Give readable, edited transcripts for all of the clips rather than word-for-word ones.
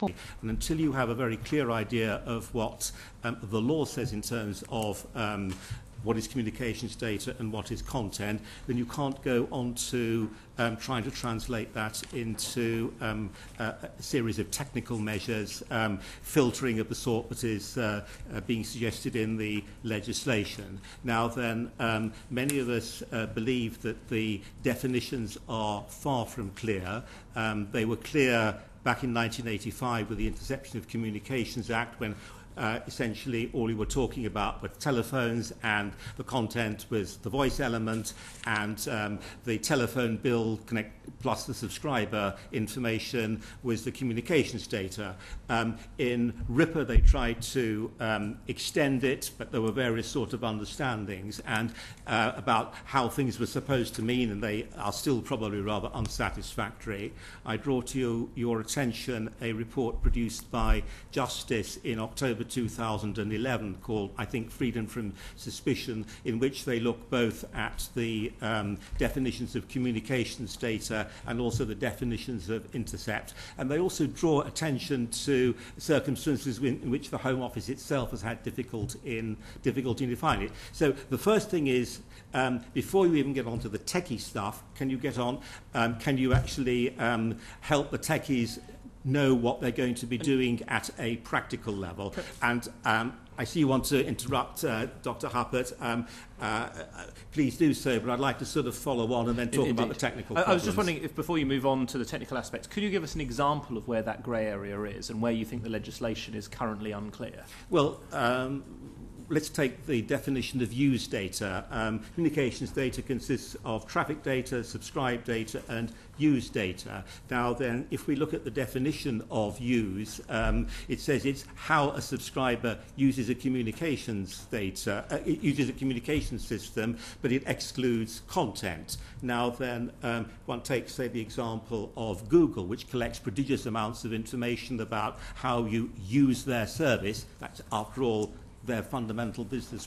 And until you have a very clear idea of what the law says in terms of what is communications data and what is content, then you can't go on to trying to translate that into a series of technical measures, filtering of the sort that is being suggested in the legislation. Now then, many of us believe that the definitions are far from clear. They were clear back in 1985 with the Interception of Communications Act, when essentially all we were talking about were telephones, and the content was the voice element, and the telephone bill plus the subscriber information was the communications data. In RIPA they tried to extend it, but there were various sort of understandings and about how things were supposed to mean, and they are still probably rather unsatisfactory. I draw to your attention a report produced by Justice in October 2011 called, I think, Freedom from Suspicion, in which they look both at the definitions of communications data and also the definitions of intercept. And they also draw attention to circumstances in which the Home Office itself has had difficulty in defining it. So the first thing is, before you even get onto the techie stuff, can you actually help the techies know what they're going to be doing at a practical level? And I see you want to interrupt, Dr. Huppert. Please do so, but I'd like to sort of follow on and then talk about the technical problems. I was just wondering if, before you move on to the technical aspects, could you give us an example of where that grey area is and where you think the legislation is currently unclear? Well, let's take the definition of use data. Communications data consists of traffic data, subscribe data, and use data. Now then, if we look at the definition of use, it says it's how a subscriber uses a communications data, it uses a communication system, but it excludes content. Now then, one takes, say, the example of Google, which collects prodigious amounts of information about how you use their service. That's, after all, their fundamental business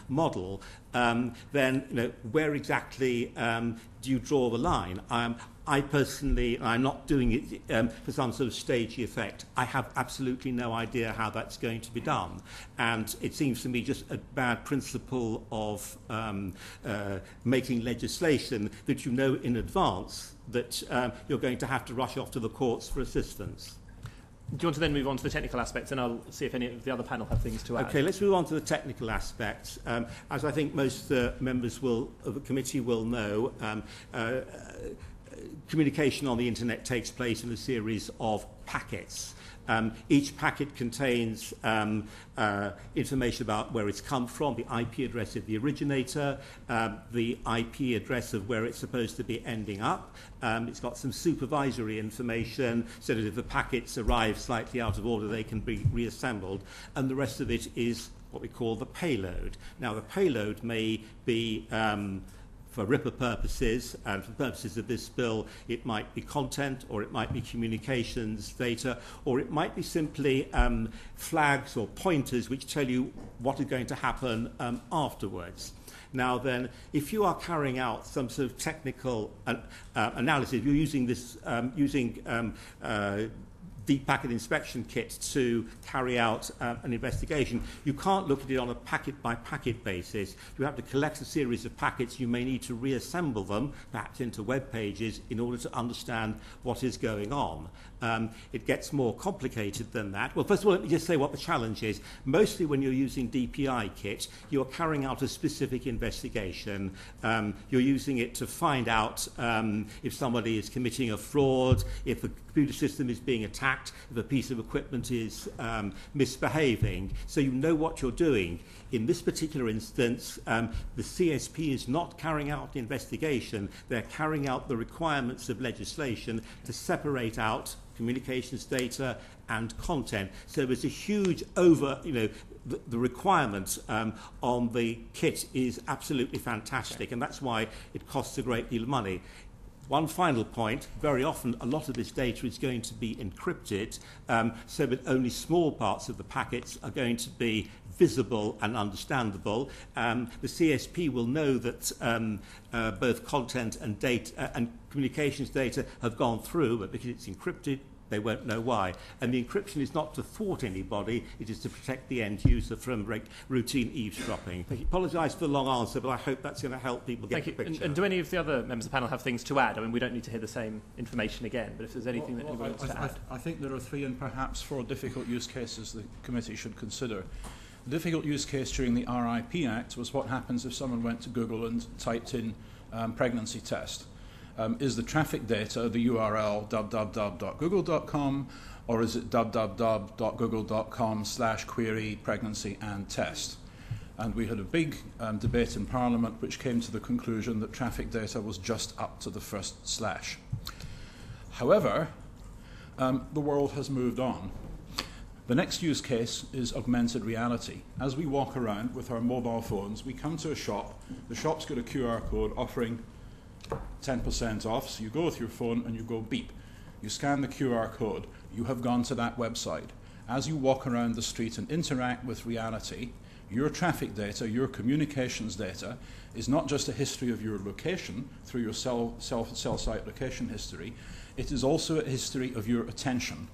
model, then where exactly do you draw the line? I personally, I'm not doing it for some sort of stagey effect. I have absolutely no idea how that's going to be done, and it seems to me just a bad principle of making legislation that you know in advance that you're going to have to rush off to the courts for assistance. Do you want to then move on to the technical aspects, and I'll see if any of the other panel have things to add? Okay, let's move on to the technical aspects. As I think most members of the committee will know, communication on the internet takes place in a series of packets. Each packet contains information about where it's come from, the IP address of the originator, the IP address of where it's supposed to be ending up. It's got some supervisory information so that if the packets arrive slightly out of order, they can be reassembled. And the rest of it is what we call the payload. Now, the payload may be for RIPA purposes, and for purposes of this bill, it might be content, or it might be communications data, or it might be simply flags or pointers which tell you what is going to happen afterwards. Now then, if you are carrying out some sort of technical analysis, you're using this deep packet inspection kit to carry out an investigation, you can't look at it on a packet-by-packet basis. You have to collect a series of packets. You may need to reassemble them, perhaps into web pages, in order to understand what is going on. It gets more complicated than that. Well, first of all, let me just say what the challenge is. Mostly when you're using DPI kit, you're carrying out a specific investigation. You're using it to find out if somebody is committing a fraud, if the computer system is being attacked, if a piece of equipment is misbehaving. So you know what you're doing. In this particular instance, the CSP is not carrying out the investigation. They're carrying out the requirements of legislation to separate out communications data and content. So there's a huge the requirement on the kit is absolutely fantastic, and that's why it costs a great deal of money. One final point, very often a lot of this data is going to be encrypted, so that only small parts of the packets are going to be visible and understandable. The CSP will know that both content and data and communications data have gone through, but because it's encrypted, they won't know why. And the encryption is not to thwart anybody, it is to protect the end user from routine eavesdropping. I apologise for the long answer, but I hope that's going to help people get the picture. And do any of the other members of the panel have things to add? I mean, we don't need to hear the same information again, but if there's anything that anyone wants to add. I think there are 3 and perhaps 4 difficult use cases the committee should consider. The difficult use case during the RIP Act was what happens if someone went to Google and typed in pregnancy test. Is the traffic data the URL www.google.com, or is it www.google.com/query pregnancy and test? And we had a big debate in Parliament which came to the conclusion that traffic data was just up to the first slash. However, the world has moved on. The next use case is augmented reality. As we walk around with our mobile phones, we come to a shop, the shop's got a QR code offering 10% off, so you go with your phone and you go beep. You scan the QR code, you have gone to that website. As you walk around the street and interact with reality, your traffic data, your communications data, is not just a history of your location through your cell site location history, it is also a history of your attention.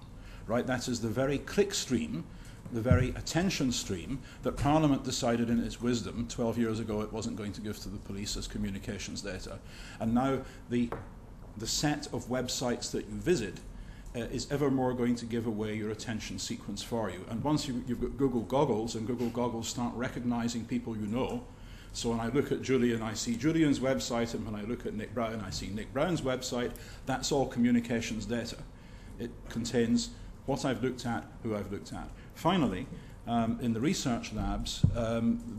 Right? That is the very click stream, the very attention stream that Parliament decided in its wisdom 12 years ago it wasn't going to give to the police as communications data. And now the set of websites that you visit is ever more going to give away your attention sequence for you. And once you've got Google Goggles, and Google Goggles start recognizing people you know, so when I look at Julian, I see Julian's website, and when I look at Nick Brown, I see Nick Brown's website, that's all communications data. It contains what I've looked at, who I've looked at. Finally, in the research labs,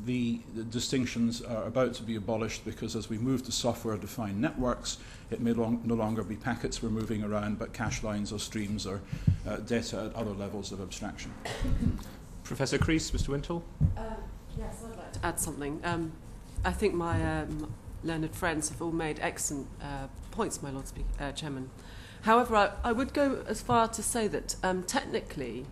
the distinctions are about to be abolished because as we move to software-defined networks, it may no longer be packets we're moving around, but cache lines or streams or data at other levels of abstraction. Professor Creese, Mr. Wintle? Yes, I'd like to add something. I think my learned friends have all made excellent points, my Lord Chairman. However, I would go as far to say that technically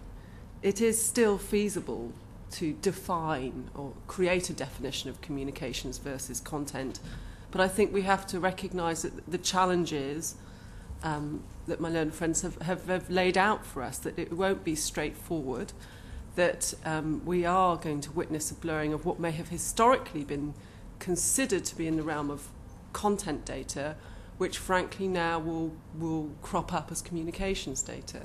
it is still feasible to define or create a definition of communications versus content. But I think we have to recognise that the challenges that my learned friends have laid out for us, that it won't be straightforward, that we are going to witness a blurring of what may have historically been considered to be in the realm of content data, which frankly now will crop up as communications data.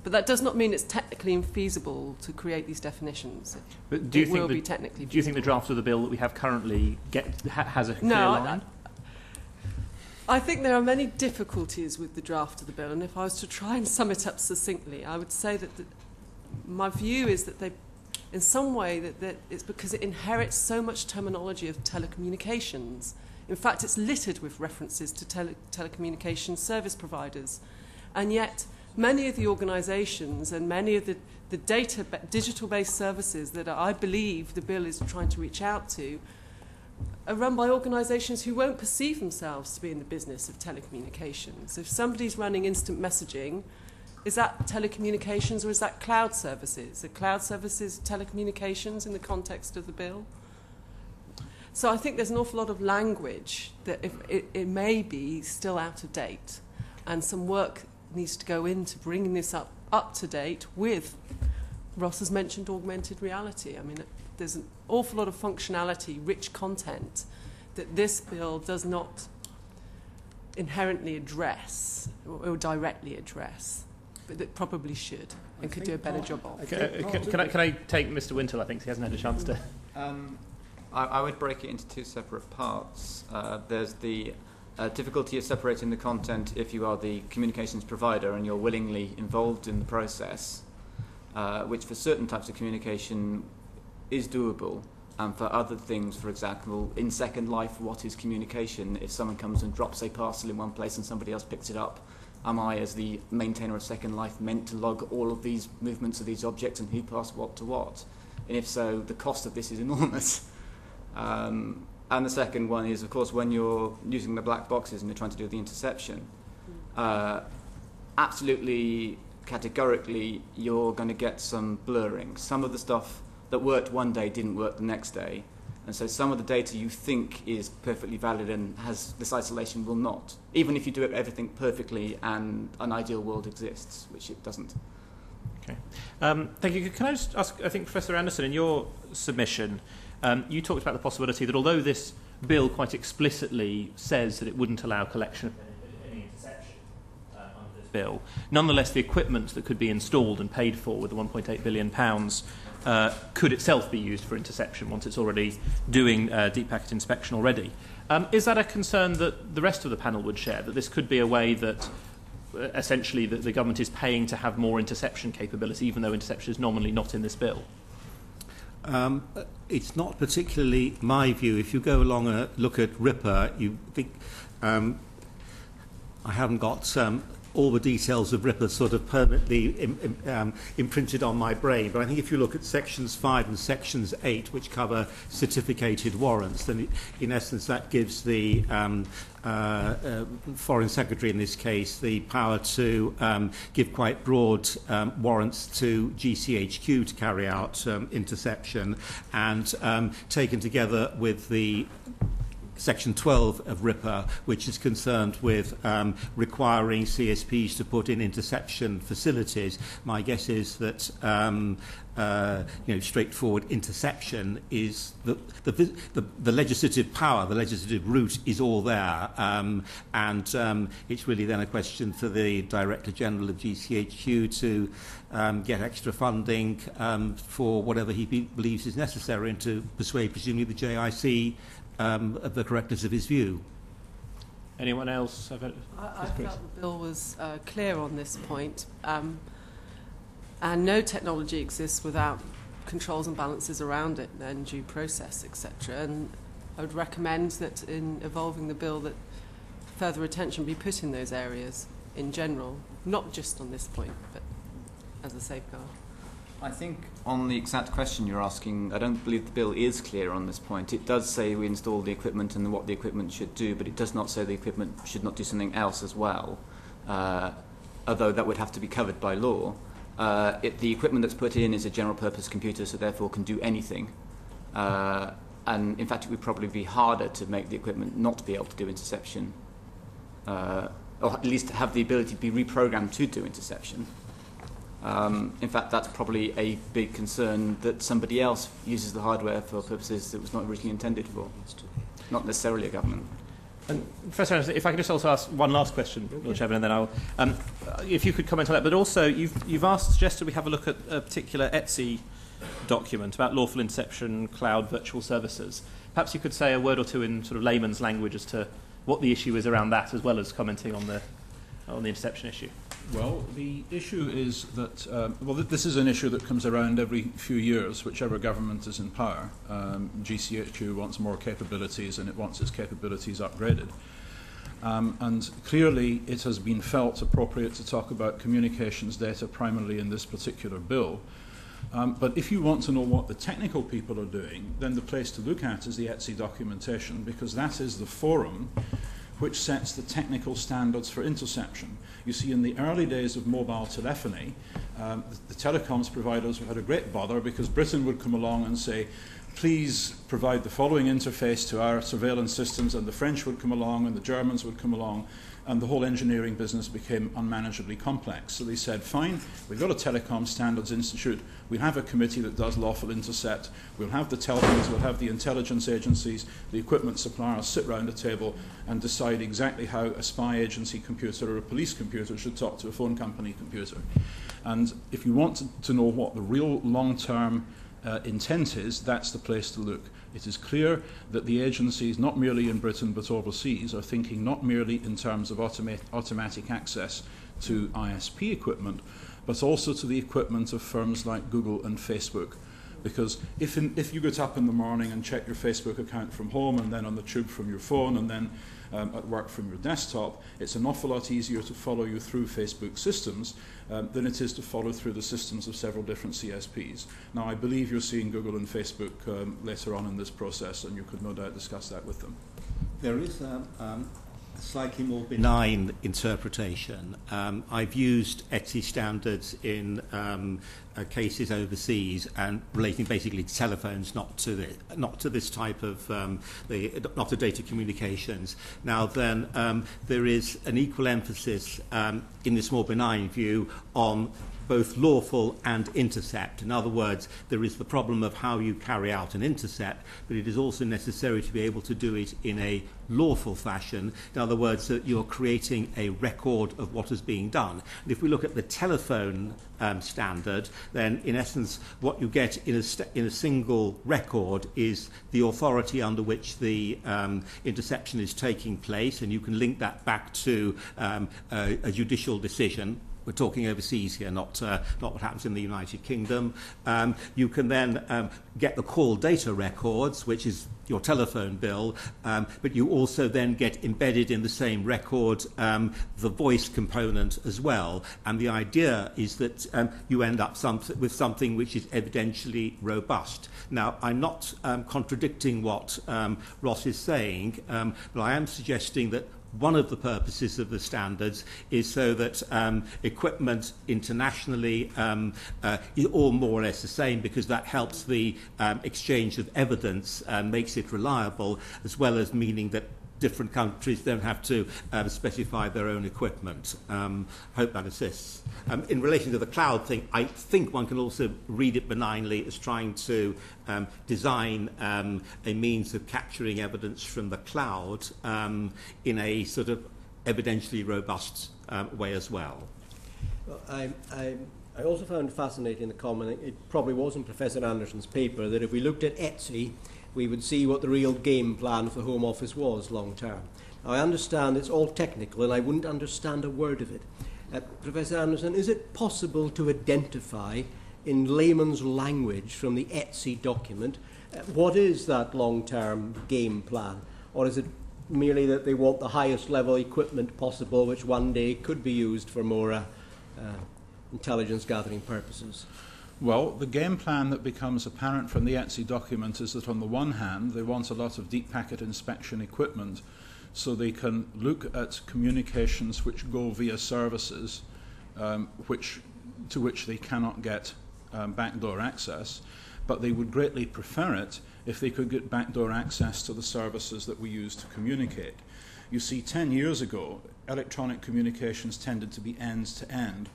But that does not mean it's technically infeasible to create these definitions. But do you think the draft of the bill that we have currently has a clear line? I think there are many difficulties with the draft of the bill, and if I was to try and sum it up succinctly, I would say that my view is that they, in some way, that it's because it inherits so much terminology of telecommunications. In fact, it's littered with references to telecommunications service providers. And yet, many of the organisations and many of the digital-based services that I believe the bill is trying to reach out to are run by organisations who won't perceive themselves to be in the business of telecommunications. If somebody's running instant messaging, is that telecommunications or is that cloud services? Are cloud services telecommunications in the context of the bill? So I think there's an awful lot of language that it may be still out of date, and some work needs to go into bringing this up to date with, Ross has mentioned augmented reality. I mean, there's an awful lot of functionality, rich content, that this bill does not inherently address or directly address, but that probably should and could do a better job of. Can I take Mr. Wintle? I think he hasn't had a chance to. I would break it into 2 separate parts. There's the difficulty of separating the content if you are the communications provider and you're willingly involved in the process, which for certain types of communication is doable. And for other things, for example, in Second Life, what is communication? If someone comes and drops a parcel in one place and somebody else picks it up, am I, as the maintainer of Second Life, meant to log all of these movements of these objects and who passed what to what? And if so, the cost of this is enormous. And the second one is, of course, when you're using the black boxes and you're trying to do the interception, absolutely categorically you're going to get some blurring. Some of the stuff that worked one day didn't work the next day. And so some of the data you think is perfectly valid and has this isolation will not, even if you do everything perfectly and an ideal world exists, which it doesn't. Okay. Thank you. Can I just ask, I think, Professor Anderson, in your submission, you talked about the possibility that although this bill quite explicitly says that it wouldn't allow collection of any interception under this bill, nonetheless the equipment that could be installed and paid for with the £1.8 billion could itself be used for interception once it's already doing deep packet inspection already. Is that a concern that the rest of the panel would share, that this could be a way that essentially that the government is paying to have more interception capability, even though interception is nominally not in this bill? It's not particularly my view. If you go along and look at Ripper, you think I haven't got all the details of Ripper sort of permanently imprinted on my brain, but I think if you look at sections 5 and sections 8, which cover certificated warrants, then in essence that gives the Foreign Secretary in this case the power to give quite broad warrants to GCHQ to carry out interception, and taken together with the Section 12 of Ripper, which is concerned with requiring CSPs to put in interception facilities. My guess is that straightforward interception is the legislative power, the legislative route is all there, and it's really then a question for the Director General of GCHQ to get extra funding for whatever he believes is necessary, and to persuade presumably the JIC of the correctness of his view. Anyone else? I felt the bill was clear on this point, and no technology exists without controls and balances around it, and due process, etc. And I would recommend that in evolving the bill that further attention be put in those areas in general, not just on this point, but as a safeguard. I think on the exact question you're asking, I don't believe the bill is clear on this point. It does say we install the equipment and what the equipment should do, but it does not say the equipment should not do something else as well, although that would have to be covered by law. The equipment that's put in is a general purpose computer, so therefore can do anything. And in fact, it would probably be harder to make the equipment not be able to do interception, or at least have the ability to be reprogrammed to do interception. In fact, that's probably a big concern, that somebody else uses the hardware for purposes that was not originally intended for, not necessarily a government. And Professor Anderson, if I could just also ask one last question, Lord Chairman, and then I'll, if you could comment on that. But also, you've suggested we have a look at a particular ETSI document about lawful interception, cloud, virtual services. Perhaps you could say a word or two in sort of layman's language as to what the issue is around that, as well as commenting on the interception issue. Well, the issue is that, this is an issue that comes around every few years, whichever government is in power. GCHQ wants more capabilities, and it wants its capabilities upgraded. And clearly it has been felt appropriate to talk about communications data primarily in this particular bill. But if you want to know what the technical people are doing, then the place to look at is the ETSI documentation, because that is the forum which sets the technical standards for interception. You see, in the early days of mobile telephony, the telecoms providers had a great bother, because Britain would come along and say, please provide the following interface to our surveillance systems, and the French would come along and the Germans would come along, and the whole engineering business became unmanageably complex. So they said, fine, we've got a Telecom Standards Institute, we'll have a committee that does lawful intercept, we'll have the telcos, we'll have the intelligence agencies, the equipment suppliers sit round a table and decide exactly how a spy agency computer or a police computer should talk to a phone company computer. And if you want to know what the real long-term intent is, that's the place to look. It is clear that the agencies, not merely in Britain but overseas, are thinking not merely in terms of automatic access to ISP equipment, but also to the equipment of firms like Google and Facebook. Because if you get up in the morning and check your Facebook account from home, and then on the tube from your phone, and then at work from your desktop, it's an awful lot easier to follow you through Facebook systems than it is to follow through the systems of several different CSPs. Now, I believe you're seeing Google and Facebook later on in this process, and you could no doubt discuss that with them. There is a slightly more benign interpretation. I've used ETSI standards in cases overseas and relating basically to telephones, not to this type of not to data communications. Now then, there is an equal emphasis in this more benign view on both lawful and intercept. In other words, there is the problem of how you carry out an intercept, but it is also necessary to be able to do it in a lawful fashion. In other words, that you're creating a record of what is being done. And if we look at the telephone standard, then in essence what you get in a single record is the authority under which the interception is taking place, and you can link that back to a judicial decision. We're talking overseas here, not what happens in the United Kingdom. You can then get the call data records, which is your telephone bill, but you also then get embedded in the same record the voice component as well. And the idea is that you end up with something which is evidentially robust. Now, I'm not contradicting what Ross is saying, but I am suggesting that one of the purposes of the standards is so that equipment internationally is all more or less the same, because that helps the exchange of evidence and makes it reliable, as well as meaning that different countries don't have to specify their own equipment. I hope that assists. In relation to the cloud thing, I think one can also read it benignly as trying to design a means of capturing evidence from the cloud in a sort of evidentially robust way as well. Well, I also found fascinating the comment, it probably was in Professor Anderson's paper, that if we looked at ETSI, we would see what the real game plan for the Home Office was long term. Now, I understand it's all technical and I wouldn't understand a word of it. Professor Anderson, is it possible to identify in layman's language from the ETSI document what is that long-term game plan? Or is it merely that they want the highest level equipment possible, which one day could be used for more intelligence gathering purposes? Well, the game plan that becomes apparent from the ETSI document is that on the one hand, they want a lot of deep packet inspection equipment so they can look at communications which go via services to which they cannot get backdoor access, but they would greatly prefer it if they could get backdoor access to the services that we use to communicate. You see, 10 years ago, electronic communications tended to be end-to-end,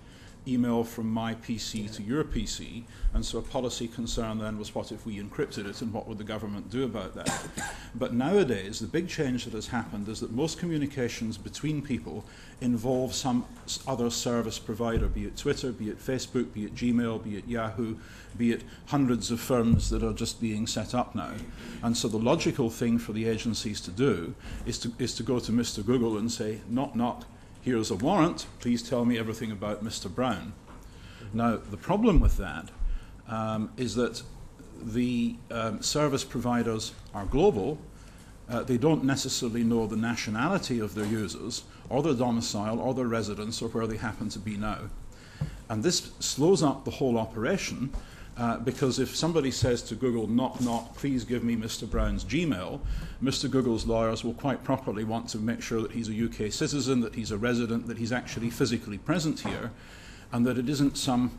email from my PC to your PC, and so a policy concern then was, what if we encrypted it and what would the government do about that? But nowadays the big change that has happened is that most communications between people involve some other service provider, be it Twitter, be it Facebook, be it Gmail, be it Yahoo, be it hundreds of firms that are just being set up now. And so the logical thing for the agencies to do is to go to Mr. Google and say, knock knock, here's a warrant, please tell me everything about Mr. Brown. Now, the problem with that is that the service providers are global. They don't necessarily know the nationality of their users, or their domicile, or their residence, or where they happen to be now. And this slows up the whole operation, because if somebody says to Google, knock knock, please give me Mr. Brown's Gmail, Mr. Google's lawyers will quite properly want to make sure that he's a UK citizen, that he's a resident, that he's actually physically present here, and that it isn't some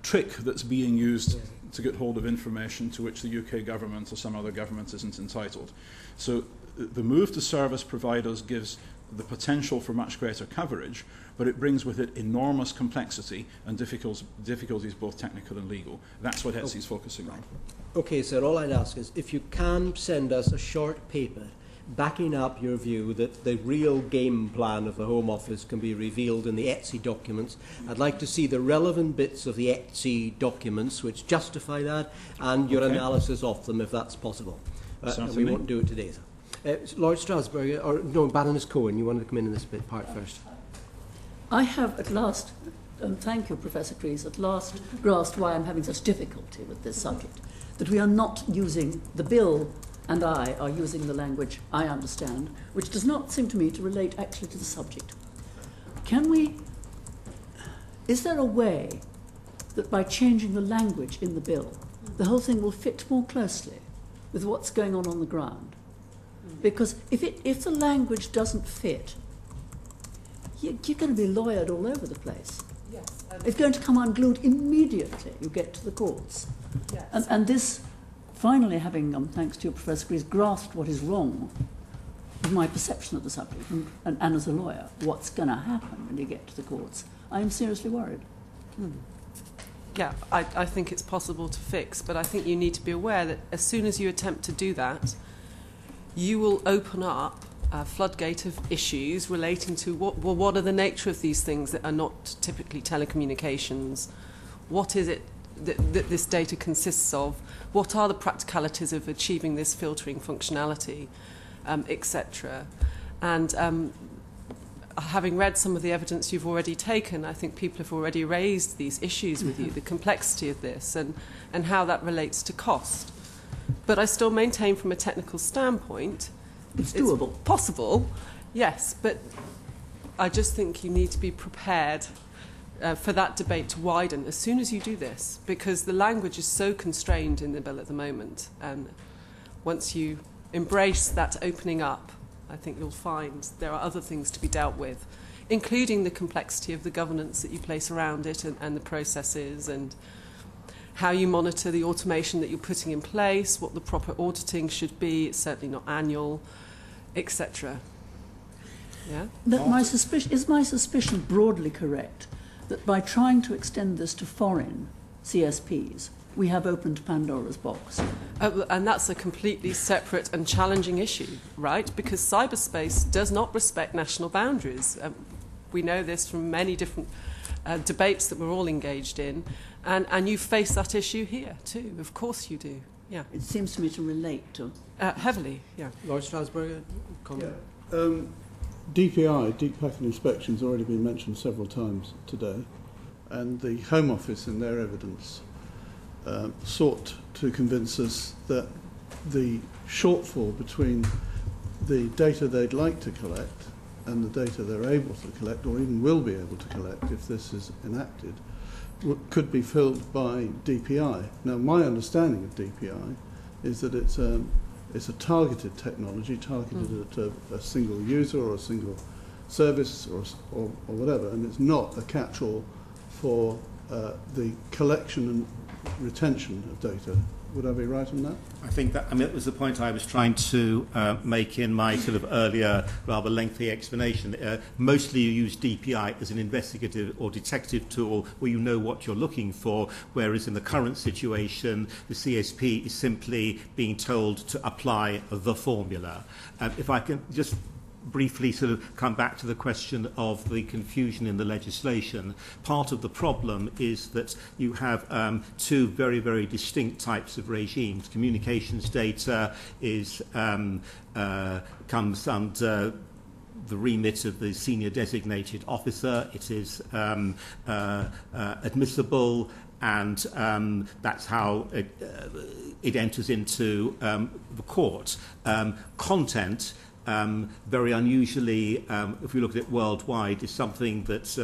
trick that's being used to get hold of information to which the UK government or some other government isn't entitled. So the move to service providers gives the potential for much greater coverage, but it brings with it enormous complexity and difficulties both technical and legal. That's what ETSI is focusing on. Okay, sir, all I'd ask is if you can send us a short paper backing up your view that the real game plan of the Home Office can be revealed in the ETSI documents. I'd like to see the relevant bits of the ETSI documents which justify that, and your analysis of them, if that's possible. And we won't do it today, sir. Lord Strasbourg, or no, Baroness Cohen, you wanted to come in this bit part first. I have at last, and thank you, Professor Creese, at last grasped why I'm having such difficulty with this subject, that we are not using the bill and I are using the language I understand, which does not seem to me to relate actually to the subject. Is there a way that by changing the language in the bill, the whole thing will fit more closely with what's going on the ground? Because if the language doesn't fit, you're going to be lawyered all over the place. Yes. It's going to come unglued immediately you get to the courts. Yes. And this, finally having, thanks to you, Professor Creese, grasped what is wrong with my perception of the subject, and as a lawyer, what's going to happen when you get to the courts, I'm seriously worried. Yeah, I think it's possible to fix, but I think you need to be aware that as soon as you attempt to do that, you will open up a floodgate of issues relating to what are the nature of these things that are not typically telecommunications? What is it that this data consists of? What are the practicalities of achieving this filtering functionality, etc.? And having read some of the evidence you've already taken, I think people have already raised these issues with you, the complexity of this and how that relates to cost. But I still maintain from a technical standpoint, it's doable. It's possible, yes, but I just think you need to be prepared for that debate to widen as soon as you do this, because the language is so constrained in the bill at the moment. And once you embrace that opening up, I think you'll find there are other things to be dealt with, including the complexity of the governance that you place around it and the processes and how you monitor the automation that you're putting in place, what the proper auditing should be. It's certainly not annual, etc. Yeah? Is my suspicion broadly correct that by trying to extend this to foreign CSPs, we have opened Pandora's box? And that's a completely separate and challenging issue, right? Because cyberspace does not respect national boundaries. We know this from many different debates that we're all engaged in. And you face that issue here too. Of course you do. Yeah. It seems to me to relate to... heavily, yeah. Lord Strasbourg, comment? Yeah. DPI, Deep Packet Inspection, has already been mentioned several times today, and the Home Office in their evidence sought to convince us that the shortfall between the data they'd like to collect and the data they're able to collect, or even will be able to collect if this is enacted, could be filled by DPI. Now, my understanding of DPI is that it's a targeted technology, targeted at a single user or a single service or whatever, and it's not a catch-all for the collection and retention of data. Would I be right on that? I think that was the point I was trying to make in my sort of earlier, rather lengthy explanation. Mostly you use DPI as an investigative or detective tool where you know what you're looking for, whereas in the current situation, the CSP is simply being told to apply the formula. If I can just briefly sort of come back to the question of the confusion in the legislation. Part of the problem is that you have two very, very distinct types of regimes. Communications data comes under the remit of the senior designated officer. It is admissible, and that's how it enters into the court. Content, very unusually, if we look at it worldwide, is something that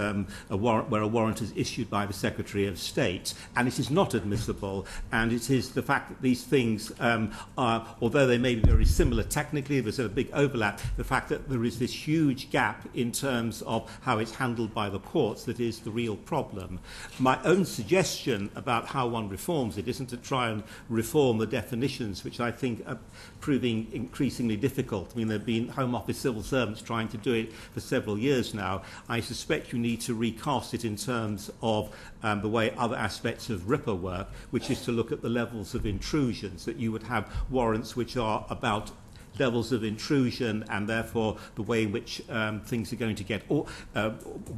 where a warrant is issued by the Secretary of State, and it is not admissible. And it is the fact that these things are, although they may be very similar technically, there's a big overlap. The fact that there is this huge gap in terms of how it's handled by the courts that is the real problem. My own suggestion about how one reforms it isn't to try and reform the definitions, which I think are proving increasingly difficult. I mean, there have been Home Office civil servants trying to do it for several years now. I suspect you need to recast it in terms of the way other aspects of RIPA work, which is to look at the levels of intrusions, that you would have warrants which are about levels of intrusion, and therefore the way in which things are going to get,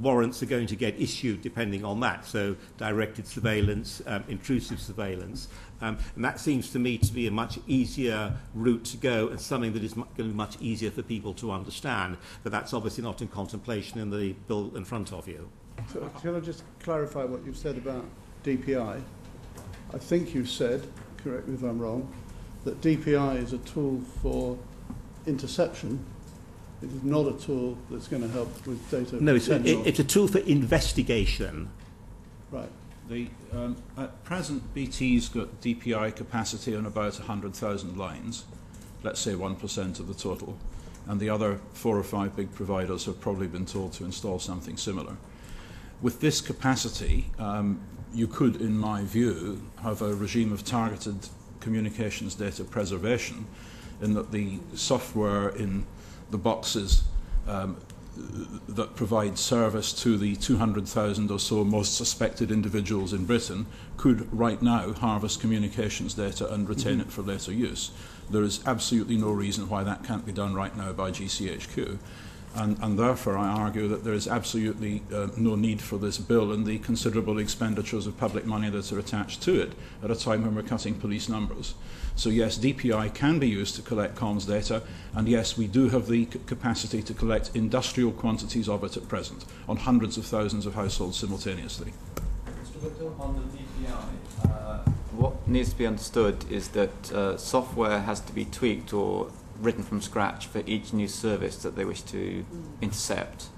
warrants are going to get issued depending on that. So directed surveillance, intrusive surveillance. And that seems to me to be a much easier route to go, and something that is going to be much easier for people to understand. But that's obviously not in contemplation in the bill in front of you. So, can I just clarify what you've said about DPI? I think you said, correct me if I'm wrong, that DPI is a tool for interception. It is not a tool that's going to help with data. No, it's potential. a tool for investigation. Right. At present, BT's got DPI capacity on about 100,000 lines, let's say 1% of the total, and the other 4 or 5 big providers have probably been told to install something similar. With this capacity, you could, in my view, have a regime of targeted communications data preservation, in that the software in the boxes that provide service to the 200,000 or so most suspected individuals in Britain could right now harvest communications data and retain it for later use. There is absolutely no reason why that can't be done right now by GCHQ. And therefore I argue that there is absolutely no need for this bill and the considerable expenditures of public money that are attached to it at a time when we're cutting police numbers. So yes, DPI can be used to collect comms data, and yes, we do have the capacity to collect industrial quantities of it at present on hundreds of thousands of households simultaneously. Mr. Wintle, on the DPI, what needs to be understood is that software has to be tweaked or written from scratch for each new service that they wish to intercept.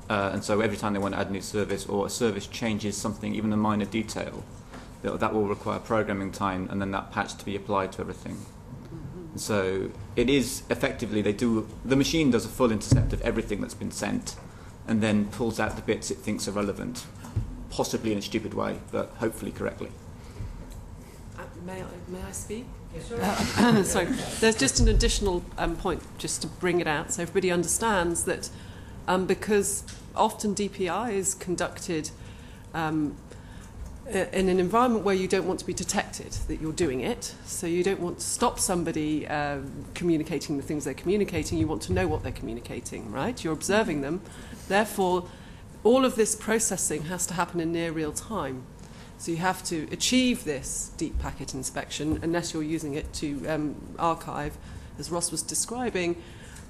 And so every time they want to add a new service, or a service changes something, even a minor detail, that will require programming time, and then that patch to be applied to everything. And so it is effectively, the machine does a full intercept of everything that's been sent, and then pulls out the bits it thinks are relevant, possibly in a stupid way, but hopefully correctly. May I speak? Yes, sir. So there's just an additional point just to bring it out so everybody understands that because often DPI is conducted in an environment where you don't want to be detected that you're doing it, so you don't want to stop somebody communicating the things they're communicating, you want to know what they're communicating, right? You're observing them. Therefore, all of this processing has to happen in near real time. So you have to achieve this deep packet inspection, unless you're using it to archive, as Ross was describing,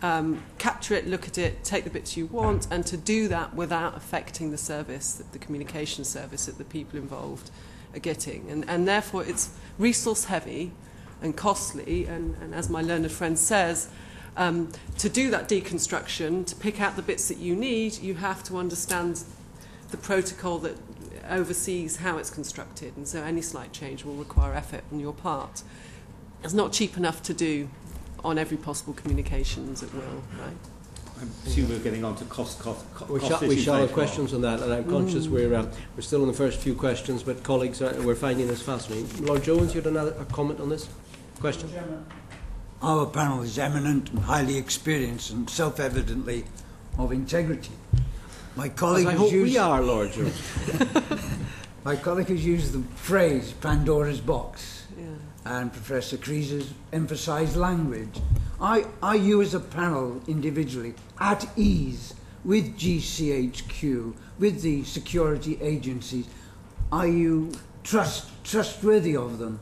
capture it, look at it, take the bits you want, and to do that without affecting the service, the communication service that the people involved are getting. And therefore it's resource heavy and costly, and as my learned friend says, to do that deconstruction, to pick out the bits that you need, you have to understand the protocol that oversees how it's constructed, and so any slight change will require effort on your part. It's not cheap enough to do on every possible communications at will, right? I assume we're getting on to cost We shall have questions on that, and I'm conscious we're still in the first few questions, but colleagues, we're finding this fascinating. Lord Jones, you had a comment on this question? Our panel is eminent and highly experienced and self-evidently of integrity. My colleague I hope we are, Lord Jones. My colleague has used the phrase Pandora's box, Yeah. and Professor Creese has emphasised language. Are you as a panel individually at ease with GCHQ, with the security agencies? Are you trustworthy of them?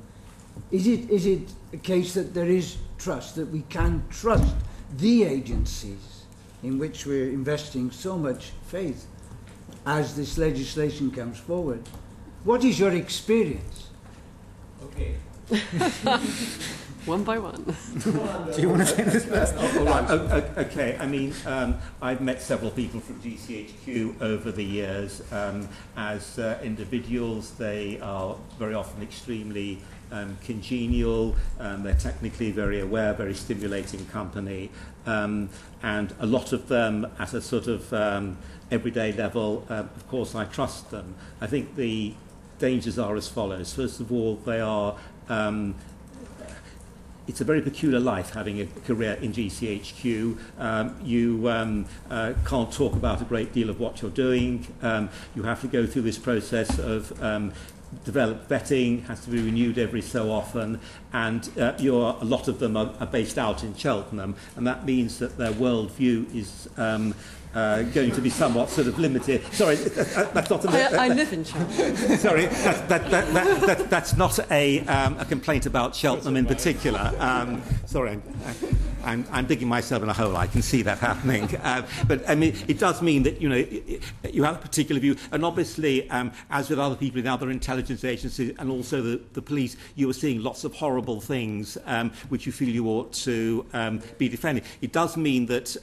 Is it a case that there is trust, that we can trust the agencies in which we're investing so much faith as this legislation comes forward? What is your experience? Okay. One by one. Do you want to take this first? Okay, I mean, I've met several people from GCHQ over the years. As individuals, they are very often extremely congenial, they're technically very aware, very stimulating company, and a lot of them at a sort of everyday level, of course I trust them. I think the dangers are as follows. First of all, they are it's a very peculiar life having a career in GCHQ. You can't talk about a great deal of what you're doing. You have to go through this process of develop vetting, has to be renewed every so often, and a lot of them are based out in Cheltenham, and that means that their worldview is going to be somewhat sort of limited. Sorry, that's not I live in Cheltenham. Sorry, that's not a complaint about Cheltenham in particular. Sorry, I'm digging myself in a hole. I can see that happening. But I mean, it does mean that you have a particular view, and obviously, as with other people in other intelligence agencies and also the police, you are seeing lots of horrible things which you feel you ought to be defending. It does mean that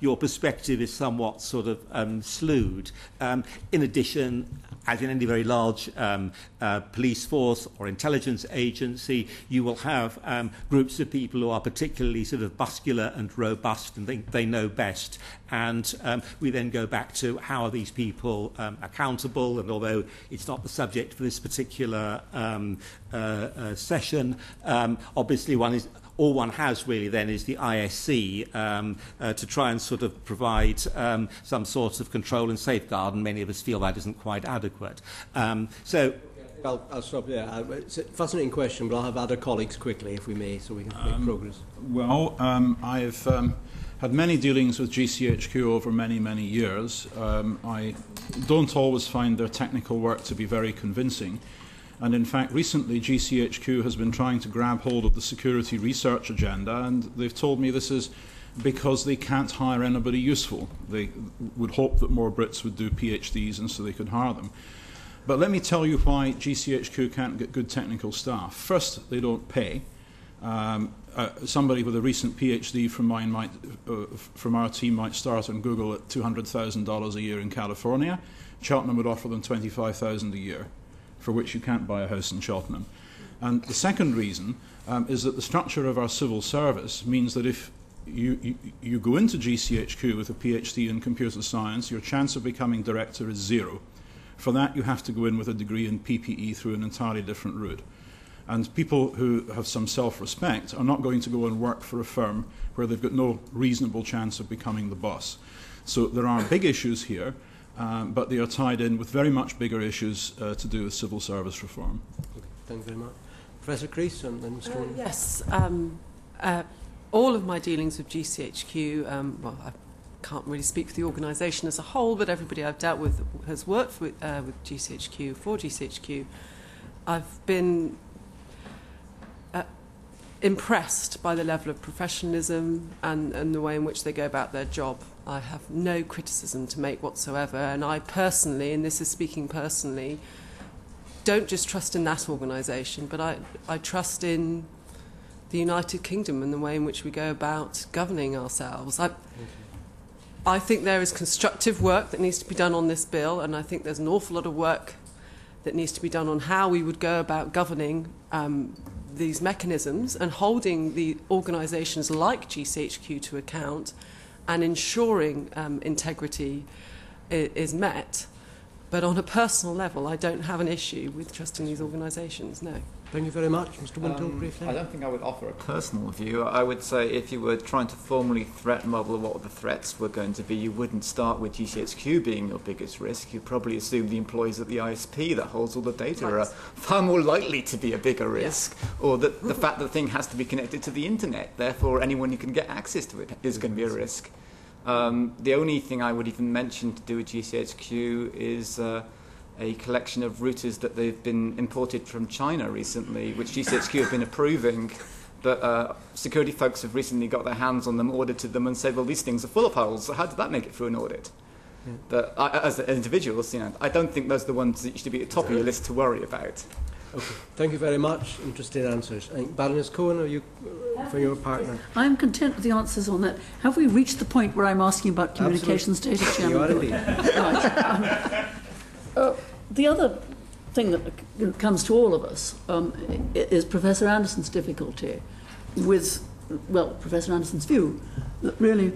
your perspective is somewhat sort of slewed. In addition, as in any very large police force or intelligence agency, you will have groups of people who are particularly sort of muscular and robust and think they know best. And we then go back to how are these people accountable, and although it's not the subject for this particular session, obviously all one has really then is the ISC to try and sort of provide some sort of control and safeguard, and many of us feel that isn't quite adequate. So I'll stop there. It's a fascinating question, but I'll have other colleagues quickly, if we may, so we can make progress. Well, I've had many dealings with GCHQ over many, many years. I don't always find their technical work to be very convincing. And in fact, recently GCHQ has been trying to grab hold of the security research agenda, and they've told me this is because they can't hire anybody useful. They would hope that more Brits would do PhDs and so they could hire them. But let me tell you why GCHQ can't get good technical staff. First, they don't pay. Somebody with a recent PhD from our team might start on Google at $200,000 a year in California. Cheltenham would offer them $25,000 a year, for which you can't buy a house in Cheltenham. And the second reason is that the structure of our civil service means that if you go into GCHQ with a PhD in computer science, your chance of becoming director is 0. For that, you have to go in with a degree in PPE through an entirely different route. And people who have some self-respect are not going to go and work for a firm where they've got no reasonable chance of becoming the boss. So there are big issues here, but they are tied in with very much bigger issues to do with civil service reform. Okay, thank you very much. Professor Creese and then Mr. Wintle. Yes. All of my dealings with GCHQ, well, I can't really speak for the organisation as a whole, but everybody I've dealt with has worked with GCHQ, for GCHQ. I've been impressed by the level of professionalism and the way in which they go about their job. I have no criticism to make whatsoever, and I personally, and this is speaking personally, don't just trust in that organisation, but I trust in the United Kingdom and the way in which we go about governing ourselves. I think there is constructive work that needs to be done on this bill, and I think there's an awful lot of work that needs to be done on how we would go about governing these mechanisms and holding the organisations like GCHQ to account and ensuring integrity is met. But on a personal level, I don't have an issue with trusting these organisations, no. Thank you very much. Mr. Wintle, briefly. I don't think I would offer a personal view. I would say if you were trying to formally threat model what the threats were going to be, you wouldn't start with GCHQ being your biggest risk. You'd probably assume the employees at the ISP that holds all the data are far more likely to be a bigger risk, or that the fact that the thing has to be connected to the internet, therefore anyone who can get access to it is going to be a risk. The only thing I would even mention to do with GCHQ is a collection of routers that they've been imported from China recently, which GCHQ have been approving, but security folks have recently got their hands on them, audited them, and said, well, these things are full of holes, so how did that make it through an audit? Yeah. But as individuals, I don't think those are the ones that should be at the top of your list to worry about. Okay, thank you very much. Interesting answers. I think Baroness Cohen, are you for your partner? I'm content with the answers on that. Have we reached the point where I'm asking about communications data, Chairman? You are indeed. Right. The other thing that comes to all of us is Professor Anderson's difficulty with, well, Professor Anderson's view that really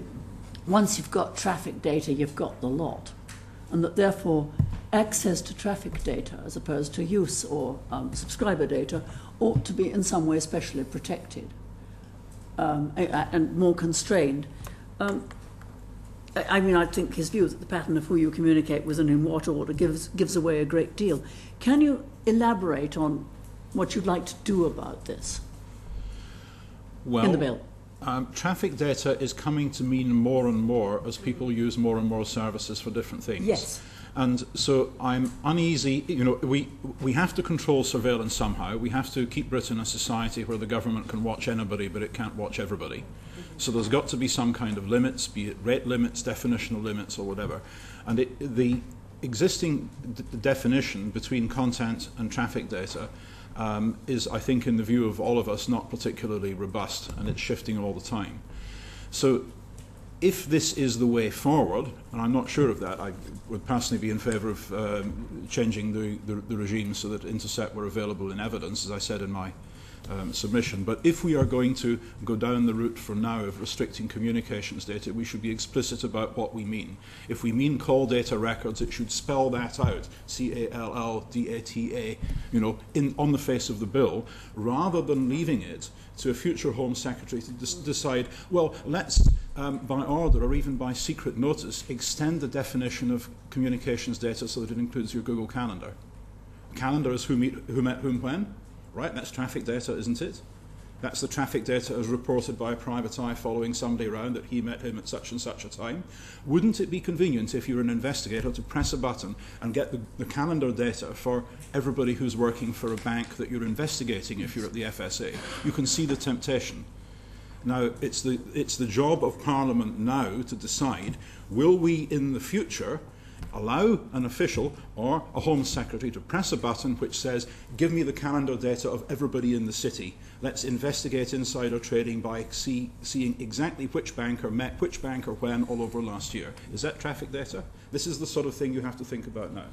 once you've got traffic data, you've got the lot, and that therefore access to traffic data as opposed to use or subscriber data ought to be in some way specially protected and more constrained. I mean, I think his view that the pattern of who you communicate with and in what order gives away a great deal. Can you elaborate on what you'd like to do about this in the bill? Traffic data is coming to mean more and more as people use more and more services for different things. Yes. And so I'm uneasy. You know, we have to control surveillance somehow. We have to keep Britain a society where the government can watch anybody, but it can't watch everybody. So there's got to be some kind of limits, be it rate limits, definitional limits, or whatever. And the existing definition between content and traffic data is, I think, in the view of all of us, not particularly robust, and it's shifting all the time. So if this is the way forward, and I'm not sure of that, I would personally be in favour of changing the regime so that intercept were available in evidence, as I said in my submission. But if we are going to go down the route for now of restricting communications data, we should be explicit about what we mean. If we mean call data records, it should spell that out, CALLDATA, you know, on the face of the bill, rather than leaving it to a future Home Secretary to decide, well, let's, by order or even by secret notice, extend the definition of communications data so that it includes your Google Calendar. Calendar is who met whom when? Right, that's traffic data, isn't it? That's the traffic data as reported by a private eye following somebody around that he met him at such and such a time. Wouldn't it be convenient if you're an investigator to press a button and get the calendar data for everybody who's working for a bank that you're investigating if you're at the FSA? You can see the temptation. Now, it's the job of Parliament now to decide, will we in the future allow an official or a Home Secretary to press a button which says, give me the calendar data of everybody in the city. Let's investigate insider trading by seeing exactly which banker met which banker when all over last year. Is that traffic data? This is the sort of thing you have to think about now.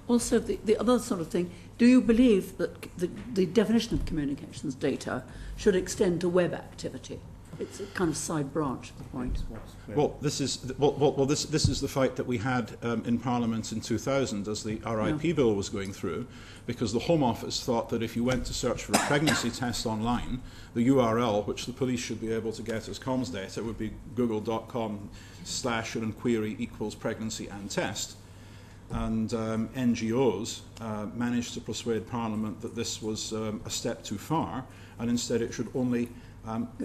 Also, the other sort of thing, do you believe that the definition of communications data should extend to web activity? It's a kind of side branch of the point. Well, this is the fight that we had in Parliament in 2000 as the RIP bill was going through, because the Home Office thought that if you went to search for a pregnancy test online, the URL, which the police should be able to get as comms data, would be google.com/query equals pregnancy and test. And NGOs managed to persuade Parliament that this was a step too far, and instead it should only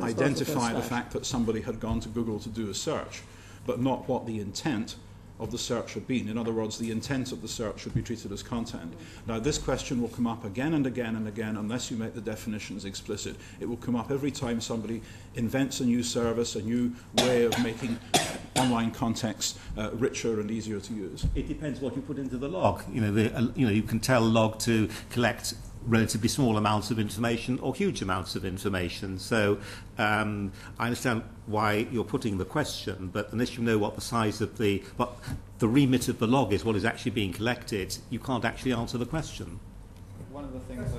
identify the fact that somebody had gone to Google to do a search, but not what the intent of the search had been. In other words, the intent of the search should be treated as content. Now, this question will come up again and again and again unless you make the definitions explicit. It will come up every time somebody invents a new service, a new way of making online context richer and easier to use. It depends what you put into the log. You can tell log to collect relatively small amounts of information or huge amounts of information. So I understand why you're putting the question, but unless you know what the size of the remit of the log is, what is actually being collected, you can't actually answer the question. One of the things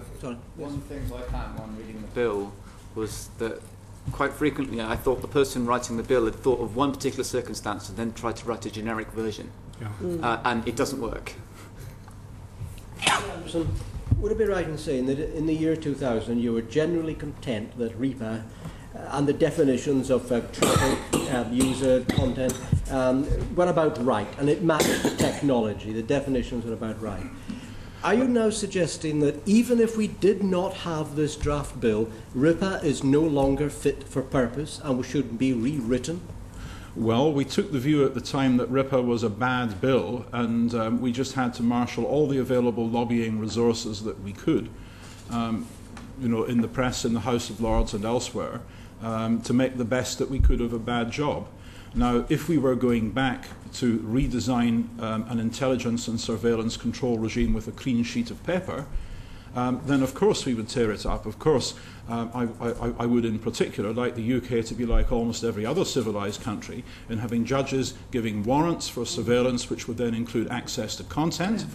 I found when reading the bill was that quite frequently I thought the person writing the bill had thought of one particular circumstance and then tried to write a generic version. Yeah. And it doesn't work. Would it be right in saying that in the year 2000 you were generally content that RIPA and the definitions of traffic, user, content were about right, and it matched the technology, the definitions were about right? Are you now suggesting that even if we did not have this draft bill, RIPA is no longer fit for purpose and should be rewritten? Well, we took the view at the time that RIPA was a bad bill, and we just had to marshal all the available lobbying resources that we could, in the press, in the House of Lords and elsewhere, to make the best that we could of a bad job. Now, if we were going back to redesign an intelligence and surveillance control regime with a clean sheet of paper, then of course we would tear it up. Of course, I would in particular like the UK to be like almost every other civilised country in having judges giving warrants for surveillance which would then include access to content.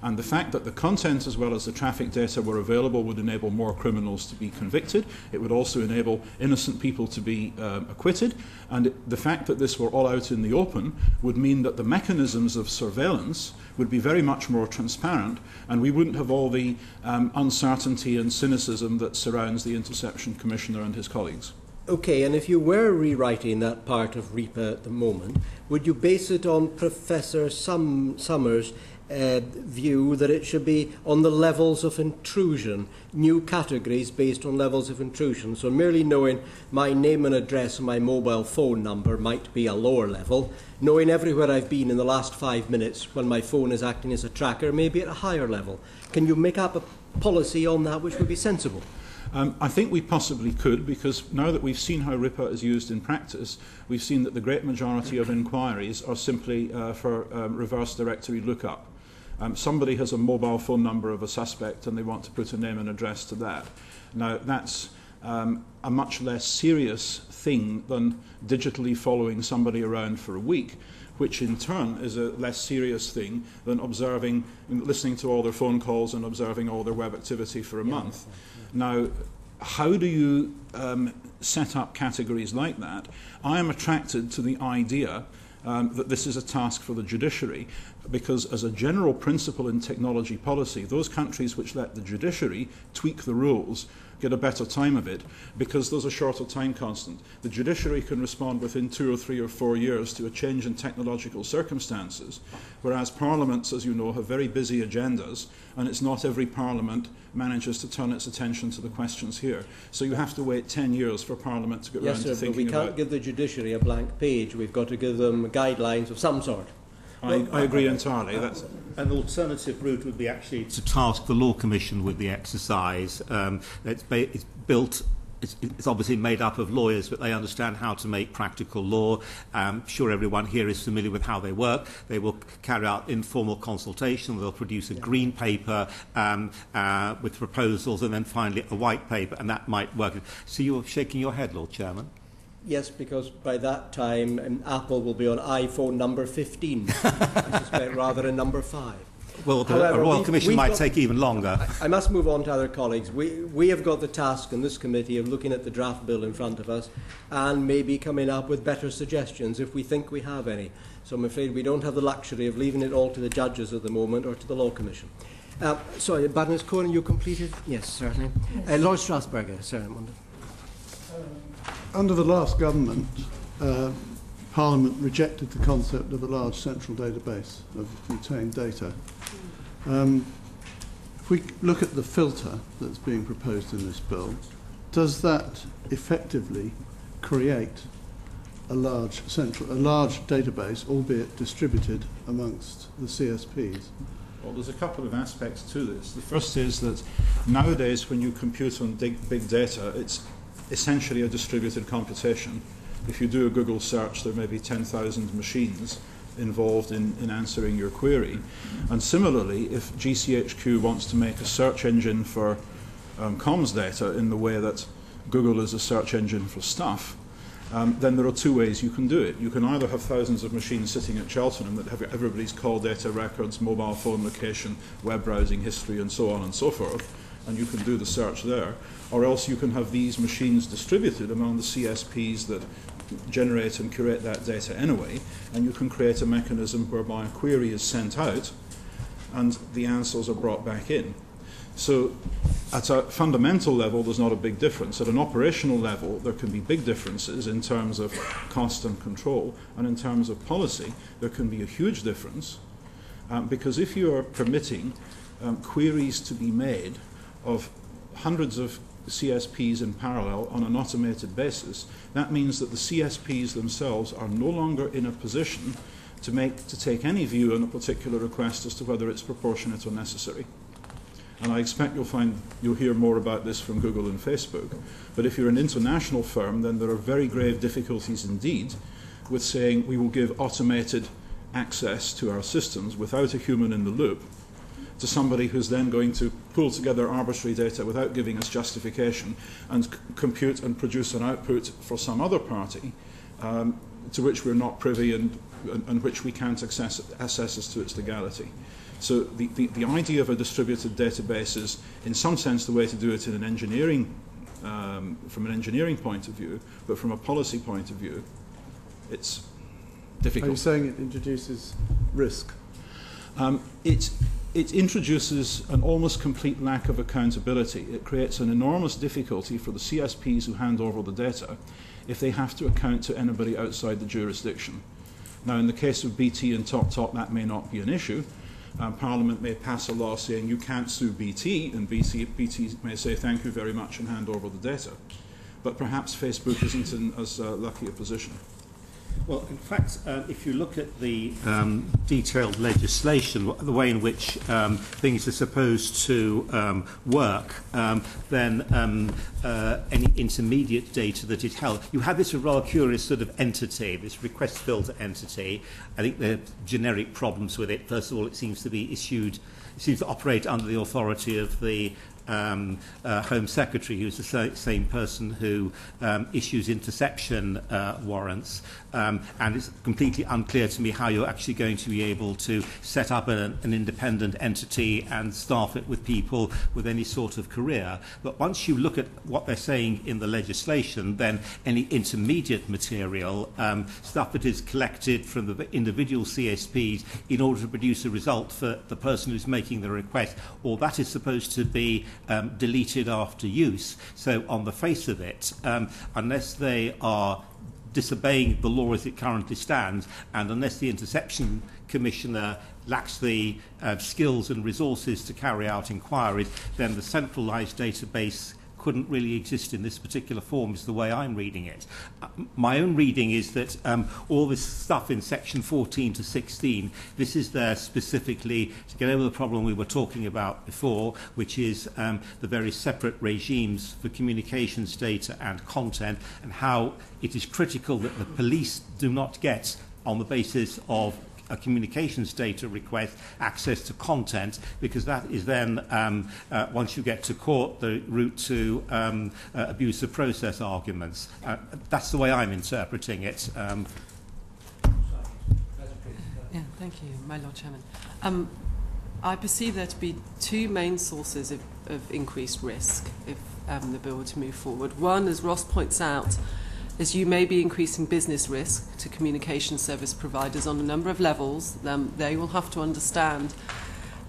And the fact that the content as well as the traffic data were available would enable more criminals to be convicted. It would also enable innocent people to be acquitted. And the fact that this were all out in the open would mean that the mechanisms of surveillance would be very much more transparent, and we wouldn't have all the uncertainty and cynicism that surrounds the Interception Commissioner and his colleagues. Okay, and if you were rewriting that part of RIPA at the moment, would you base it on Professor Sommer's view that it should be on the levels of intrusion, new categories based on levels of intrusion. So merely knowing my name and address and my mobile phone number might be a lower level. Knowing everywhere I've been in the last 5 minutes when my phone is acting as a tracker may be at a higher level. Can you make up a policy on that which would be sensible? I think we possibly could, because now that we've seen how RIPA is used in practice, we've seen that the great majority of inquiries are simply for reverse directory lookup. Somebody has a mobile phone number of a suspect and they want to put a name and address to that. Now, that's a much less serious thing than digitally following somebody around for a week, which in turn is a less serious thing than observing, listening to all their phone calls and observing all their web activity for a month. Now, how do you set up categories like that? I am attracted to the idea that this is a task for the judiciary, because as a general principle in technology policy, those countries which let the judiciary tweak the rules get a better time of it, because there's a shorter time constant. The judiciary can respond within 2 or 3 or 4 years to a change in technological circumstances, whereas parliaments, as you know, have very busy agendas, and it's not every parliament manages to turn its attention to the questions here. So you have to wait 10 years for parliament to get around to thinking about... Yes, sir, but we can't give the judiciary a blank page. We've got to give them guidelines of some sort. I agree entirely. That's an alternative route would be actually to task the Law Commission with the exercise. It's obviously made up of lawyers, but they understand how to make practical law. I'm sure everyone here is familiar with how they work. They will carry out informal consultation. They'll produce a green paper with proposals, and then finally a white paper, and that might work. So you're shaking your head, Lord Chairman. Yes, because by that time Apple will be on iPhone number 15, I suspect, rather than number 5. Well, the Royal Commission might take even longer. I must move on to other colleagues. We have got the task in this committee of looking at the draft bill in front of us and maybe coming up with better suggestions if we think we have any. So I'm afraid we don't have the luxury of leaving it all to the judges at the moment or to the Law Commission. Sorry, Baroness Cohen, you completed? Yes, certainly. Yes. Lord Strasburger, sir. Under the last government, Parliament rejected the concept of a large central database of retained data. If we look at the filter that's being proposed in this bill, does that effectively create a large database, albeit distributed amongst the CSPs? Well, there's a couple of aspects to this. The first is that nowadays when you compute on big data, it's essentially a distributed computation. If you do a Google search, there may be 10,000 machines involved in answering your query. And similarly, if GCHQ wants to make a search engine for comms data in the way that Google is a search engine for stuff, then there are 2 ways you can do it. You can either have thousands of machines sitting at Cheltenham that have everybody's call data records, mobile phone location, web browsing history, and so on and so forth, and you can do the search there. Or else you can have these machines distributed among the CSPs that generate and curate that data anyway, and you can create a mechanism whereby a query is sent out and the answers are brought back in. So at a fundamental level, there's not a big difference. At an operational level, there can be big differences in terms of cost and control, and in terms of policy, there can be a huge difference, because if you are permitting queries to be made of hundreds of CSPs in parallel on an automated basis, that means that the CSPs themselves are no longer in a position to take any view on a particular request as to whether it's proportionate or necessary. And I expect you'll hear more about this from Google and Facebook. But if you're an international firm, then there are very grave difficulties indeed with saying we will give automated access to our systems without a human in the loop to somebody who's then going to pull together arbitrary data without giving us justification and compute and produce an output for some other party to which we're not privy and which we can't assess as to its legality. So the idea of a distributed database is, in some sense, the way to do it in an engineering, from an engineering point of view, but from a policy point of view, it's difficult. Are you saying it introduces risk? It introduces an almost complete lack of accountability. It creates an enormous difficulty for the CSPs who hand over the data if they have to account to anybody outside the jurisdiction. Now, in the case of BT and TalkTalk, that may not be an issue, Parliament may pass a law saying you can't sue BT, and BT may say thank you very much and hand over the data. But perhaps Facebook isn't in as lucky a position. Well, in fact, if you look at the detailed legislation, the way in which things are supposed to work, then any intermediate data that it held, you have this rather curious sort of entity, this request filter entity. I think there are generic problems with it. First of all, it seems to operate under the authority of the Home Secretary, who's the same person who issues interception warrants, and it's completely unclear to me how you're actually going to be able to set up an independent entity and staff it with people with any sort of career. But once you look at what they're saying in the legislation, then any intermediate material, stuff that is collected from the individual CSPs in order to produce a result for the person who's making the request, all that is supposed to be deleted after use. So on the face of it, unless they are disobeying the law as it currently stands, and unless the Interception Commissioner lacks the skills and resources to carry out inquiries, then the centralised database couldn't really exist in this particular form, is the way I'm reading it. My own reading is that all this stuff in section 14 to 16, this is there specifically to get over the problem we were talking about before, which is the very separate regimes for communications data and content, and how it is critical that the police do not get, on the basis of a communications data request, access to content, because that is then, once you get to court, the route to abuse of process arguments. That's the way I'm interpreting it. Yeah, thank you, my Lord Chairman. I perceive there to be two main sources of increased risk if the bill were to move forward. One, as Ross points out, is you may be increasing business risk to communication service providers on a number of levels. They will have to understand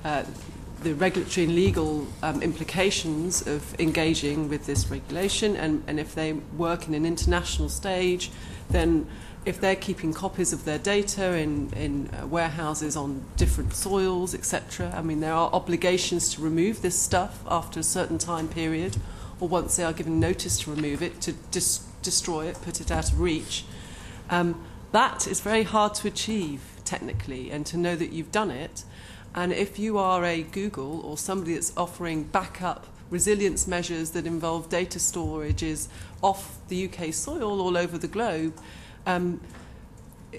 the regulatory and legal implications of engaging with this regulation, and if they work in an international stage, then if they're keeping copies of their data in warehouses on different soils, etc., I mean, there are obligations to remove this stuff after a certain time period, or once they are given notice to remove it, to destroy it, put it out of reach. That is very hard to achieve technically, and to know that you've done it. And if you are a Google or somebody that's offering backup resilience measures that involve data storages off the UK soil all over the globe,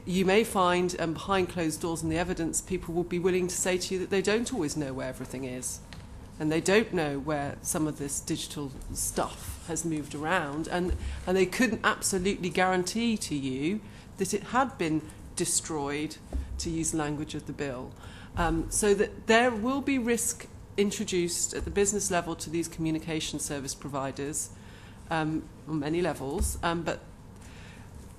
you may find behind closed doors in the evidence, people will be willing to say to you that they don't always know where everything is. And they don't know where some of this digital stuff has moved around, and they couldn't absolutely guarantee to you that it had been destroyed, to use the language of the bill. So that there will be risk introduced at the business level to these communication service providers on many levels, but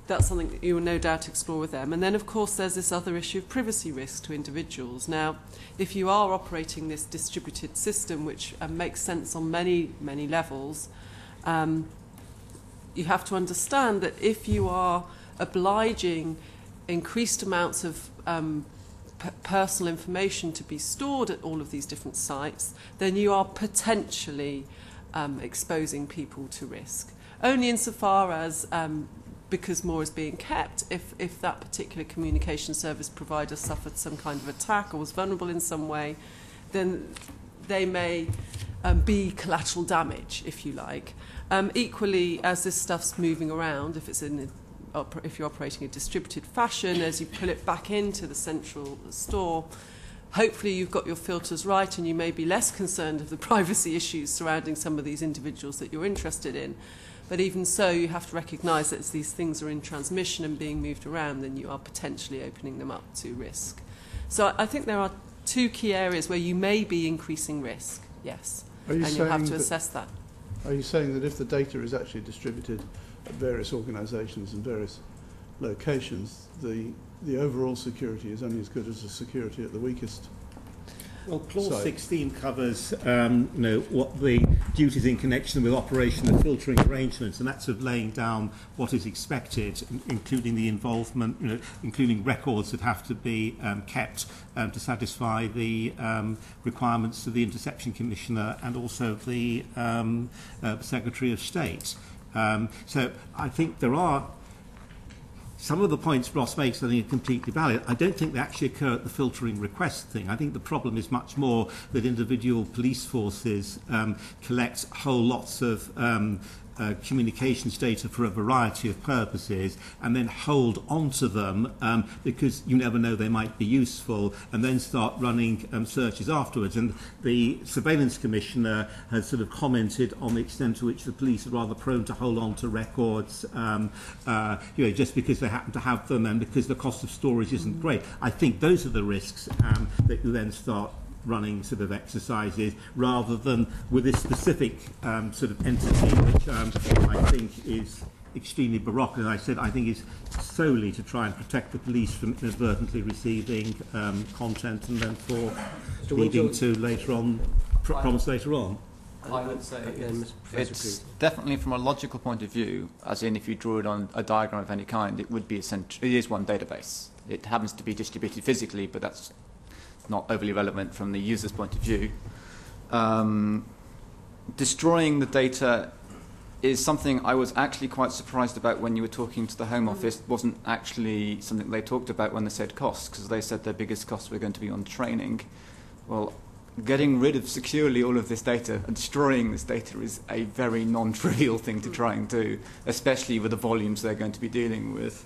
that's something that you will no doubt explore with them. And then, of course, there's this other issue of privacy risk to individuals. Now, if you are operating this distributed system, which makes sense on many, many levels, you have to understand that if you are obliging increased amounts of personal information to be stored at all of these different sites, then you are potentially exposing people to risk. Only insofar as because more is being kept, if that particular communication service provider suffered some kind of attack or was vulnerable in some way, then they may be collateral damage, if you like. Equally, as this stuff's moving around, if you're operating a distributed fashion, as you pull it back into the central store, hopefully you've got your filters right and you may be less concerned of the privacy issues surrounding some of these individuals that you're interested in. But even so, you have to recognise that as these things are in transmission and being moved around, then you are potentially opening them up to risk. So I think there are two key areas where you may be increasing risk, yes, and you have to assess that. Are you saying that if the data is actually distributed at various organisations and various locations, the overall security is only as good as the security at the weakest Well, Clause Sorry. 16 covers what the duties in connection with operation of filtering arrangements, and that's of laying down what is expected, including the involvement, including records that have to be kept to satisfy the requirements of the Interception Commissioner and also the Secretary of State. So I think there are some of the points Ross makes, I think, are completely valid. I don't think they actually occur at the filtering request thing. I think the problem is much more that individual police forces collect whole lots of communications data for a variety of purposes and then hold onto them because you never know they might be useful, and then start running searches afterwards. And the Surveillance Commissioner has sort of commented on the extent to which the police are rather prone to hold on to records just because they happen to have them and because the cost of storage isn't great. I think those are the risks that you then start running sort of exercises rather than with this specific sort of entity, which I think is extremely baroque, and I said I think is solely to try and protect the police from inadvertently receiving content and then for leading to later on problems later on. I would say it's definitely from a logical point of view, as in if you drew it on a diagram of any kind, it would be it is one database. It happens to be distributed physically, but that's not overly relevant from the user's point of view. Destroying the data is something I was actually quite surprised about when you were talking to the Home Office. It wasn't actually something they talked about when they said costs, because they said their biggest costs were going to be on training. Well, getting rid of securely all of this data and destroying this data is a very non-trivial thing to try and do, especially with the volumes they're going to be dealing with.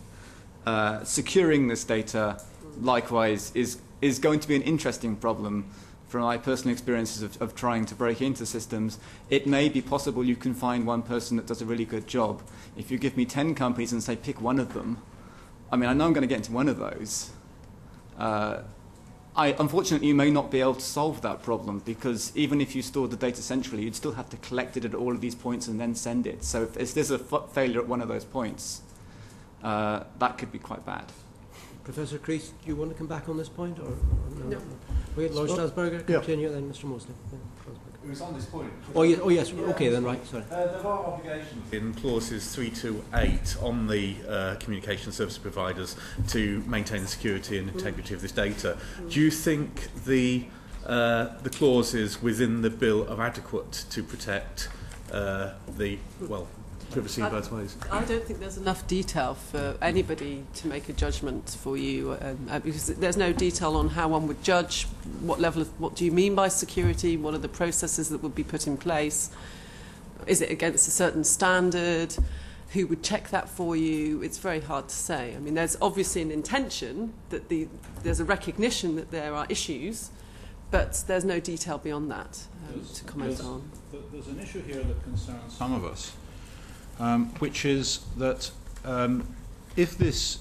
Securing this data, likewise, is going to be an interesting problem. From my personal experiences of trying to break into systems, it may be possible you can find one person that does a really good job. If you give me 10 companies and say pick one of them, I mean, I know I'm going to get into one of those. Unfortunately, you may not be able to solve that problem, because even if you stored the data centrally, you'd still have to collect it at all of these points and then send it. So if there's a failure at one of those points, that could be quite bad. Professor Creese, do you want to come back on this point? Or No. Wait, Lord Strasburger, continue, then Mr. Mosley. It was on this point. Oh, yes, okay then, right, sorry. There are obligations in clauses 3 to 8 on the communication service providers to maintain the security and integrity of this data. Do you think the clauses within the bill are adequate to protect privacy in both ways? I don't think there's enough detail for anybody to make a judgment for you, because there's no detail on how one would judge what do you mean by security, what are the processes that would be put in place, is it against a certain standard, who would check that for you. It's very hard to say. I mean, there's obviously an intention that there's a recognition that there are issues, but there's no detail beyond that to comment on. There's an issue here that concerns some of us, which is that if this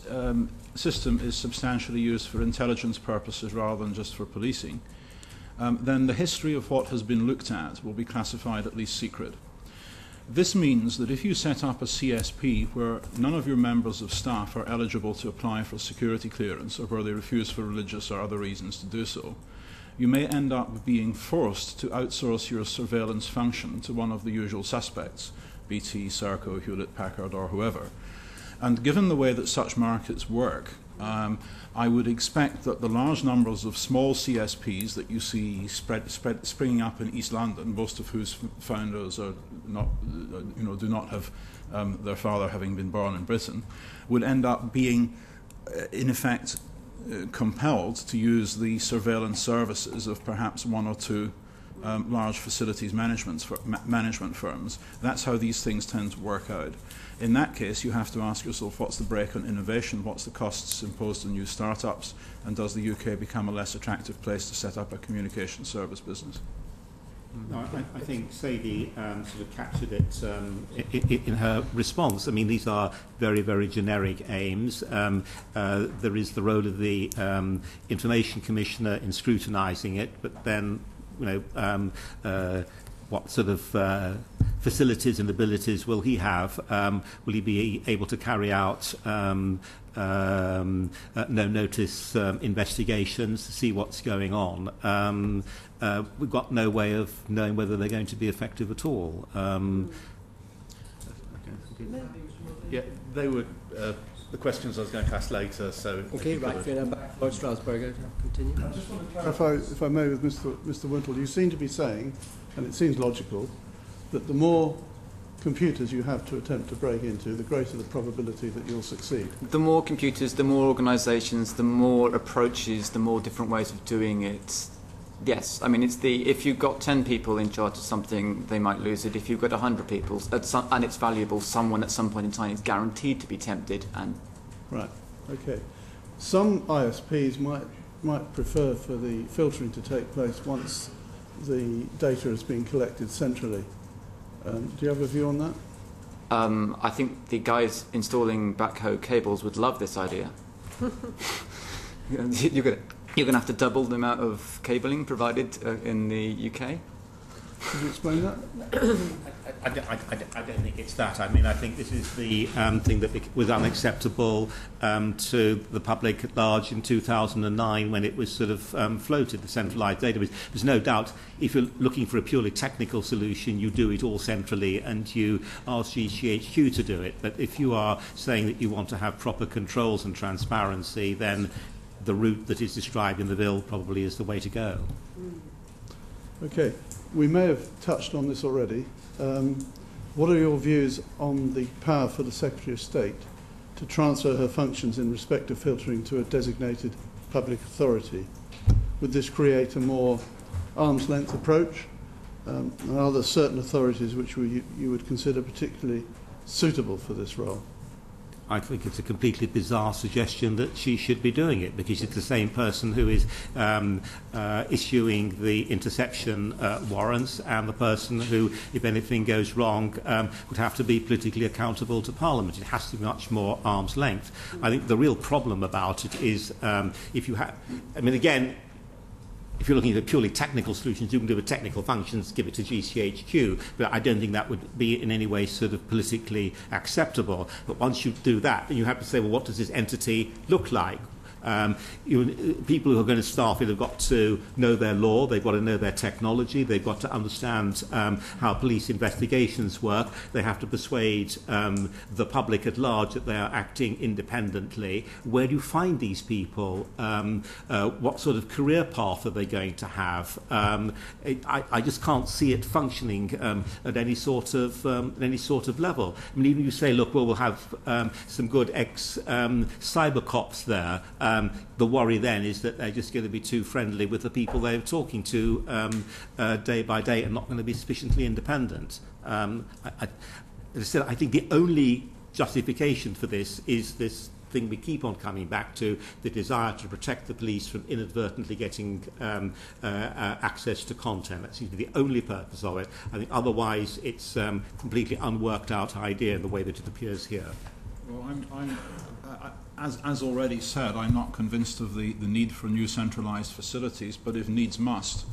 system is substantially used for intelligence purposes rather than just for policing, then the history of what has been looked at will be classified at least secret. This means that if you set up a CSP where none of your members of staff are eligible to apply for security clearance, or where they refuse for religious or other reasons to do so, you may end up being forced to outsource your surveillance function to one of the usual suspects, BT, Serco, Hewlett-Packard, or whoever. And given the way that such markets work, I would expect that the large numbers of small CSPs that you see springing up in East London, most of whose founders are not, do not have their father having been born in Britain, would end up being, in effect, compelled to use the surveillance services of perhaps one or two large facilities management firms. That's how these things tend to work out. In that case, you have to ask yourself, what's the brake on innovation, what's the costs imposed on new startups, and does the UK become a less attractive place to set up a communication service business? No, I think Sadie sort of captured it in her response. I mean, these are very, very generic aims. There is the role of the Information Commissioner in scrutinising it, but then, what sort of facilities and abilities will he have? Will he be able to carry out no-notice investigations to see what's going on. We've got no way of knowing whether they're going to be effective at all. Yeah, they were the questions I was going to ask later. So okay, right. Fair enough. Lord Strasburger, continue. I just want to clarify, if I may, with Mr. Wintle. You seem to be saying, and it seems logical, that the more computers you have to attempt to break into, the greater the probability that you'll succeed. The more computers, the more organisations, the more approaches, the more different ways of doing it. Yes, I mean, if you've got 10 people in charge of something, they might lose it. If you've got 100 people and it's valuable, someone at some point in time is guaranteed to be tempted. And right, okay. Some ISPs might prefer for the filtering to take place once the data has been collected centrally. Do you have a view on that? I think the guys installing backhoe cables would love this idea. You're going to have to double the amount of cabling provided in the UK. Could you explain that? I don't think it's that. I mean, I think this is the thing that was unacceptable to the public at large in 2009 when it was sort of floated, the centralised database. There's no doubt if you're looking for a purely technical solution, you do it all centrally and you ask GCHQ to do it. But if you are saying that you want to have proper controls and transparency, then the route that is described in the bill probably is the way to go. Okay, we may have touched on this already. What are your views on the power for the Secretary of State to transfer her functions in respect of filtering to a designated public authority? Would this create a more arm's length approach? And are there certain authorities which you would consider particularly suitable for this role? I think it's a completely bizarre suggestion that she should be doing it, because it's the same person who is issuing the interception warrants and the person who, if anything goes wrong, would have to be politically accountable to Parliament. It has to be much more arm's length. I think the real problem about it is if you have... I mean, again, if you're looking at purely technical solutions, you can do with technical functions, give it to GCHQ, but I don't think that would be in any way sort of politically acceptable. But once you do that, then you have to say, well, what does this entity look like? People who are going to staff it have got to know their law, they've got to know their technology, they've got to understand how police investigations work, they have to persuade the public at large that they are acting independently. Where do you find these people? What sort of career path are they going to have? I just can't see it functioning at any sort of level. I mean, even if you say, look, well, we'll have some good cyber cops there. The worry then is that they're just going to be too friendly with the people they're talking to day by day and not going to be sufficiently independent. As I said, I think the only justification for this is this thing we keep on coming back to, the desire to protect the police from inadvertently getting access to content. That seems to be the only purpose of it. I think otherwise it's a completely unworked out idea in the way that it appears here. Well, as already said, I'm not convinced of the need for new centralised facilities, but if needs must,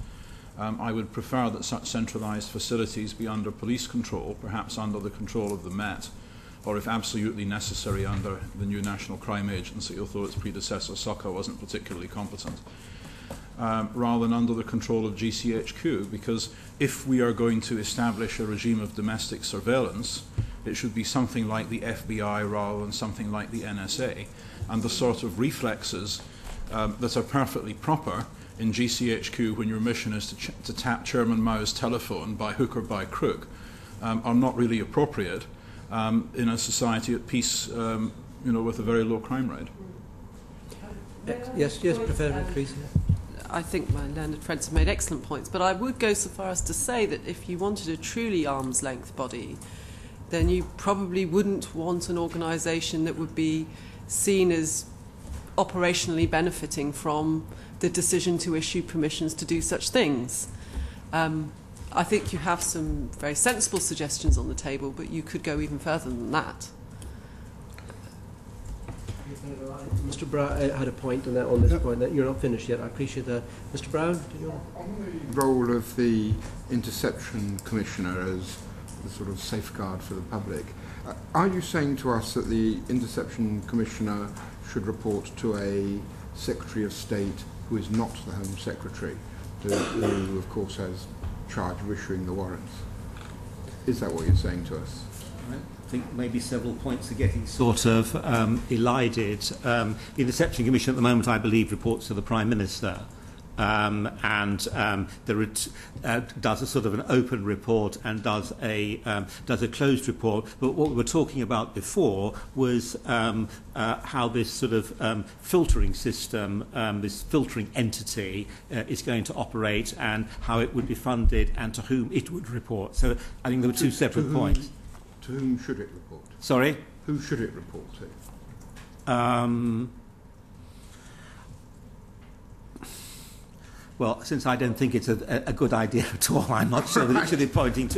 I would prefer that such centralised facilities be under police control, perhaps under the control of the Met, or if absolutely necessary under the new National Crime Agency, although its predecessor, SOCA, wasn't particularly competent, rather than under the control of GCHQ, because if we are going to establish a regime of domestic surveillance, it should be something like the FBI rather than something like the NSA, and the sort of reflexes that are perfectly proper in GCHQ when your mission is to tap Chairman Mao's telephone by hook or by crook are not really appropriate in a society at peace, with a very low crime rate. Yes, Professor Creese. I think my learned friends have made excellent points, but I would go so far as to say that if you wanted a truly arm's length body, then you probably wouldn't want an organisation that would be seen as operationally benefiting from the decision to issue permissions to do such things. I think you have some very sensible suggestions on the table, but you could go even further than that. Mr. Brown had a point on this point. That you're not finished yet. I appreciate that. Mr. Brown, did you want? On the role of the Interception Commissioner as the sort of safeguard for the public, are you saying to us that the Interception Commissioner should report to a Secretary of State who is not the Home Secretary, who of course has charge of issuing the warrants. Is that what you're saying to us? I think maybe several points are getting sort of elided. The Interception Commission at the moment, I believe, reports to the Prime Minister. Does a sort of an open report and does a closed report. But what we were talking about before was how this sort of filtering system, this filtering entity, is going to operate and how it would be funded and to whom it would report. So I think there were two separate points. To whom should it report? Sorry? Who should it report to? Well, since I don't think it's a good idea at all, I'm not sure that it should be reported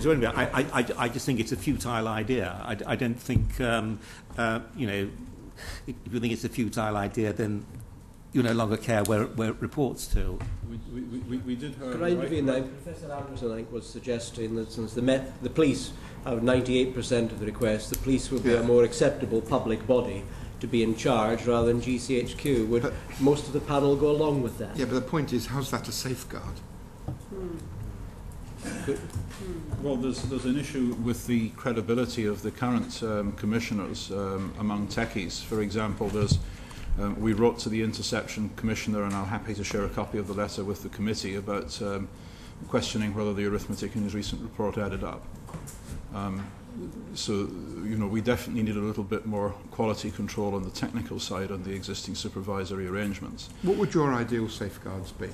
to anybody. I just think it's a futile idea. I don't think, if you think it's a futile idea, then you no longer care where it reports to. We did have... Could I intervene now? Professor Anderson, I think, was suggesting that since the police have 98% of the requests, the police would be a more acceptable public body to be in charge rather than GCHQ. Would most of the panel go along with that? Yeah, but the point is, how's that a safeguard? Well, there's an issue with the credibility of the current commissioners among techies. For example, we wrote to the Interception Commissioner, and I'm happy to share a copy of the letter with the committee about questioning whether the arithmetic in his recent report added up. So, we definitely need a little bit more quality control on the technical side on the existing supervisory arrangements. What would your ideal safeguards be?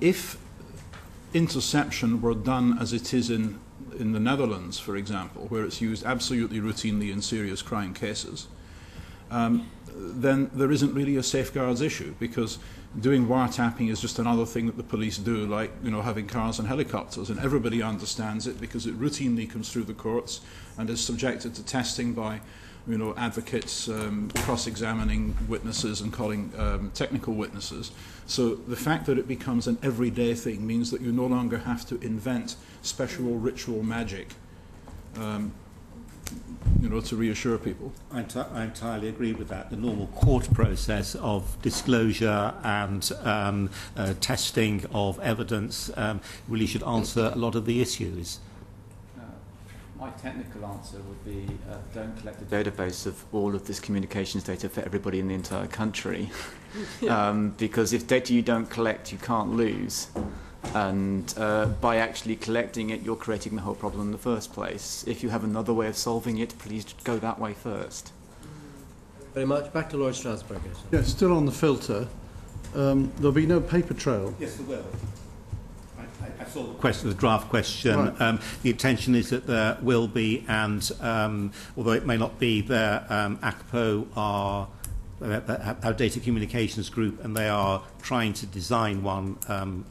If interception were done as it is in the Netherlands, for example, where it's used absolutely routinely in serious crime cases, then there isn't really a safeguards issue, because doing wiretapping is just another thing that the police do, like having cars and helicopters, and everybody understands it because it routinely comes through the courts and is subjected to testing by advocates cross-examining witnesses and calling technical witnesses. So the fact that it becomes an everyday thing means that you no longer have to invent special ritual magic to reassure people. I entirely agree with that. The normal court process of disclosure and testing of evidence really should answer a lot of the issues. My technical answer would be don't collect a database of all of this communications data for everybody in the entire country. Because if data you don't collect, you can't lose. And by actually collecting it, you're creating the whole problem in the first place. If you have another way of solving it, please go that way first. Very much. Back to Lord Strasbourg. Yeah, still on the filter. There'll be no paper trail. Yes, there will. I saw the draft question. Right. The intention is that there will be, and although it may not be there, ACPO are our data communications group, and they are trying to design one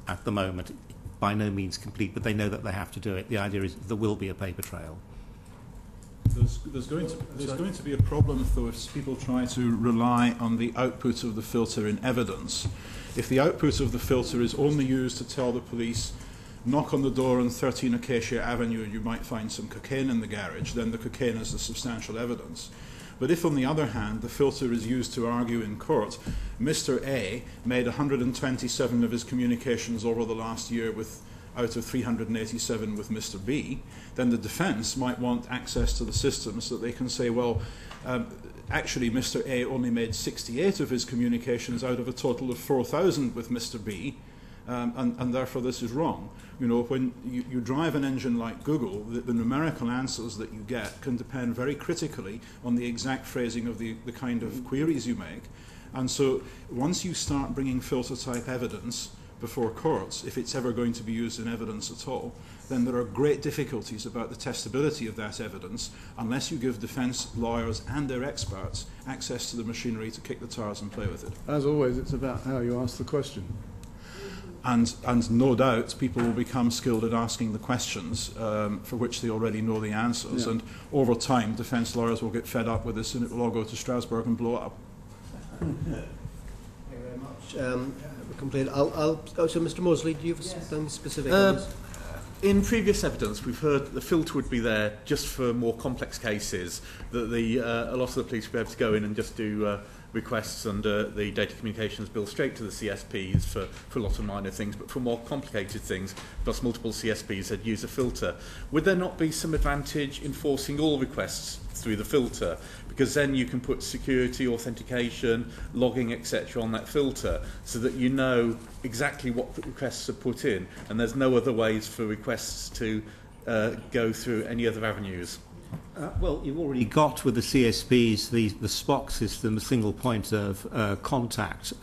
at the moment. By no means complete, but they know that they have to do it. The idea is there will be a paper trail. There's going to be a problem, though, if people try to rely on the output of the filter in evidence. If the output of the filter is only used to tell the police, knock on the door on 13 Acacia Avenue and you might find some cocaine in the garage, then the cocaine is the substantial evidence. But if, on the other hand, the filter is used to argue in court, Mr. A made 127 of his communications over the last year out of 387 with Mr. B, then the defence might want access to the system so that they can say, well, actually Mr. A only made 68 of his communications out of a total of 4,000 with Mr. B, and therefore this is wrong. When you drive an engine like Google, the numerical answers that you get can depend very critically on the exact phrasing of the kind of queries you make. And so once you start bringing filter type evidence before courts, if it's ever going to be used in evidence at all, then there are great difficulties about the testability of that evidence unless you give defence lawyers and their experts access to the machinery to kick the tires and play with it. As always, it's about how you ask the question. And no doubt people will become skilled at asking the questions for which they already know the answers. Yeah. And over time, defence lawyers will get fed up with this and it will all go to Strasbourg and blow up. Thank you very much. So Mr. Mosley, do you have something specific on this? in previous evidence, we've heard that the filter would be there just for more complex cases, that a lot of the police would be able to go in and just do requests under the Data Communications Bill straight to the CSPs for a lot of minor things, but for more complicated things, plus multiple CSPs, they'd use a filter. Would there not be some advantage in forcing all requests through the filter? Because then you can put security, authentication, logging, etc. on that filter, so that you know exactly what the requests are put in, and there's no other ways for requests to go through any other avenues. Well, you've already got with the CSPs the SPOC system, the single point of contact.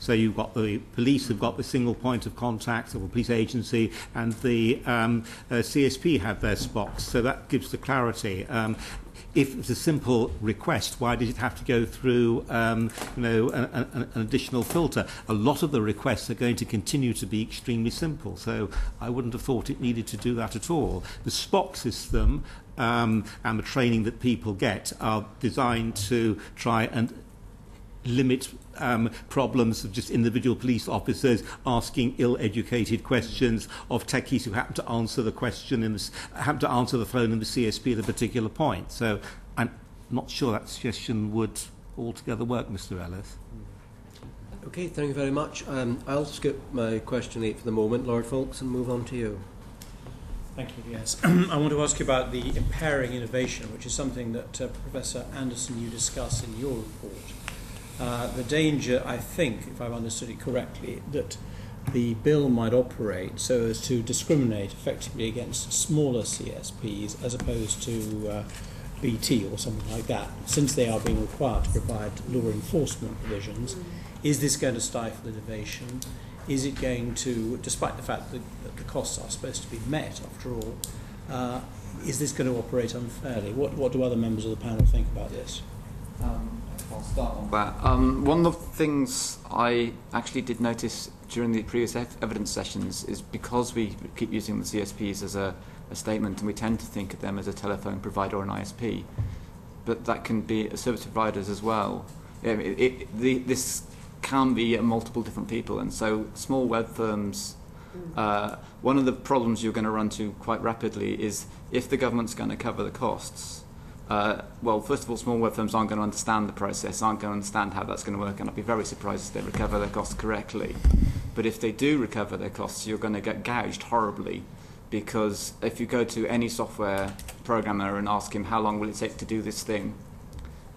So you've got the police have got the single point of contact, or the police agency, and the CSP have their SPOCs. So that gives the clarity. If it's a simple request, why did it have to go through an additional filter? A lot of the requests are going to continue to be extremely simple, so I wouldn't have thought it needed to do that at all. The SPOC system and the training that people get are designed to try and limit problems of just individual police officers asking ill-educated questions of techies who happen to answer the question happen to answer the phone in the CSP at a particular point. So I'm not sure that suggestion would altogether work, Mr. Ellis. Okay, thank you very much. I'll skip my question 8 for the moment, Lord Foulkes, and move on to you. Thank you, yes. I want to ask you about the impairing innovation, which is something that Professor Anderson, you discuss in your report. The danger, I think, if I've understood it correctly, that the bill might operate so as to discriminate effectively against smaller CSPs as opposed to BT or something like that, since they are being required to provide law enforcement provisions. Is this going to stifle innovation? Is it going to, despite the fact that the costs are supposed to be met after all, is this going to operate unfairly? What do other members of the panel think about this? I'll start on that. One of the things I actually did notice during the previous evidence sessions is because we keep using the CSPs as a statement, and we tend to think of them as a telephone provider or an ISP, but that can be service providers as well. This can be multiple different people, and so small web firms, one of the problems you're going to run to quite rapidly is if the government's going to cover the costs. Well, first of all, small web firms aren't going to understand the process, aren't going to understand how that's going to work, and I'd be very surprised if they recover their costs correctly. But if they do recover their costs, you're going to get gouged horribly, because if you go to any software programmer and ask him how long will it take to do this thing,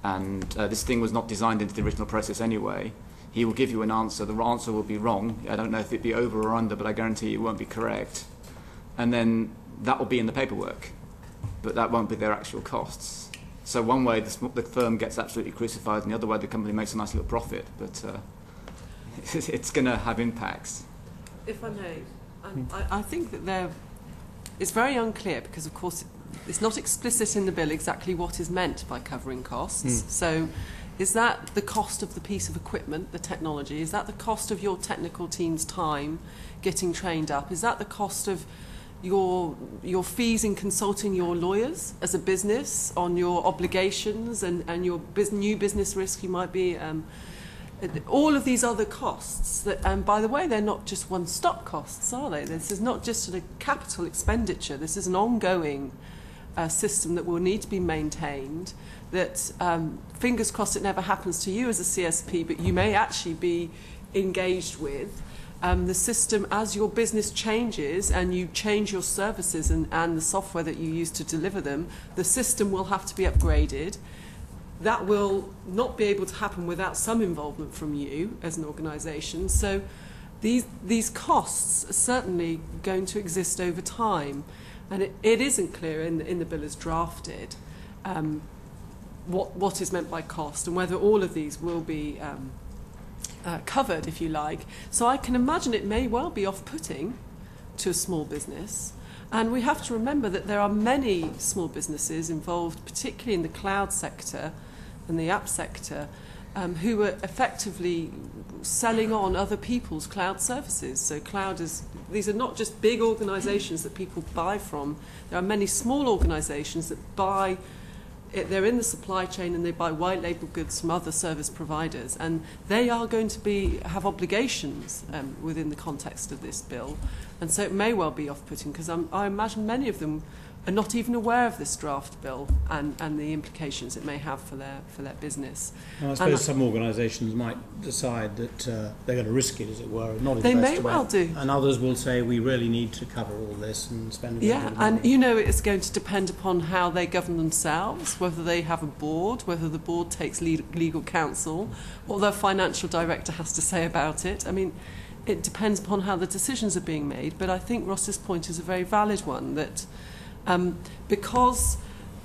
and this thing was not designed into the original process anyway, he will give you an answer. The answer will be wrong. I don't know if it'd be over or under, but I guarantee it won't be correct. And then that will be in the paperwork, but that won't be their actual costs. So one way the firm gets absolutely crucified, and the other way the company makes a nice little profit, but it's going to have impacts. If I may, I think that it's very unclear because, of course, it's not explicit in the bill exactly what is meant by covering costs. So is that the cost of the piece of equipment, the technology? Is that the cost of your technical team's time getting trained up? Is that the cost of your fees in consulting your lawyers as a business on your obligations and your new business risk you might be? All of these other costs, and by the way, they're not just one-stop costs, are they? This is not just a capital expenditure. This is an ongoing system that will need to be maintained, that fingers crossed it never happens to you as a CSP, but you may actually be engaged with. The system, as your business changes and you change your services and the software that you use to deliver them, the system will have to be upgraded. That will not be able to happen without some involvement from you as an organisation. So these costs are certainly going to exist over time. And it isn't clear in the bill as drafted what is meant by cost and whether all of these will be covered, if you like. So I can imagine it may well be off-putting to a small business. And we have to remember that there are many small businesses involved, particularly in the cloud sector and the app sector, who are effectively selling on other people's cloud services. So these are not just big organisations that people buy from. There are many small organisations that buy they're in the supply chain and they buy white label goods from other service providers, and they are going to have obligations within the context of this bill, and so it may well be off-putting, because I imagine many of them are not even aware of this draft bill and the implications it may have for their business. And I suppose some organisations might decide that they're going to risk it, as it were, and not invest. They may well do. And others will say, we really need to cover all this and spend a Yeah, bit of money. and you know it's going to depend upon how they govern themselves, whether they have a board, whether the board takes legal counsel, what their financial director has to say about it. I mean, it depends upon how the decisions are being made, but I think Ross's point is a very valid one, that because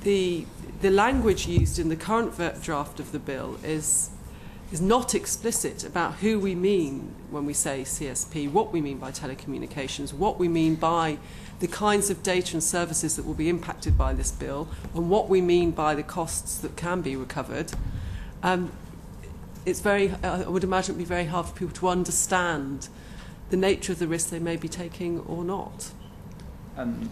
the language used in the current draft of the bill is not explicit about who we mean when we say CSP, what we mean by telecommunications, what we mean by the kinds of data and services that will be impacted by this bill, and what we mean by the costs that can be recovered. It's I would imagine it would be very hard for people to understand the nature of the risk they may be taking or not. And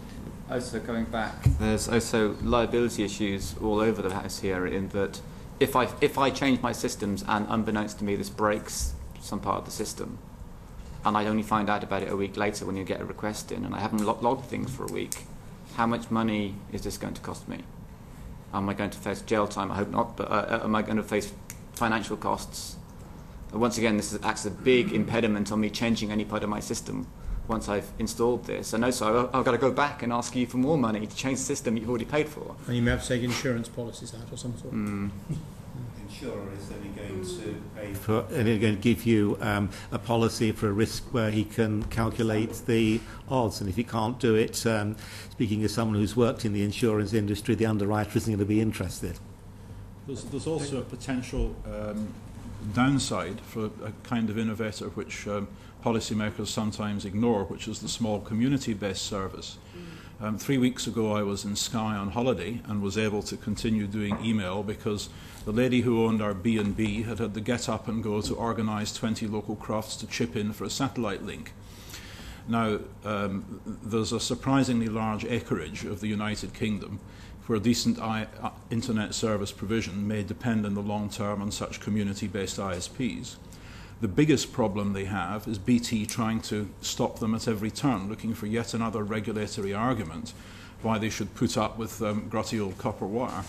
also going back, there's also liability issues all over the house here, in that if I change my systems and unbeknownst to me this breaks some part of the system, and I only find out about it a week later when you get a request in, and I haven't logged things for a week, how much money is this going to cost me? Am I going to face jail time? I hope not, but am I going to face financial costs? Once again, this acts as a big impediment on me changing any part of my system once I've installed this. And also, I've got to go back and ask you for more money to change the system you've already paid for. And you may have to take insurance policies out or some sort. The insurer is only going to pay for, and they're going to give you a policy for a risk where he can calculate the odds. And if he can't do it, speaking as someone who's worked in the insurance industry, the underwriter isn't going to be interested. There's also a potential downside for a kind of innovator which policymakers sometimes ignore, which is the small community-based service. 3 weeks ago I was in Skye on holiday and was able to continue doing email because the lady who owned our B&B had to get up and go to organise 20 local crofts to chip in for a satellite link. Now, there's a surprisingly large acreage of the United Kingdom where decent internet service provision may depend in the long term on such community-based ISPs. The biggest problem they have is BT trying to stop them at every turn, looking for yet another regulatory argument why they should put up with grotty old copper wire.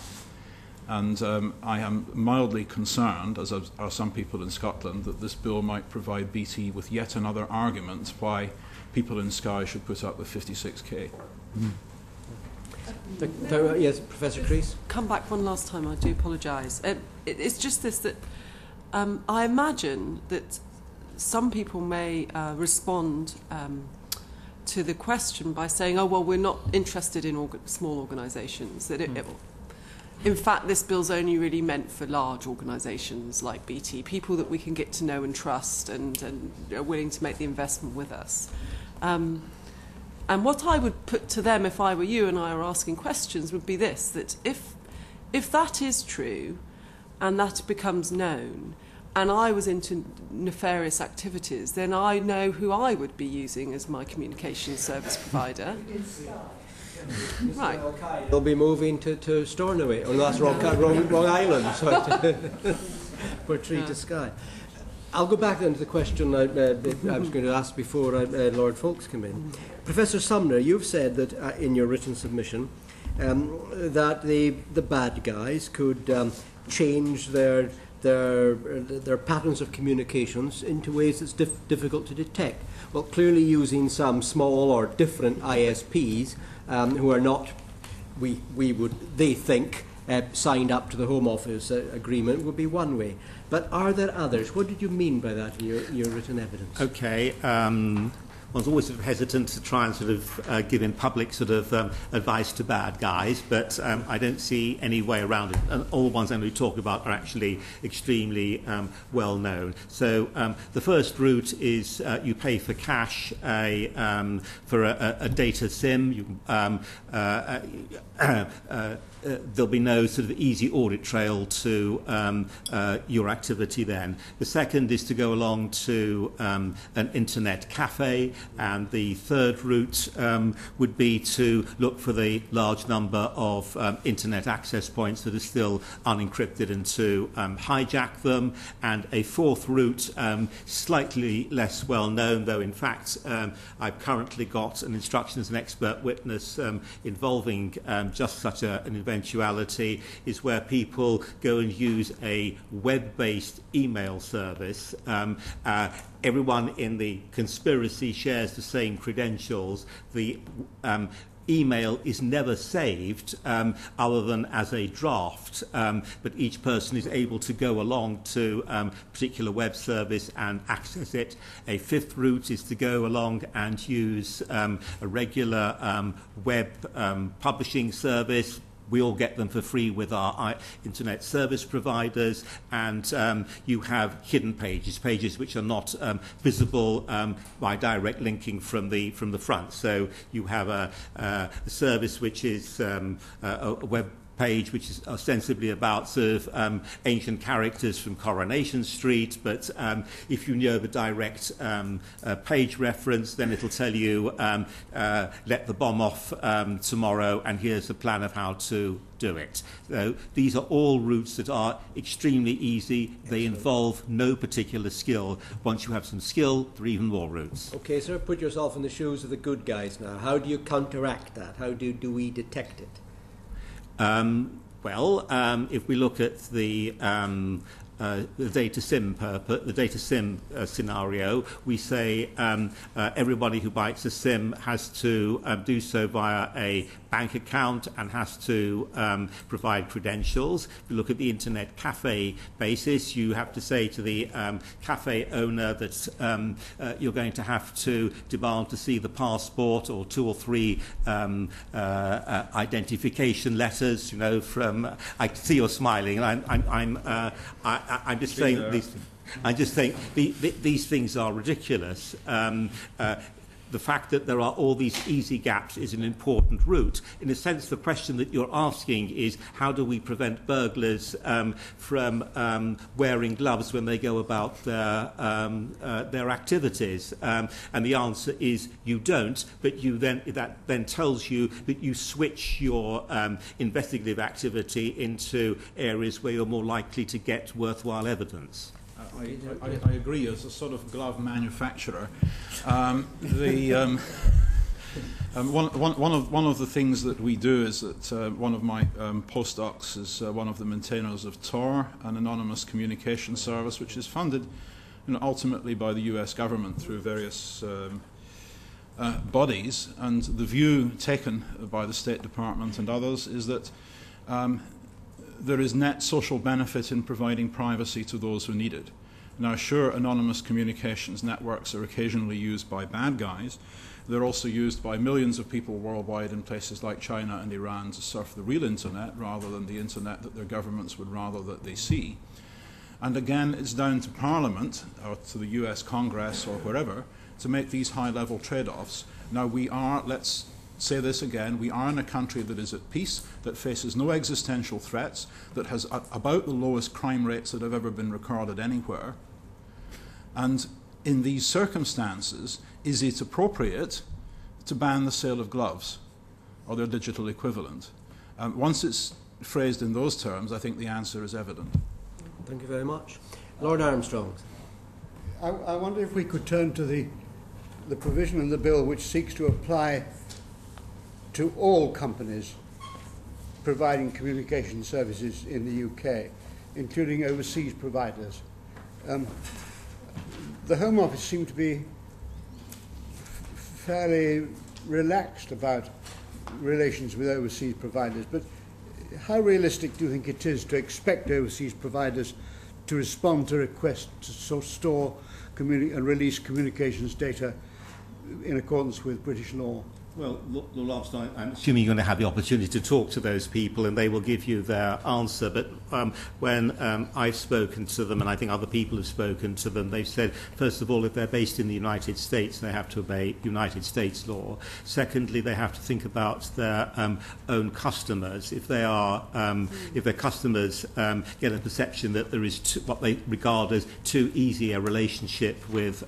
And I am mildly concerned, as are some people in Scotland, that this bill might provide BT with yet another argument why people in Skye should put up with 56k. Yes, Professor Creese? Come back one last time, I do apologise. It's just this, that I imagine that some people may respond to the question by saying, oh, well, we're not interested in small organisations. That in fact, this bill's only really meant for large organisations like BT, people that we can get to know and trust and are willing to make the investment with us. And what I would put to them if I were you and I were asking questions would be this, that if that is true and that becomes known and I was into nefarious activities, then I know who I would be using as my communications service provider. Right. They'll be moving to Stornoway. Oh, no, that's wrong island. Sorry. For Tree to Skye. I'll go back then to the question I was going to ask before Lord Folks came in. Professor Sommer, you've said that in your written submission that the bad guys could change their patterns of communications into ways that's difficult to detect. Well, clearly using some small or different ISPs who are not, they think, signed up to the Home Office agreement would be one way. But are there others? What did you mean by that in your written evidence? Okay. One's always sort of hesitant to try and sort of give in public sort of advice to bad guys, but I don't see any way around it. And all the ones I'm going to talk about are actually extremely well known. So the first route is you pay for cash for a data SIM. There'll be no sort of easy audit trail to your activity then. The second is to go along to an internet cafe. and the third route would be to look for the large number of internet access points that are still unencrypted and to hijack them. And a fourth route, slightly less well known, though in fact I've currently got an instruction as an expert witness involving just such an eventuality, is where people go and use a web-based email service. Everyone in the conspiracy shares the same credentials. The email is never saved other than as a draft, but each person is able to go along to a particular web service and access it. A fifth route is to go along and use a regular web publishing service. We all get them for free with our internet service providers, and you have hidden pages, pages which are not visible by direct linking from the front. So you have a service which is a web page which is ostensibly about sort of ancient characters from Coronation Street, but if you know the direct page reference, then it'll tell you let the bomb off tomorrow, and here's the plan of how to do it. So these are all routes that are extremely easy. They involve no particular skill. Once you have some skill, there are even more routes. Okay, sir, put yourself in the shoes of the good guys now. How do you counteract that? How do we detect it? If we look at the data SIM scenario, we say everybody who buys a SIM has to do so via a bank account and has to provide credentials. If you look at the internet cafe basis, you have to say to the cafe owner that you're going to have to demand to see the passport or 2 or 3 identification letters. You know, from I see you're smiling, and I'm just saying these. I just think these things are ridiculous. The fact that there are all these easy gaps is an important route. In a sense, the question that you're asking is how do we prevent burglars from wearing gloves when they go about their activities? And the answer is you don't, but that then tells you that you switch your investigative activity into areas where you're more likely to get worthwhile evidence. I agree. As a sort of glove manufacturer, one of the things that we do is that one of my postdocs is one of the maintainers of Tor, an anonymous communication service, which is funded, ultimately by the U.S. government through various bodies. And the view taken by the State Department and others is that there is net social benefit in providing privacy to those who need it. Now, sure, anonymous communications networks are occasionally used by bad guys. They're also used by millions of people worldwide in places like China and Iran to surf the real internet rather than the internet that their governments would rather that they see. And again, it's down to Parliament or to the US Congress or wherever to make these high-level trade-offs. Now, we are, let's say this again, we are in a country that is at peace, that faces no existential threats, that has about the lowest crime rates that have ever been recorded anywhere. And in these circumstances, is it appropriate to ban the sale of gloves or their digital equivalent? Once it's phrased in those terms, I think the answer is evident. Thank you very much. Lord Armstrong. I wonder if we could turn to the provision in the bill which seeks to apply to all companies providing communication services in the UK, including overseas providers. The Home Office seemed to be fairly relaxed about relations with overseas providers, but how realistic do you think it is to expect overseas providers to respond to requests to store and release communications data in accordance with British law? Well, Lord Armstrong, I'm assuming you're going to have the opportunity to talk to those people and they will give you their answer. But when I've spoken to them, and I think other people have spoken to them, they've said, first of all, if they're based in the United States, they have to obey United States law. Secondly, they have to think about their own customers. If they are, if their customers get a perception that there is what they regard as too easy a relationship with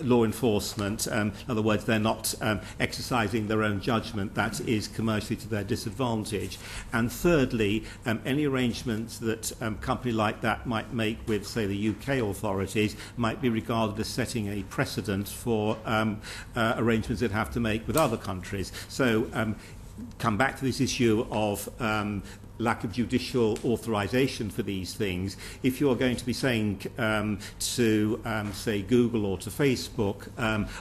law enforcement, in other words, they're not exercising their own judgment, that is commercially to their disadvantage. And thirdly, any arrangements that a company like that might make with, say, the UK authorities might be regarded as setting a precedent for arrangements that have to make with other countries. So come back to this issue of lack of judicial authorization for these things. If you're going to be saying to, say, Google or to Facebook,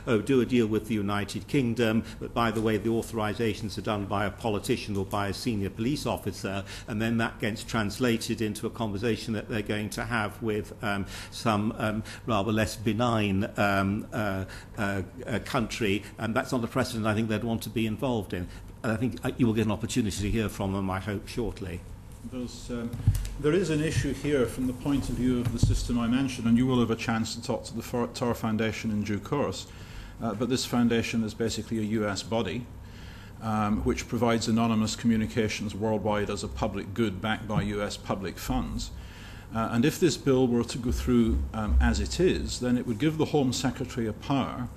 oh, do a deal with the United Kingdom, but by the way, the authorizations are done by a politician or by a senior police officer, and then that gets translated into a conversation that they're going to have with some rather less benign country, and that's not a precedent I think they'd want to be involved in. I think you will get an opportunity to hear from them, I hope, shortly. There is an issue here from the point of view of the system I mentioned, and you will have a chance to talk to the Tor Foundation in due course. But this foundation is basically a US body which provides anonymous communications worldwide as a public good backed by US public funds. And if this bill were to go through as it is, then it would give the Home Secretary a power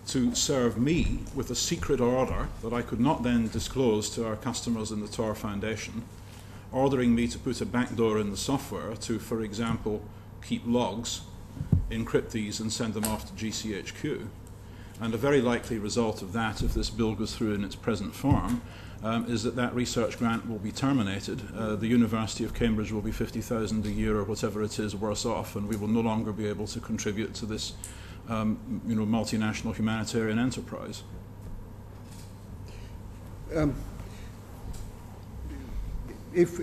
to serve me with a secret order that I could not then disclose to our customers in the Tor Foundation, ordering me to put a backdoor in the software to, for example, keep logs, encrypt these and send them off to GCHQ. And a very likely result of that, if this bill goes through in its present form, is that that research grant will be terminated. The University of Cambridge will be 50,000 a year or whatever it is worse off, and we will no longer be able to contribute to this multinational humanitarian enterprise. If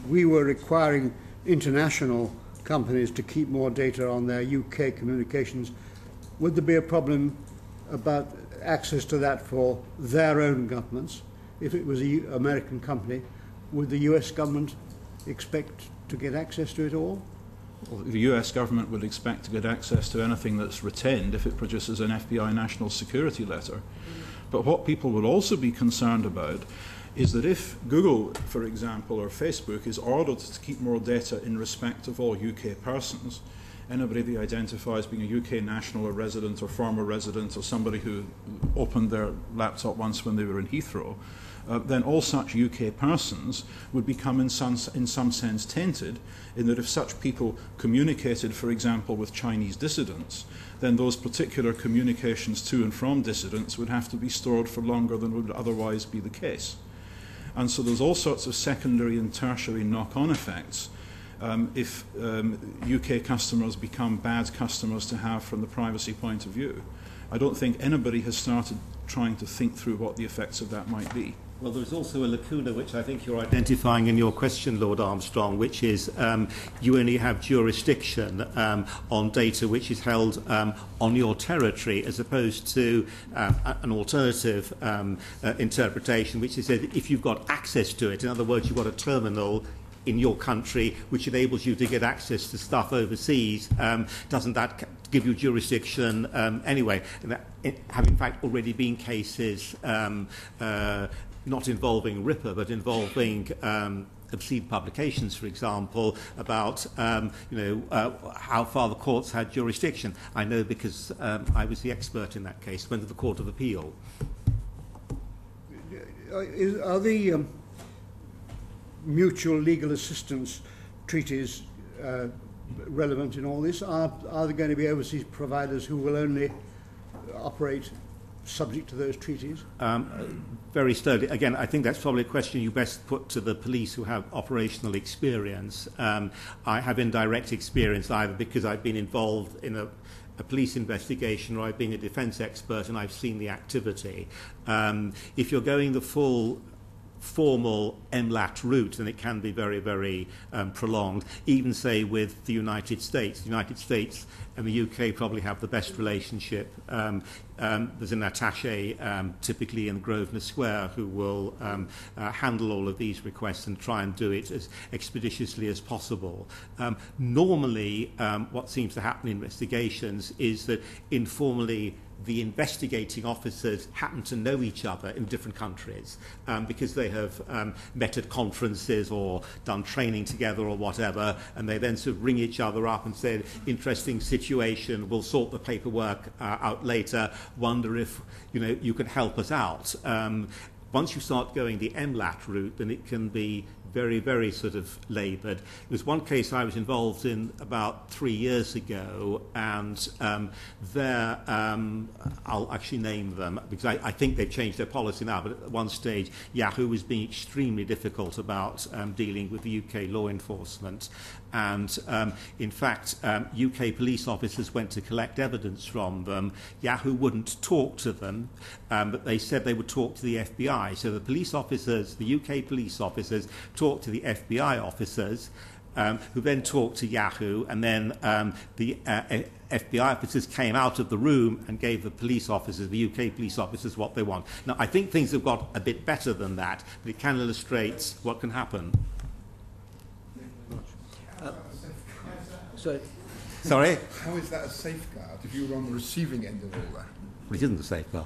we were requiring international companies to keep more data on their UK communications, would there be a problem about access to that for their own governments? If it was an American company, would the US government expect to get access to it all? Well, the US government would expect to get access to anything that's retained if it produces an FBI national security letter. But what people would also be concerned about is that if Google, for example, or Facebook is ordered to keep more data in respect of all UK persons, anybody they identify as being a UK national or resident or former resident or somebody who opened their laptop once when they were in Heathrow, then all such UK persons would become in some sense tainted, in that if such people communicated, for example, with Chinese dissidents, then those particular communications to and from dissidents would have to be stored for longer than would otherwise be the case. And so there's all sorts of secondary and tertiary knock-on effects if UK customers become bad customers to have from the privacy point of view. I don't think anybody has started trying to think through what the effects of that might be. Well, there's also a lacuna which I think you're identifying in your question, Lord Armstrong, which is you only have jurisdiction on data which is held on your territory, as opposed to an alternative interpretation, which is that if you've got access to it, in other words, you've got a terminal in your country which enables you to get access to stuff overseas, doesn't that give you jurisdiction anyway? And that, have in fact already been cases not involving Ripper, but involving obscene publications, for example, about how far the courts had jurisdiction. I know because I was the expert in that case, went to the Court of Appeal. Are the mutual legal assistance treaties relevant in all this? Are there going to be overseas providers who will only operate subject to those treaties? Very slowly. Again, I think that's probably a question you best put to the police who have operational experience. I have indirect experience either because I've been involved in a police investigation or I've been a defence expert and I've seen the activity. If you're going the full formal MLAT route, then it can be very, very prolonged. Even, say, with the United States. The United States and the UK probably have the best relationship. There's an attaché typically in Grosvenor Square who will handle all of these requests and try and do it as expeditiously as possible. Normally, what seems to happen in investigations is that informally the investigating officers happen to know each other in different countries because they have met at conferences or done training together or whatever, and they then sort of ring each other up and say, interesting situation, we'll sort the paperwork out later, wonder if you can help us out. Once you start going the MLAT route, then it can be very, very sort of laboured. There's one case I was involved in about 3 years ago, and there, I'll actually name them, because I think they've changed their policy now, but at one stage, Yahoo was being extremely difficult about dealing with the UK law enforcement. And in fact, UK police officers went to collect evidence from them. Yahoo wouldn't talk to them, but they said they would talk to the FBI. So the police officers, the UK police officers, talked to the FBI officers, who then talked to Yahoo, and then the FBI officers came out of the room and gave the police officers, the UK police officers, what they want. Now, I think things have got a bit better than that, but it can illustrate what can happen. Sorry? How is that a safeguard if you were on the receiving end of all that? Well, it isn't a safeguard.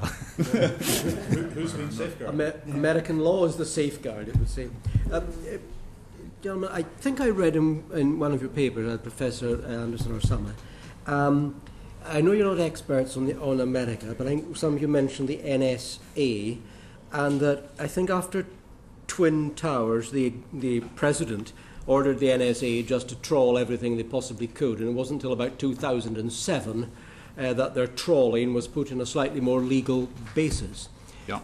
Who's been safeguarded? American law is the safeguard, it would seem. Gentlemen, I think I read in one of your papers, Professor Anderson or Sommer, I know you're not experts on America, but I think some of you mentioned the NSA, and that I think after Twin Towers, the president ordered the NSA just to trawl everything they possibly could, and it wasn't until about 2007 that their trawling was put in a slightly more legal basis. Yeah.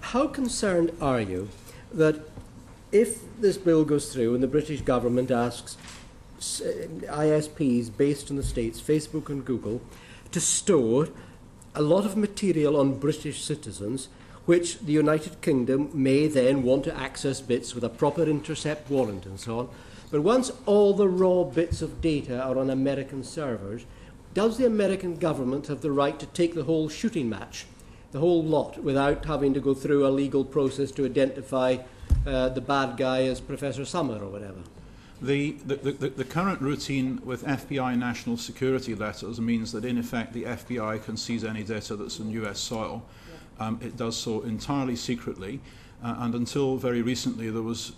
How concerned are you that if this bill goes through and the British government asks ISPs based in the States, Facebook and Google, to store a lot of material on British citizens, which the United Kingdom may then want to access bits with a proper intercept warrant and so on. But once all the raw bits of data are on American servers, does the American government have the right to take the whole shooting match, the whole lot, without having to go through a legal process to identify the bad guy as Professor Sommer or whatever? The current routine with FBI national security letters means that, in effect, the FBI can seize any data that's in US soil. It does so entirely secretly, and until very recently there was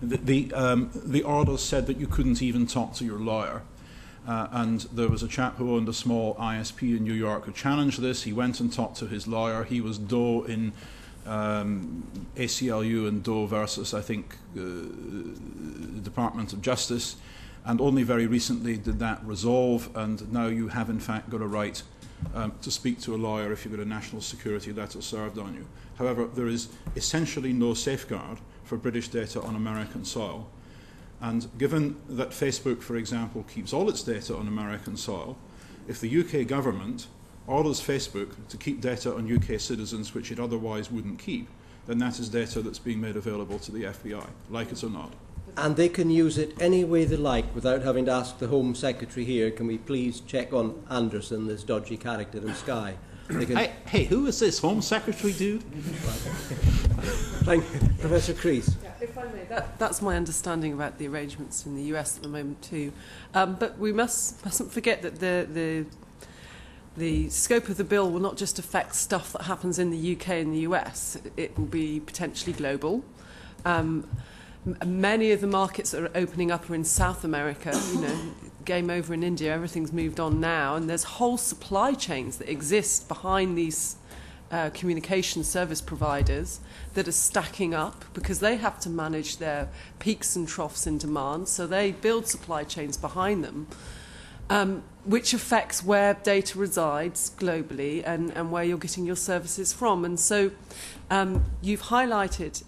the orders said that you couldn't even talk to your lawyer. And there was a chap who owned a small ISP in New York who challenged this. He went and talked to his lawyer. He was Doe in ACLU and Doe versus, I think, the Department of Justice. And only very recently did that resolve, and now you have, in fact, got a right to speak to a lawyer if you've got a national security letter served on you. However, there is essentially no safeguard for British data on American soil. And given that Facebook, for example, keeps all its data on American soil, if the UK government orders Facebook to keep data on UK citizens which it otherwise wouldn't keep, then that is data that's being made available to the FBI, like it or not. And they can use it any way they like without having to ask the Home Secretary here, can we please check on Anderson, this dodgy character in Sky? Hey, who is this Home Secretary dude? Thank you. Professor Creese. Yeah, if I may, that's my understanding about the arrangements in the US at the moment too. But we mustn't forget that the scope of the bill will not just affect stuff that happens in the UK and the US. It will be potentially global. Many of the markets that are opening up are in South America. Game over in India, everything's moved on now, and there's whole supply chains that exist behind these communication service providers that are stacking up because they have to manage their peaks and troughs in demand, so they build supply chains behind them, which affects where data resides globally and where you're getting your services from. And so you've highlighted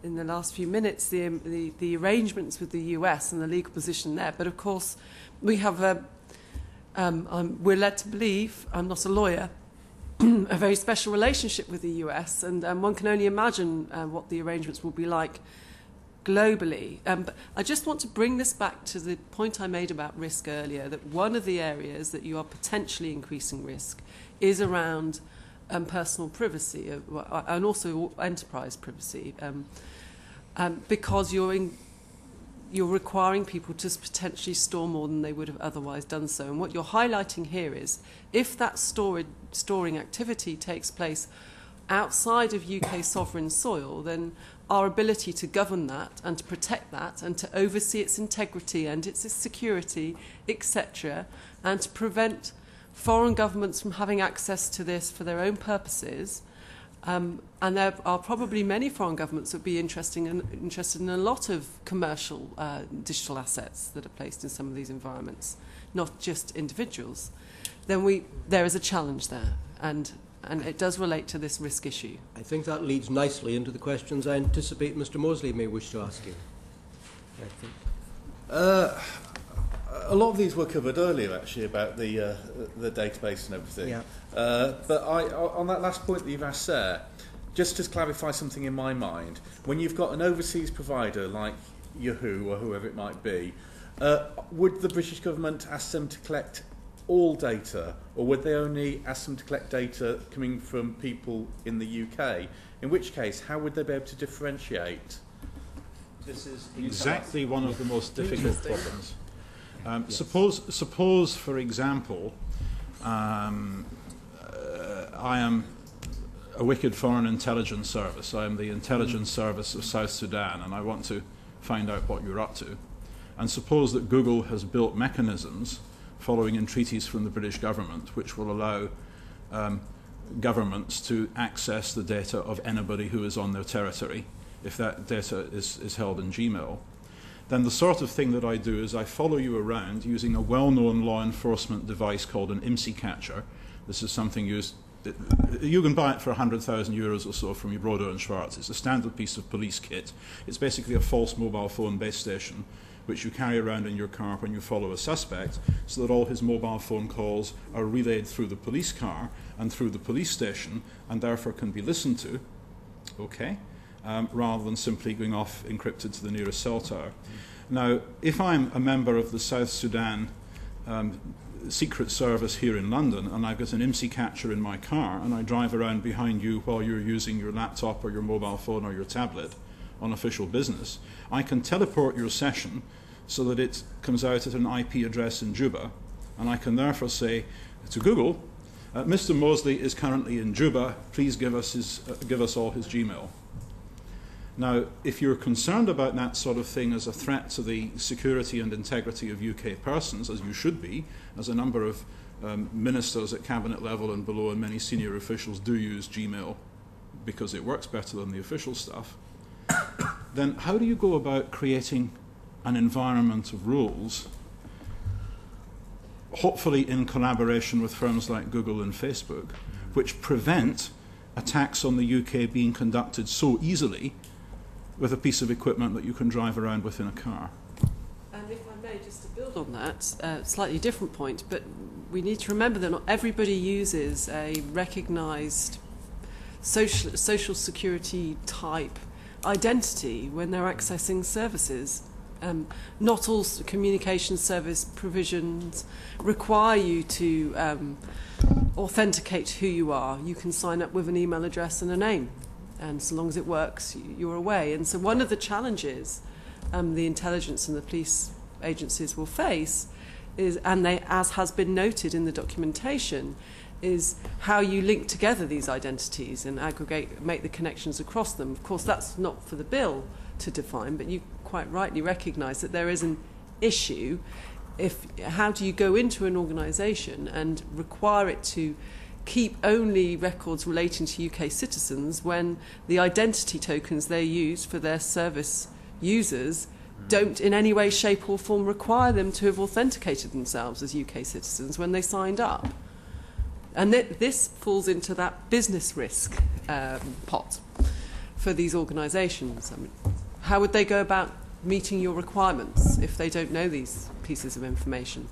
in the last few minutes the arrangements with the US and the legal position there, but of course we have we're led to believe, I'm not a lawyer, a very special relationship with the US, and one can only imagine what the arrangements will be like globally. But I just want to bring this back to the point I made about risk earlier, that one of the areas that you are potentially increasing risk is around personal privacy and also enterprise privacy, because you're requiring people to potentially store more than they would have otherwise done so. And what you're highlighting here is, if that storing activity takes place outside of UK sovereign soil, then our ability to govern that and to protect that and to oversee its integrity and its security, etc., and to prevent foreign governments from having access to this for their own purposes. And there are probably many foreign governments that would be interested in a lot of commercial digital assets that are placed in some of these environments, not just individuals. Then there is a challenge there, and it does relate to this risk issue. I think that leads nicely into the questions I anticipate Mr. Mosley may wish to ask you. A lot of these were covered earlier, actually, about the database and everything. Yeah. But on that last point that you've asked there, just to clarify something in my mind, when you've got an overseas provider like Yahoo or whoever it might be, would the British government ask them to collect all data, or would they only ask them to collect data coming from people in the UK? In which case, how would they be able to differentiate? This is exactly one of the most difficult problems. Suppose, for example, I am a wicked foreign intelligence service. I am the intelligence service of South Sudan, and I want to find out what you're up to. And suppose that Google has built mechanisms following entreaties from the British government which will allow governments to access the data of anybody who is on their territory if that data is held in Gmail. Then the sort of thing that I do is I follow you around using a well-known law enforcement device called an IMSI catcher. This is something used, you can buy it for €100,000 or so from your Brodo and Schwarz. It's a standard piece of police kit. It's basically a false mobile phone base station which you carry around in your car when you follow a suspect, so that all his mobile phone calls are relayed through the police car and through the police station, and therefore can be listened to, okay, rather than simply going off encrypted to the nearest cell tower. Now, if I'm a member of the South Sudan Secret Service here in London, and I've got an IMSI catcher in my car, and I drive around behind you while you're using your laptop or your mobile phone or your tablet on official business, I can teleport your session so that it comes out at an IP address in Juba, and I can therefore say to Google, Mr. Mosley is currently in Juba, please give us all his Gmail. Now, if you're concerned about that sort of thing as a threat to the security and integrity of UK persons, as you should be, as a number of ministers at cabinet level and below and many senior officials do use Gmail because it works better than the official stuff, then how do you go about creating an environment of rules, hopefully in collaboration with firms like Google and Facebook, which prevent attacks on the UK being conducted so easily with a piece of equipment that you can drive around with in a car? And if I may, just to build on that, slightly different point, but we need to remember that not everybody uses a recognised social security type identity when they're accessing services. Not all communication service provisions require you to authenticate who you are. You can sign up with an email address and a name, and so long as it works, you're away. And so one of the challenges the intelligence and the police agencies will face is, and they, as has been noted in the documentation, is how you link together these identities and aggregate, make the connections across them. Of course, that's not for the bill to define, but you quite rightly recognise that there is an issue. How do you go into an organisation and require it to keep only records relating to UK citizens when the identity tokens they use for their service users don't in any way, shape or form require them to have authenticated themselves as UK citizens when they signed up? And this falls into that business risk pot for these organisations. I mean, how would they go about meeting your requirements if they don't know these pieces of information?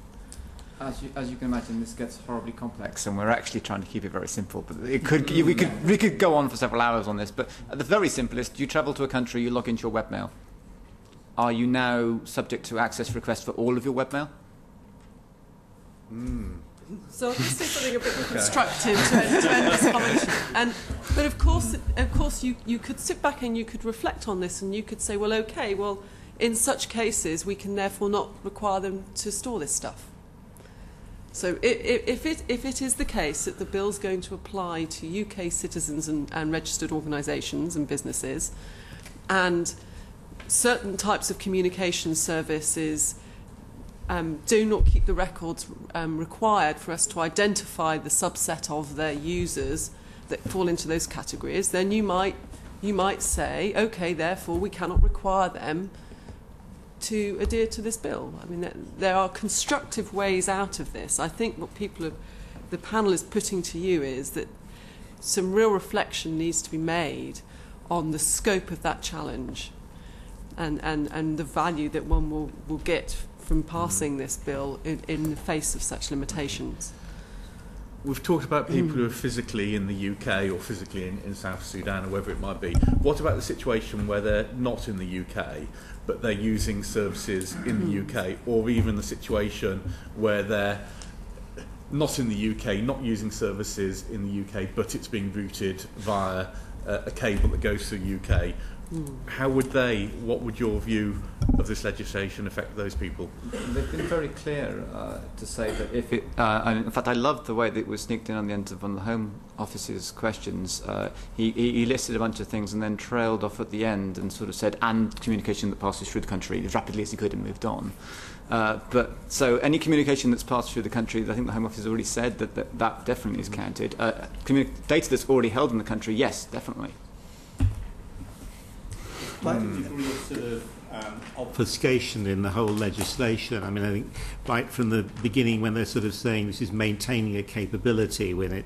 As you can imagine, this gets horribly complex, and we're actually trying to keep it very simple. But we could go on for several hours on this. But at the very simplest, you travel to a country, you log into your webmail. Are you now subject to access requests for all of your webmail? So I'll just say something a bit more constructive to end this conversation. But of course, you could sit back and you could reflect on this, and you could say, well, okay, well, in such cases, we can therefore not require them to store this stuff. So if it is the case that the bill's going to apply to UK citizens and registered organisations and businesses, and certain types of communication services do not keep the records required for us to identify the subset of their users that fall into those categories, then you might say, okay, therefore we cannot require them to adhere to this bill. I mean, there are constructive ways out of this. I think what the panel is putting to you is that some real reflection needs to be made on the scope of that challenge and the value that one will get from passing this bill in the face of such limitations. We've talked about people who are physically in the UK or physically in South Sudan or wherever it might be. What about the situation where they're not in the UK but they're using services in the UK, or even the situation where they're not in the UK, not using services in the UK, but it's being routed via a cable that goes through the UK? What would your view of this legislation affect those people? They've been very clear to say that if it... in fact, I loved the way that it was sneaked in on the end of one of the Home Office's questions. He listed a bunch of things and then trailed off at the end and sort of said, and communication that passes through the country as rapidly as he could, and moved on. So any communication that's passed through the country, I think the Home Office has already said that definitely is counted. Data that's already held in the country, yes, definitely. Degree of sort of obfuscation in the whole legislation. I mean, I think right from the beginning, when they're sort of saying this is maintaining a capability, when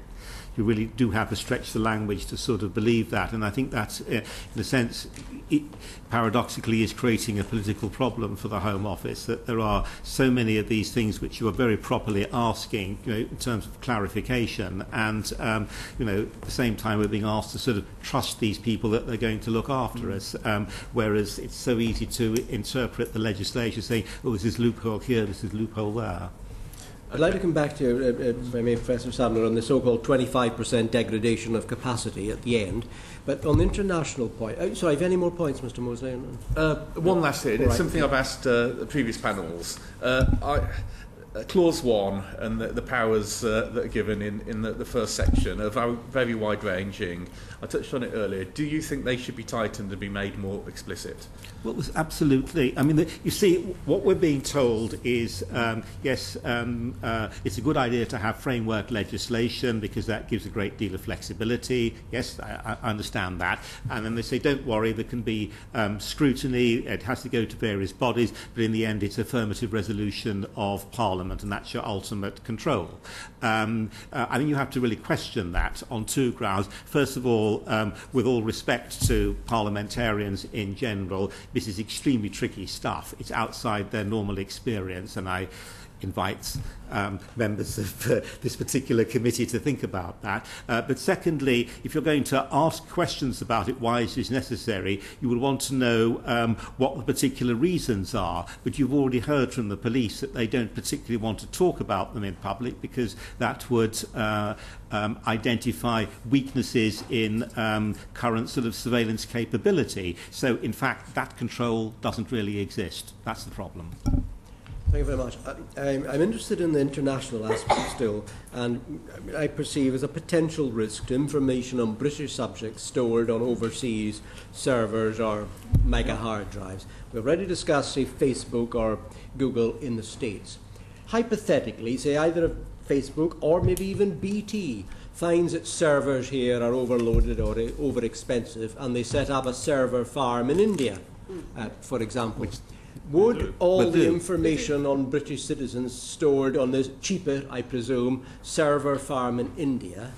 you really do have to stretch the language to sort of believe that, and I think that, in a sense, it paradoxically is creating a political problem for the Home Office, that there are so many of these things which you are very properly asking, in terms of clarification, and at the same time we're being asked to sort of trust these people that they're going to look after us, whereas it's so easy to interpret the legislation saying, oh, this is loophole here, this is loophole there. I'd like to come back to, if I may, Professor Sadler, on the so-called 25% degradation of capacity at the end. But on the international point... sorry, have you any more points, Mr. Mosley? One last thing. It's something I've asked the previous panels. Clause 1 and the powers that are given in the first section are very wide-ranging. I touched on it earlier. Do you think they should be tightened and be made more explicit? Well, absolutely. I mean, you see, what we're being told is, yes, it's a good idea to have framework legislation because that gives a great deal of flexibility. Yes, I understand that. And then they say, don't worry, there can be scrutiny. It has to go to various bodies, but in the end, it's affirmative resolution of Parliament, and that's your ultimate control. I think you have to really question that on two grounds. First of all, with all respect to parliamentarians in general, this is extremely tricky stuff. It's outside their normal experience, and I invite members of this particular committee to think about that. But secondly, if you're going to ask questions about it, why is this necessary, you will want to know what the particular reasons are. But you've already heard from the police that they don't particularly want to talk about them in public because that would identify weaknesses in current sort of surveillance capability. So, in fact, that control doesn't really exist. That's the problem. Thank you very much. I'm interested in the international aspect still, and I perceive as a potential risk to information on British subjects stored on overseas servers or mega hard drives. We've already discussed, say, Facebook or Google in the States. Hypothetically, say either Facebook or maybe even BT finds that servers here are overloaded or over-expensive, and they set up a server farm in India, for example. Would all the information on British citizens stored on this cheaper, I presume, server farm in India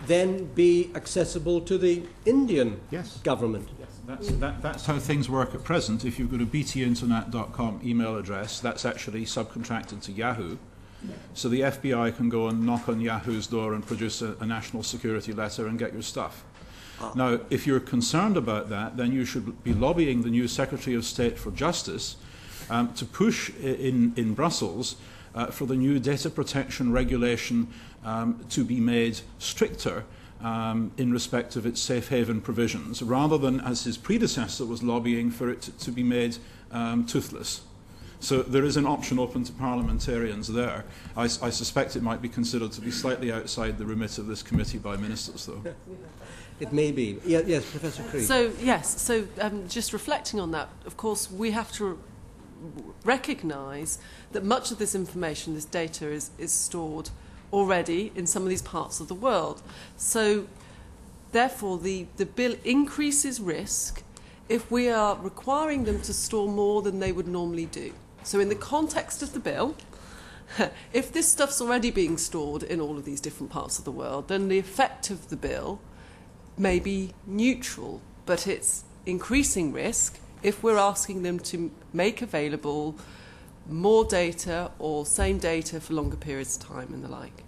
then be accessible to the Indian government? Yes, that's how things work at present. If you've got a btinternet.com email address, that's actually subcontracted to Yahoo. So the FBI can go and knock on Yahoo's door and produce a national security letter and get your stuff. Now, if you're concerned about that, then you should be lobbying the new Secretary of State for Justice to push in Brussels for the new data protection regulation to be made stricter in respect of its safe haven provisions, rather than, as his predecessor was lobbying, for it to be made toothless. So there is an option open to parliamentarians there. I suspect it might be considered to be slightly outside the remit of this committee by ministers, though. It may be. Yes, Professor Creese. So just reflecting on that, of course, we have to recognise that much of this information, this data, is stored already in some of these parts of the world. So, therefore, the bill increases risk if we are requiring them to store more than they would normally do. So, in the context of the bill, if this stuff's already being stored in all of these different parts of the world, then the effect of the bill may be neutral, but it's increasing risk if we're asking them to make available more data or same data for longer periods of time and the like.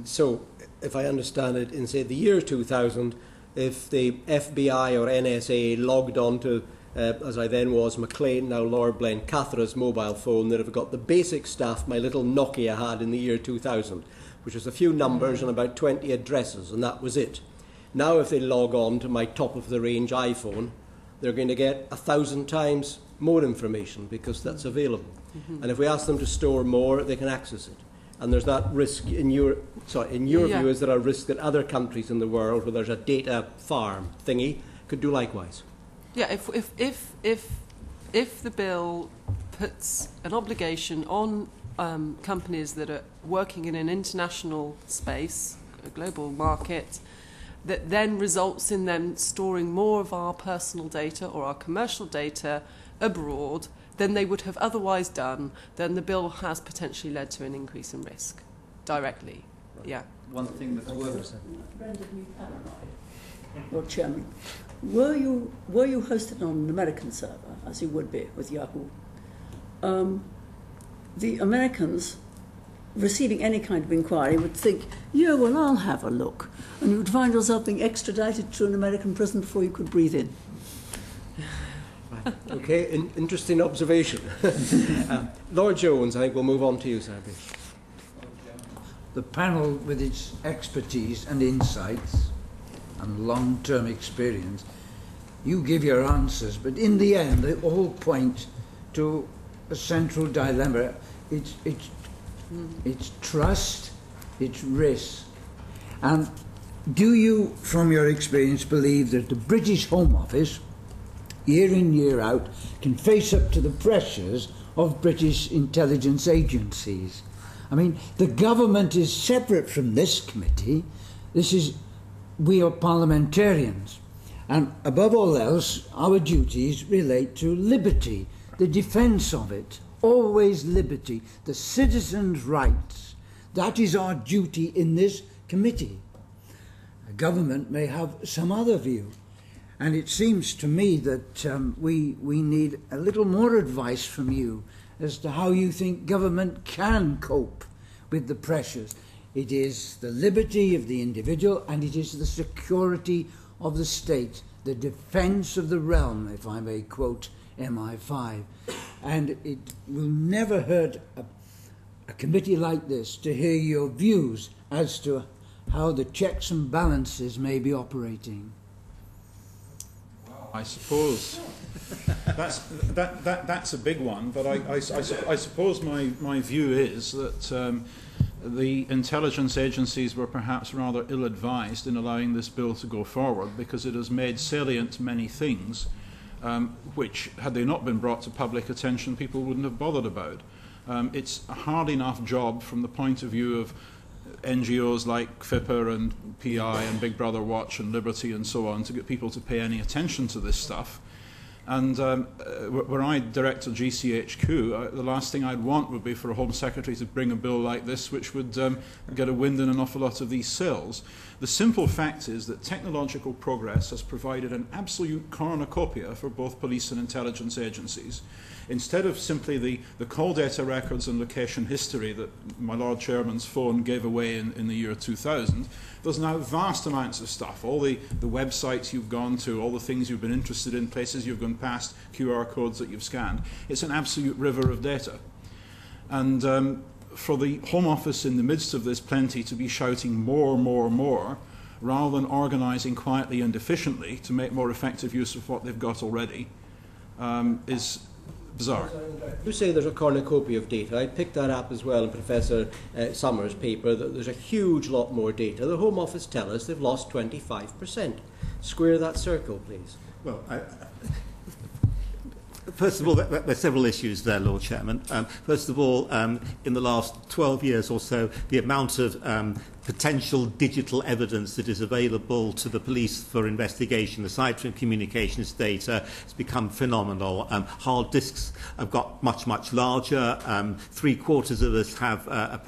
So, if I understand it, in, say, the year 2000, if the FBI or NSA logged on to, as I then was, Maclean, now Lord Blaine, Cathra's mobile phone, that have got the basic stuff my little Nokia had in the year 2000, which was a few numbers and about 20 addresses, and that was it. Now, if they log on to my top-of-the-range iPhone, they're going to get 1,000 times more information because that's available. And if we ask them to store more, they can access it. And there's that risk in your view, is there a risk that other countries in the world where there's a data farm thingy could do likewise? Yeah, if the bill puts an obligation on companies that are working in an international space, a global market, that then results in them storing more of our personal data or our commercial data abroad than they would have otherwise done, then the bill has potentially led to an increase in risk directly. Yeah. One thing that's worth... Lord Chairman, were you hosted on an American server, as you would be with Yahoo? The Americans, receiving any kind of inquiry, would think, yeah, well, I'll have a look. And you would find yourself being extradited to an American prison before you could breathe in. Okay, interesting observation. Lord Jones, I think we'll move on to you, Sadie. The panel, with its expertise and insights and long-term experience, you give your answers, but in the end they all point to a central dilemma. It's trust, it's risk. And do you, from your experience, believe that the British Home Office, year in, year out, can face up to the pressures of British intelligence agencies? I mean, the government is separate from this committee. We are parliamentarians. And above all else, our duties relate to liberty, the defence of it. Always liberty, the citizens' rights. That is our duty in this committee. A government may have some other view. And it seems to me that we need a little more advice from you as to how you think government can cope with the pressures. It is the liberty of the individual and it is the security of the state, the defence of the realm, if I may quote MI5. And it will never hurt a committee like this to hear your views as to how the checks and balances may be operating. I suppose that's a big one, but I suppose my view is that the intelligence agencies were perhaps rather ill-advised in allowing this bill to go forward because it has made salient many things which, had they not been brought to public attention, people wouldn't have bothered about. It's a hard enough job from the point of view of NGOs like FIPA and PI and Big Brother Watch and Liberty and so on to get people to pay any attention to this stuff. And were I director GCHQ, the last thing I'd want would be for a Home Secretary to bring a bill like this, which would get a wind in an awful lot of these sails. The simple fact is that technological progress has provided an absolute cornucopia for both police and intelligence agencies. Instead of simply the call data records and location history that my Lord Chairman's phone gave away in the year 2000, there's now vast amounts of stuff. All the websites you've gone to, all the things you've been interested in, places you've gone past, QR codes that you've scanned. It's an absolute river of data. And for the Home Office in the midst of this plenty to be shouting more, rather than organising quietly and efficiently to make more effective use of what they've got already, is bizarre. You say there's a cornucopia of data. I picked that up as well in Professor Sommer's paper, that there's a huge lot more data. The Home Office tell us they've lost 25%. Square that circle, please. Well, first of all, there are several issues there, Lord Chairman. First of all, in the last 12 years or so, the amount of potential digital evidence that is available to the police for investigation, aside from communications data, has become phenomenal. Hard disks have got much larger. 3/4 of us have a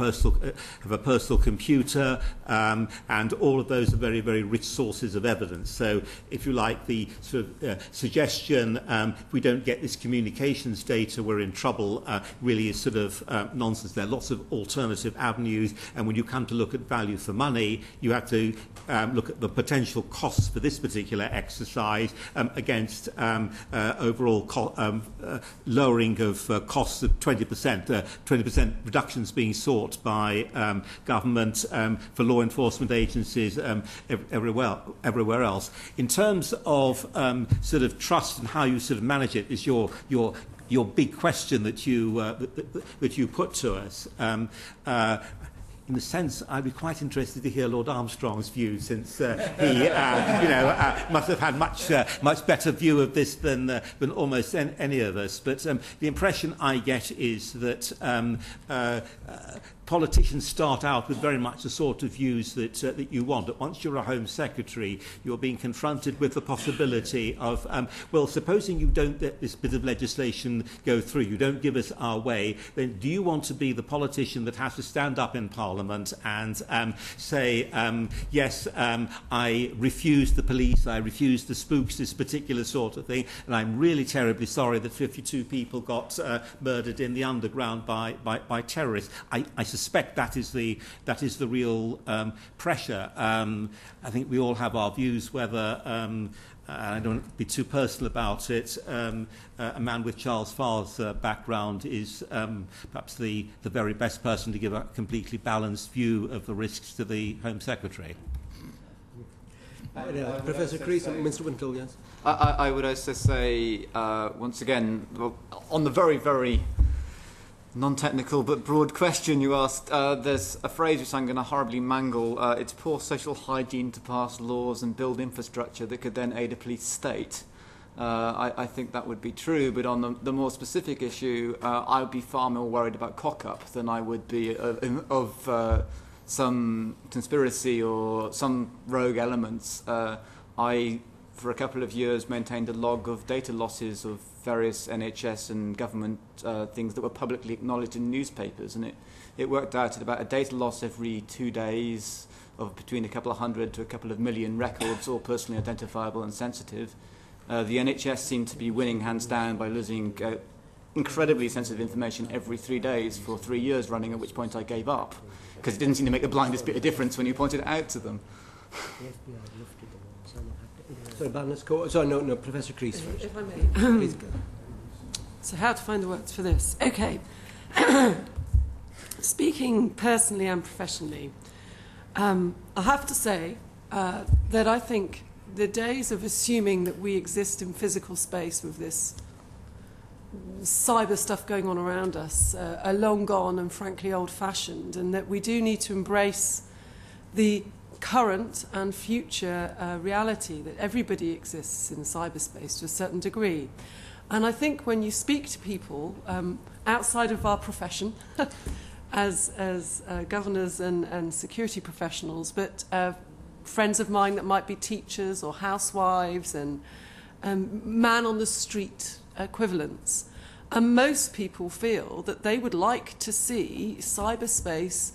personal computer, and all of those are very rich sources of evidence. So, if you like, the sort of suggestion, if we don't get this communications data, we're in trouble, really is sort of nonsense. There are lots of alternative avenues, and when you come to look at value for money, you have to look at the potential costs for this particular exercise against overall lowering of costs of 20%, 20% reductions being sought by government for law enforcement agencies everywhere else. In terms of sort of trust and how you sort of manage it is your big question that you put to us. In the sense, I'd be quite interested to hear Lord Armstrong's view, since he, must have had much better view of this than almost any of us. But the impression I get is that politicians start out with very much the sort of views that you want. But once you're a Home Secretary, you're being confronted with the possibility of, well, supposing you don't let this bit of legislation go through, you don't give us our way, then do you want to be the politician that has to stand up in Parliament and say, yes, I refuse the police, I refuse the spooks, this particular sort of thing, and I'm really terribly sorry that 52 people got murdered in the underground by terrorists. I suspect that is the real pressure. I think we all have our views whether, I don't want to be too personal about it, a man with Charles Farr's background is perhaps the very best person to give a completely balanced view of the risks to the Home Secretary. Professor Creese and Mr. Wintle, yes. I would also say, once again, well, on the very non-technical but broad question you asked, there's a phrase which I'm going to horribly mangle. It's poor social hygiene to pass laws and build infrastructure that could then aid a police state. I think that would be true, but on the more specific issue, I would be far more worried about cock-up than I would be of some conspiracy or some rogue elements. I, for a couple of years, maintained a log of data losses of various NHS and government things that were publicly acknowledged in newspapers, and it worked out at about a data loss every 2 days of between a couple of hundred to a couple of million records, all personally identifiable and sensitive. The NHS seemed to be winning hands down by losing incredibly sensitive information every 3 days for 3 years running, at which point I gave up, because it didn't seem to make the blindest bit of difference when you pointed it out to them. Sorry, no, Professor Creese first. If I may. Please go. So how to find the words for this? Okay. Speaking personally and professionally, I have to say that I think the days of assuming that we exist in physical space with this cyber stuff going on around us are long gone and frankly old-fashioned, and that we do need to embrace the current and future reality that everybody exists in cyberspace to a certain degree. And I think when you speak to people outside of our profession, as governors and security professionals, but friends of mine that might be teachers or housewives and man-on-the-street equivalents. And most people feel that they would like to see cyberspace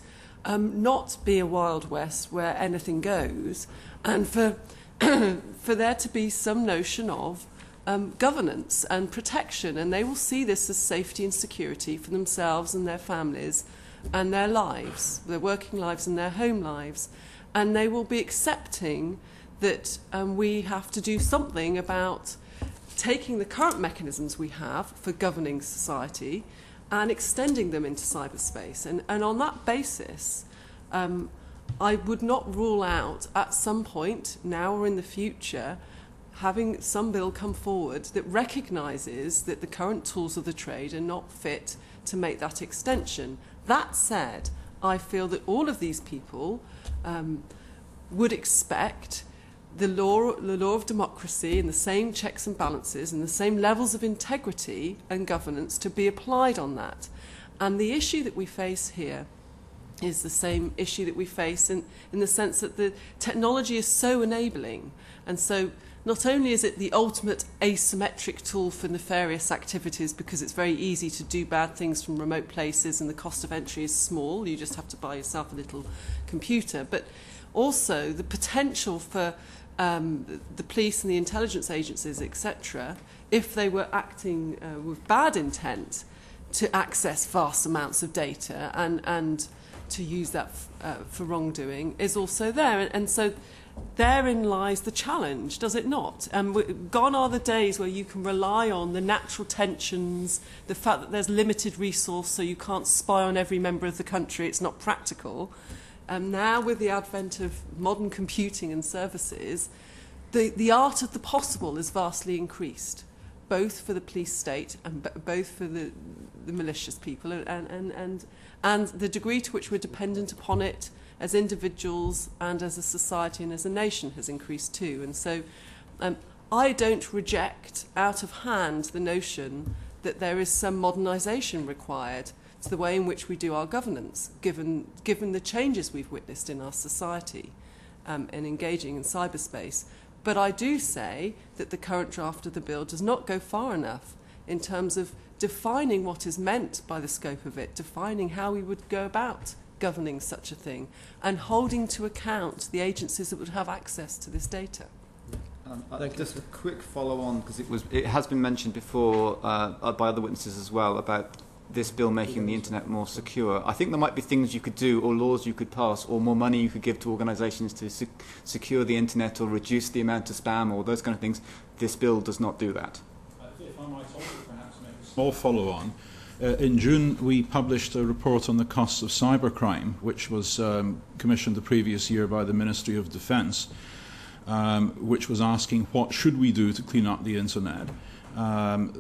not be a Wild West where anything goes, and for there to be some notion of governance and protection, and they will see this as safety and security for themselves and their families and their lives, their working lives and their home lives, and they will be accepting that we have to do something about taking the current mechanisms we have for governing society and extending them into cyberspace. And on that basis, I would not rule out at some point, now or in the future, having some bill come forward that recognises that the current tools of the trade are not fit to make that extension. That said, I feel that all of these people would expect the law of democracy and the same checks and balances and the same levels of integrity and governance to be applied on that. And the issue that we face here is the same issue that we face in the sense that the technology is so enabling. And so not only is it the ultimate asymmetric tool for nefarious activities because it's very easy to do bad things from remote places and the cost of entry is small, you just have to buy yourself a little computer, but also the potential for the police and the intelligence agencies, etc., if they were acting with bad intent to access vast amounts of data and to use that for wrongdoing, is also there. And so therein lies the challenge, does it not? Gone are the days where you can rely on the natural tensions, the fact that there's limited resource, so you can't spy on every member of the country, it's not practical. Now, with the advent of modern computing and services, the art of the possible is vastly increased, both for the police state and both for the malicious people, and the degree to which we're dependent upon it as individuals and as a society and as a nation has increased too. And so I don't reject out of hand the notion that there is some modernisation required to the way in which we do our governance, given the changes we've witnessed in our society in engaging in cyberspace. But I do say that the current draft of the bill does not go far enough in terms of defining what is meant by the scope of it, defining how we would go about governing such a thing, and holding to account the agencies that would have access to this data. Just a quick follow-on, because it has been mentioned before by other witnesses as well about this bill making the internet more secure. I think there might be things you could do, or laws you could pass, or more money you could give to organisations to secure the internet or reduce the amount of spam or those kind of things. This bill does not do that. If I might also perhaps make a small follow-on. In June, we published a report on the costs of cybercrime, which was commissioned the previous year by the Ministry of Defence, which was asking what should we do to clean up the internet.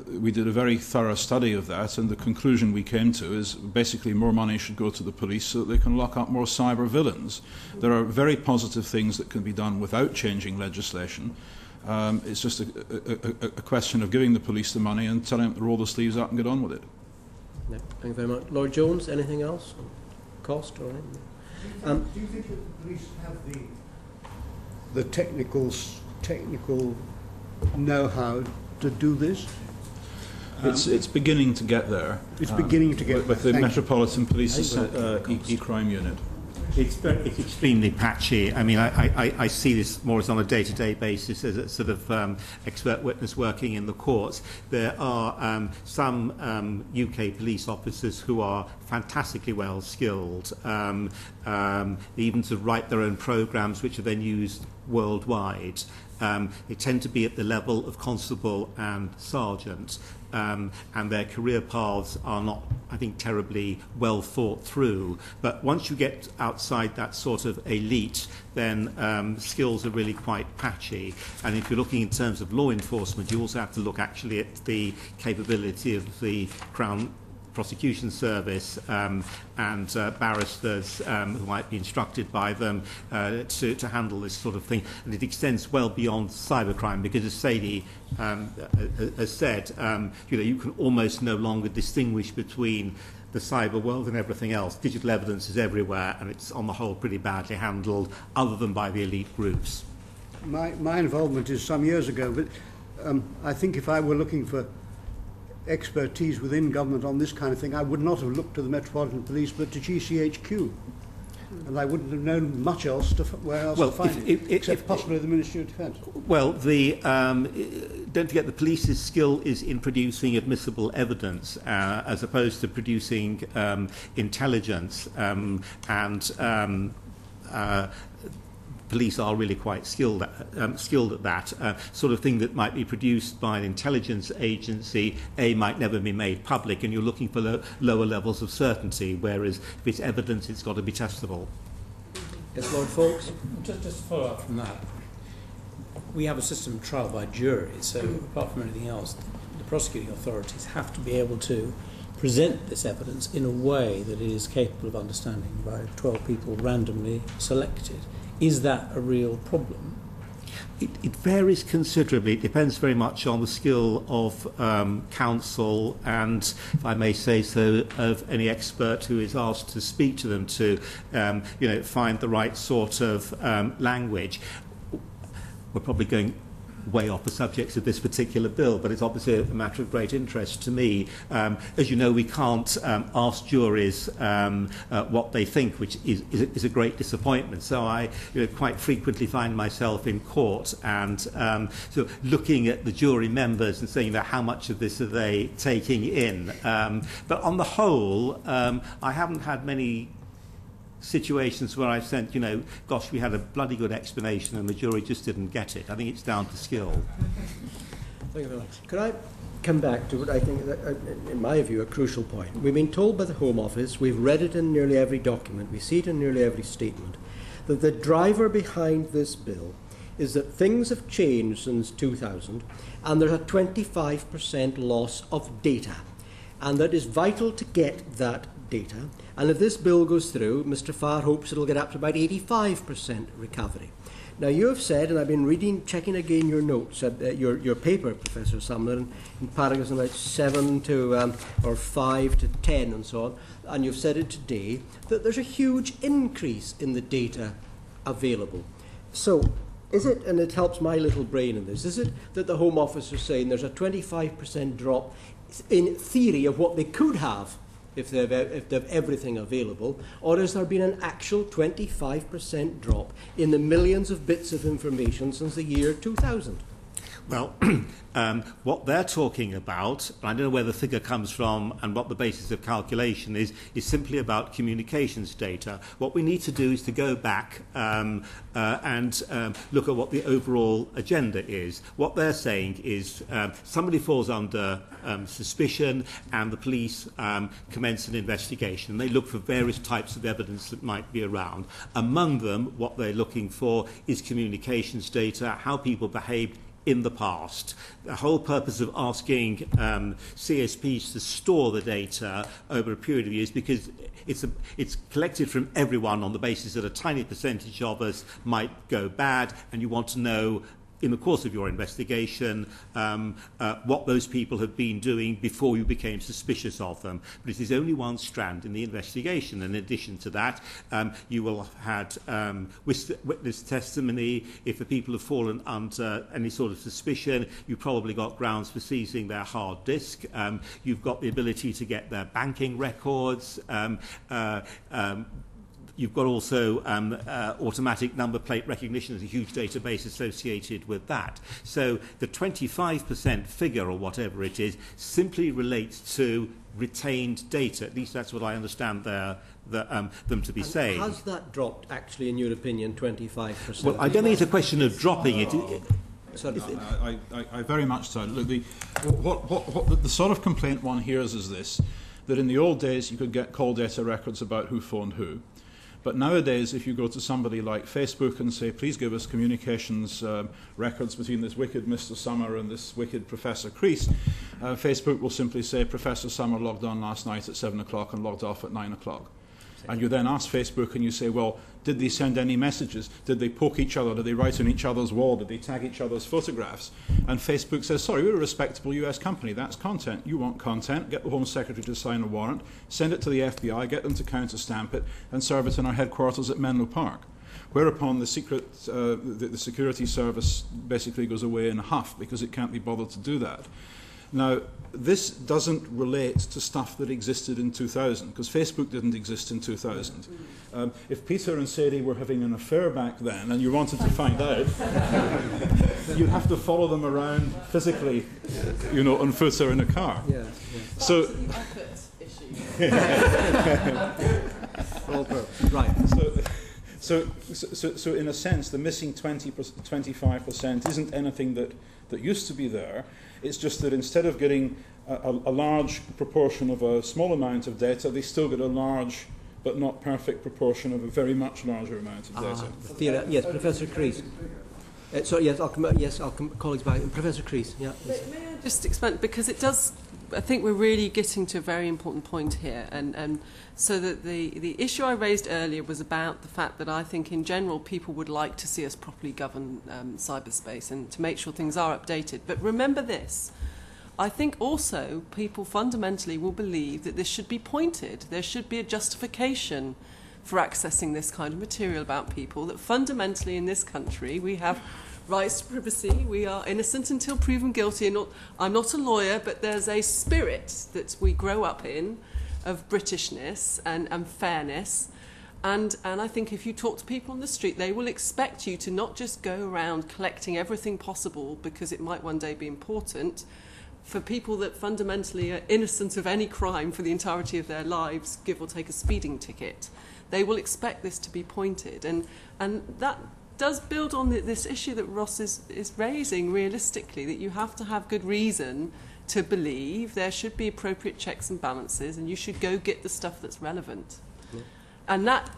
We did a very thorough study of that, and the conclusion we came to is basically more money should go to the police so that they can lock up more cyber villains. There are very positive things that can be done without changing legislation. It's just a question of giving the police the money and telling them to roll the sleeves up and get on with it. No, thank you very much. Lloyd Jones, anything else? Cost or anything? Do you think that the police have the technical know-how to do this? It's beginning to get there. It's beginning to get with the Metropolitan Police's e-crime unit. It's extremely patchy. I mean, I see this more as on a day-to-day basis as a sort of expert witness working in the courts. There are some UK police officers who are fantastically well skilled, even to write their own programmes which are then used worldwide. They tend to be at the level of constable and sergeant, and their career paths are not, I think, terribly well thought through. But once you get outside that sort of elite, then skills are really quite patchy. And if you're looking in terms of law enforcement, you also have to look actually at the capability of the Crown Prosecution Service and barristers who might be instructed by them to handle this sort of thing. And it extends well beyond cybercrime because, as Sadie has said, you can almost no longer distinguish between the cyber world and everything else. Digital evidence is everywhere, and it's on the whole pretty badly handled, other than by the elite groups. My involvement is some years ago, but I think if I were looking for expertise within government on this kind of thing, I would not have looked to the Metropolitan Police but to GCHQ. And I wouldn't have known much else where else to find it, except possibly the Ministry of Defence. Well, don't forget the police's skill is in producing admissible evidence as opposed to producing intelligence, police are really quite skilled at that. Sort of thing that might be produced by an intelligence agency, might never be made public, and you're looking for lower levels of certainty, whereas if it's evidence, it's got to be testable. Yes, Lord Foulkes? Just to follow up from that, we have a system of trial by jury, so apart from anything else, the prosecuting authorities have to be able to present this evidence in a way that it is capable of understanding by 12 people randomly selected. Is that a real problem? It varies considerably. It depends very much on the skill of counsel and, if I may say so, of any expert who is asked to speak to them to find the right sort of language. We're probably going way off the subjects of this particular bill, but it's obviously a matter of great interest to me. As you know, we can't ask juries what they think, which is a great disappointment. So I quite frequently find myself in court and sort of looking at the jury members and saying that how much of this are they taking in. But on the whole, I haven't had many situations where I've sent, gosh, we had a bloody good explanation and the jury just didn't get it. I think it's down to skill. Thank you very much. Could I come back to what I think, in my view, a crucial point? We've been told by the Home Office, we've read it in nearly every document, we see it in nearly every statement, that the driver behind this bill is that things have changed since 2000 and there's a 25% loss of data. And that is vital to get that data. And if this bill goes through, Mr. Farr hopes it'll get up to about 85% recovery. Now, you have said, and I've been checking again your notes, your paper, Professor Sommer, in paragraphs about 7 to, or 5 to 10 and so on, and you've said it today, that there's a huge increase in the data available. So, is it, and it helps my little brain in this, is it that the Home Office are saying there's a 25% drop in theory of what they could have if they have everything available, or has there been an actual 25% drop in the millions of bits of information since the year 2000? Well, what they're talking about, I don't know where the figure comes from and what the basis of calculation is simply about communications data. What we need to do is to go back and look at what the overall agenda is. What they're saying is somebody falls under suspicion and the police commence an investigation. They look for various types of evidence that might be around. Among them, what they're looking for is communications data, how people behaved in the past. The whole purpose of asking CSPs to store the data over a period of years, because it's collected from everyone on the basis that a tiny percentage of us might go bad, and you want to know in the course of your investigation what those people have been doing before you became suspicious of them. But it is only one strand in the investigation. In addition to that, you will have had witness testimony. If the people have fallen under any sort of suspicion, you've probably got grounds for seizing their hard disk. You've got the ability to get their banking records. You've got also automatic number plate recognition. There's a huge database associated with that. So the 25% figure, or whatever it is, simply relates to retained data. At least that's what I understand them to be saying. Has that dropped, actually, in your opinion, 25%? Well, I don't think it's a question of dropping it. I very much so. Look, the sort of complaint one hears is this, that in the old days you could get call data records about who phoned who. But nowadays, if you go to somebody like Facebook and say, please give us communications records between this wicked Mr. Sommer and this wicked Professor Creese, Facebook will simply say, Professor Sommer logged on last night at 7 o'clock and logged off at 9 o'clock. And you then ask Facebook and you say, well, did they send any messages? Did they poke each other? Did they write on each other's wall? Did they tag each other's photographs? And Facebook says, sorry, we're a respectable US company. That's content. You want content. Get the Home Secretary to sign a warrant. Send it to the FBI. Get them to counter-stamp it and serve it in our headquarters at Menlo Park. whereupon the security service basically goes away in a huff because it can't be bothered to do that. Now, this doesn't relate to stuff that existed in 2000, because Facebook didn't exist in 2000. If Peter and Sadie were having an affair back then, and you wanted to find out, you'd have to follow them around physically, you know, on foot or in a car. Yeah. So, that's the effort issue. Right. So in a sense, the missing 25% isn't anything that used to be there. It's just that instead of getting a large proportion of a small amount of data, they still get a large but not perfect proportion of a very much larger amount of data. Yes, Professor Creese. I'll come colleagues back. Professor Creese, yeah. May I just expand, because it does, I think we're really getting to a very important point here, and so that the issue I raised earlier was about the fact that I think in general people would like to see us properly govern cyberspace and to make sure things are updated. But remember this, I think also people fundamentally will believe that this should be pointed. There should be a justification for accessing this kind of material about people, that fundamentally in this country we have rights to privacy, we are innocent until proven guilty. And I'm not a lawyer, but there's a spirit that we grow up in of Britishness and fairness. And I think if you talk to people on the street, they will expect you to not just go around collecting everything possible because it might one day be important. For people that fundamentally are innocent of any crime for the entirety of their lives, give or take a speeding ticket, they will expect this to be pointed. And that does build on this issue that Ross is raising realistically, that you have to have good reason to believe there should be appropriate checks and balances, and you should go get the stuff that's relevant. Yeah. And that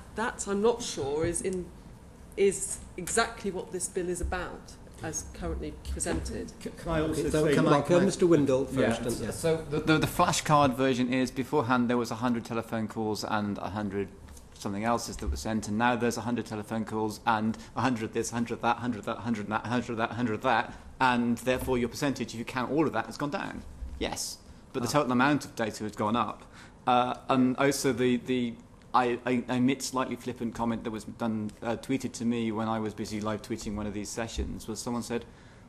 I'm not sure is exactly what this bill is about, as currently presented. Can I also so say... Mr. Wintle first. Yeah. Yeah. So the flashcard version is, beforehand there was 100 telephone calls and 100 something else that was sent, and now there's 100 telephone calls and 100 of this, 100 of that, 100 of that, 100 of that, 100 of that, 100 of that, and therefore your percentage, if you count all of that, has gone down. Yes, but the total amount of data has gone up. And also I admit slightly flippant comment that was tweeted to me when I was busy live tweeting one of these sessions, was someone said,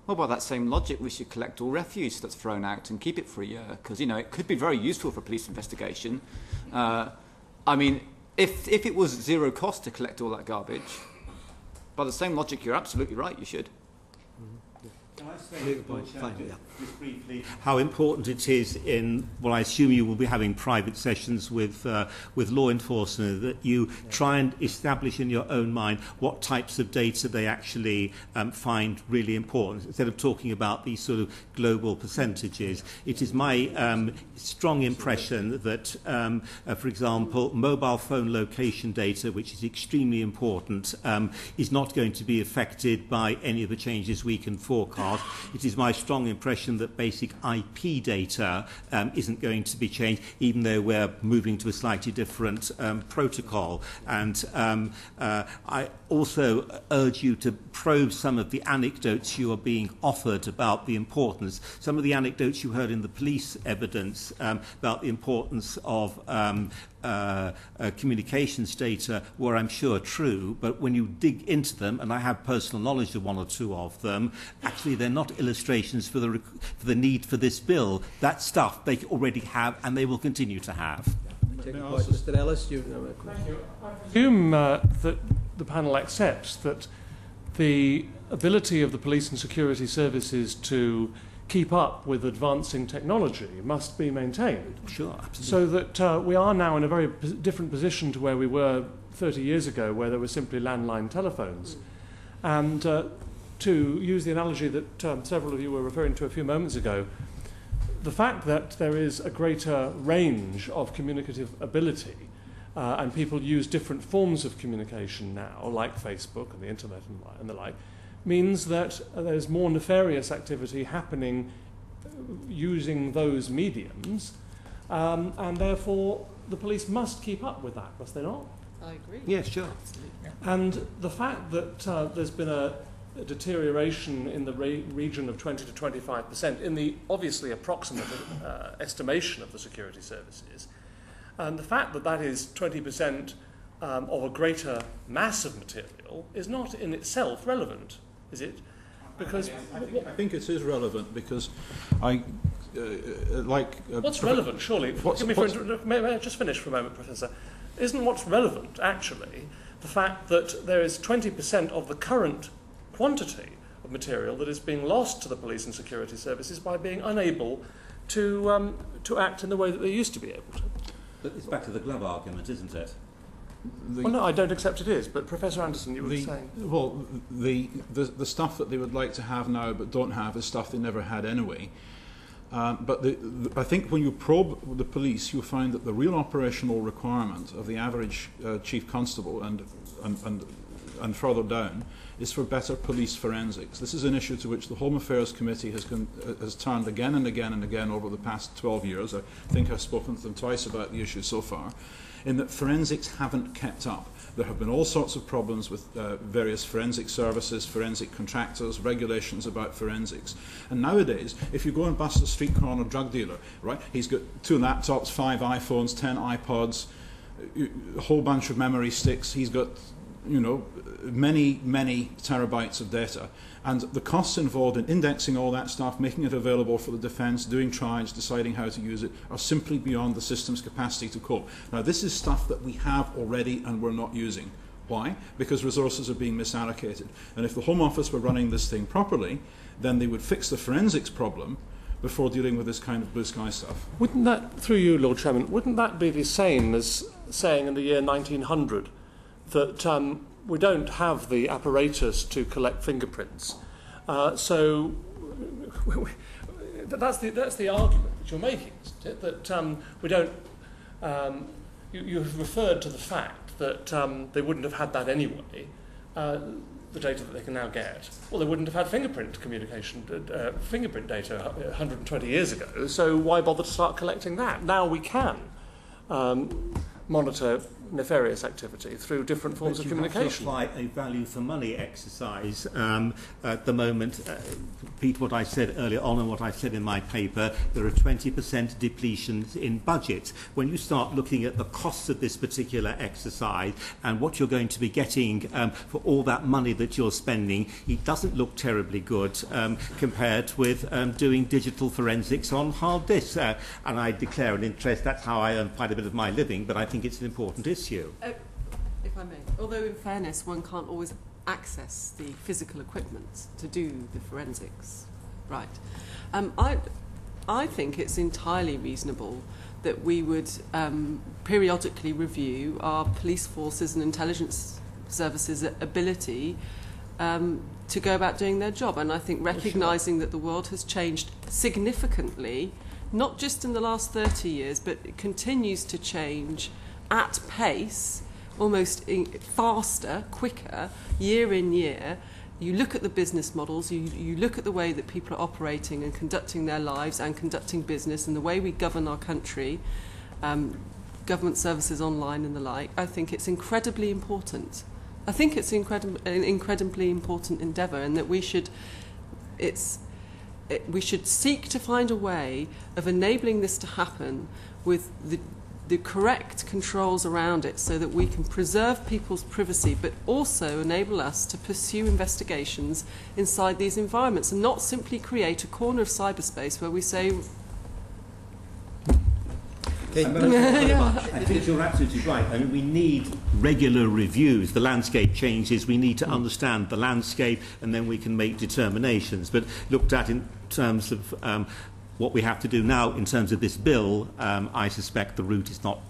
well, by that same logic, we should collect all refuse that's thrown out and keep it for a year, because, you know, it could be very useful for police investigation. I mean, if it was zero cost to collect all that garbage, by the same logic, you're absolutely right, you should. Can I say just briefly how important it is in, well, I assume you will be having private sessions with law enforcement, that you try and establish in your own mind what types of data they actually find really important, instead of talking about these sort of global percentages. It is my strong impression that, for example, mobile phone location data, which is extremely important, is not going to be affected by any of the changes we can forecast. It is my strong impression that basic IP data isn't going to be changed, even though we're moving to a slightly different protocol. And I also urge you to probe some of the anecdotes you are being offered about the importance. Some of the anecdotes you heard in the police evidence about the importance of communications data were, I'm sure, true, but when you dig into them, and I have personal knowledge of one or two of them, actually they're not illustrations for the need for this bill. That stuff they already have and they will continue to have. Mr. Ellis, you know. I presume that the panel accepts that the ability of the police and security services to keep up with advancing technology must be maintained. Sure, absolutely. So that we are now in a very different position to where we were 30 years ago, where there were simply landline telephones. And to use the analogy that several of you were referring to a few moments ago, the fact that there is a greater range of communicative ability and people use different forms of communication now, like Facebook and the internet and the like, means that there's more nefarious activity happening using those mediums, and therefore the police must keep up with that, must they not? I agree. Yeah, sure. And the fact that there's been a deterioration in the region of 20 to 25% in the obviously approximate estimation of the security services, and the fact that that is 20% of a greater mass of material is not in itself relevant, is it? Because I think it is relevant because what's relevant, surely? May I just finish for a moment, Professor? Isn't what's relevant, actually, the fact that there is 20% of the current quantity of material that is being lost to the police and security services by being unable to act in the way that they used to be able to? But it's back to the glove argument, isn't it? Well, no, I don't accept it is, but Professor Anderson, you were saying... Well, the stuff that they would like to have now but don't have is stuff they never had anyway. But I think when you probe the police, you'll find that the real operational requirement of the average chief constable and further down is for better police forensics. This is an issue to which the Home Affairs Committee has turned again and again and again over the past 12 years. I think I've spoken to them twice about the issue so far, in that forensics haven't kept up. There have been all sorts of problems with various forensic services, forensic contractors, regulations about forensics. And nowadays, if you go and bust a street corner drug dealer, right, he's got 2 laptops, 5 iPhones, 10 iPods, a whole bunch of memory sticks. He's got, many, many terabytes of data. And the costs involved in indexing all that stuff, making it available for the defence, doing trials, deciding how to use it, are simply beyond the system's capacity to cope. Now, this is stuff that we have already and we're not using. Why? Because resources are being misallocated. And if the Home Office were running this thing properly, then they would fix the forensics problem before dealing with this kind of blue sky stuff. Wouldn't that, through you, Lord Chairman, wouldn't that be the same as saying in the year 1900 that we don't have the apparatus to collect fingerprints? So that's the argument that you're making, isn't it? That we don't... you have referred to the fact that they wouldn't have had that anyway, the data that they can now get. Well, they wouldn't have had fingerprint data 120 years ago, so why bother to start collecting that? Now we can monitor nefarious activity through different forms of communication. You have to apply a value for money exercise at the moment. Repeat what I said earlier on and what I said in my paper. There are 20% depletions in budget. When you start looking at the costs of this particular exercise and what you're going to be getting for all that money that you're spending, it doesn't look terribly good compared with doing digital forensics on hard disks. And I declare an interest. That's how I earn quite a bit of my living, but I think it's an important issue. If I may, although in fairness one can't always access the physical equipment to do the forensics, right? I think it's entirely reasonable that we would periodically review our police forces and intelligence services' ability to go about doing their job. And I think recognising that the world has changed significantly, not just in the last 30 years, but it continues to change at pace, almost faster, quicker, year in year. You look at the business models, you look at the way that people are operating and conducting their lives and conducting business and the way we govern our country, government services online and the like. I think it's incredibly important. I think it's an incredibly important endeavour, and that we should seek to find a way of enabling this to happen with the correct controls around it so that we can preserve people's privacy but also enable us to pursue investigations inside these environments and not simply create a corner of cyberspace where we say... I think you're absolutely right. I mean, we need regular reviews. The landscape changes. We need to understand the landscape and then we can make determinations. But looked at in terms of... what we have to do now in terms of this bill, I suspect the route is not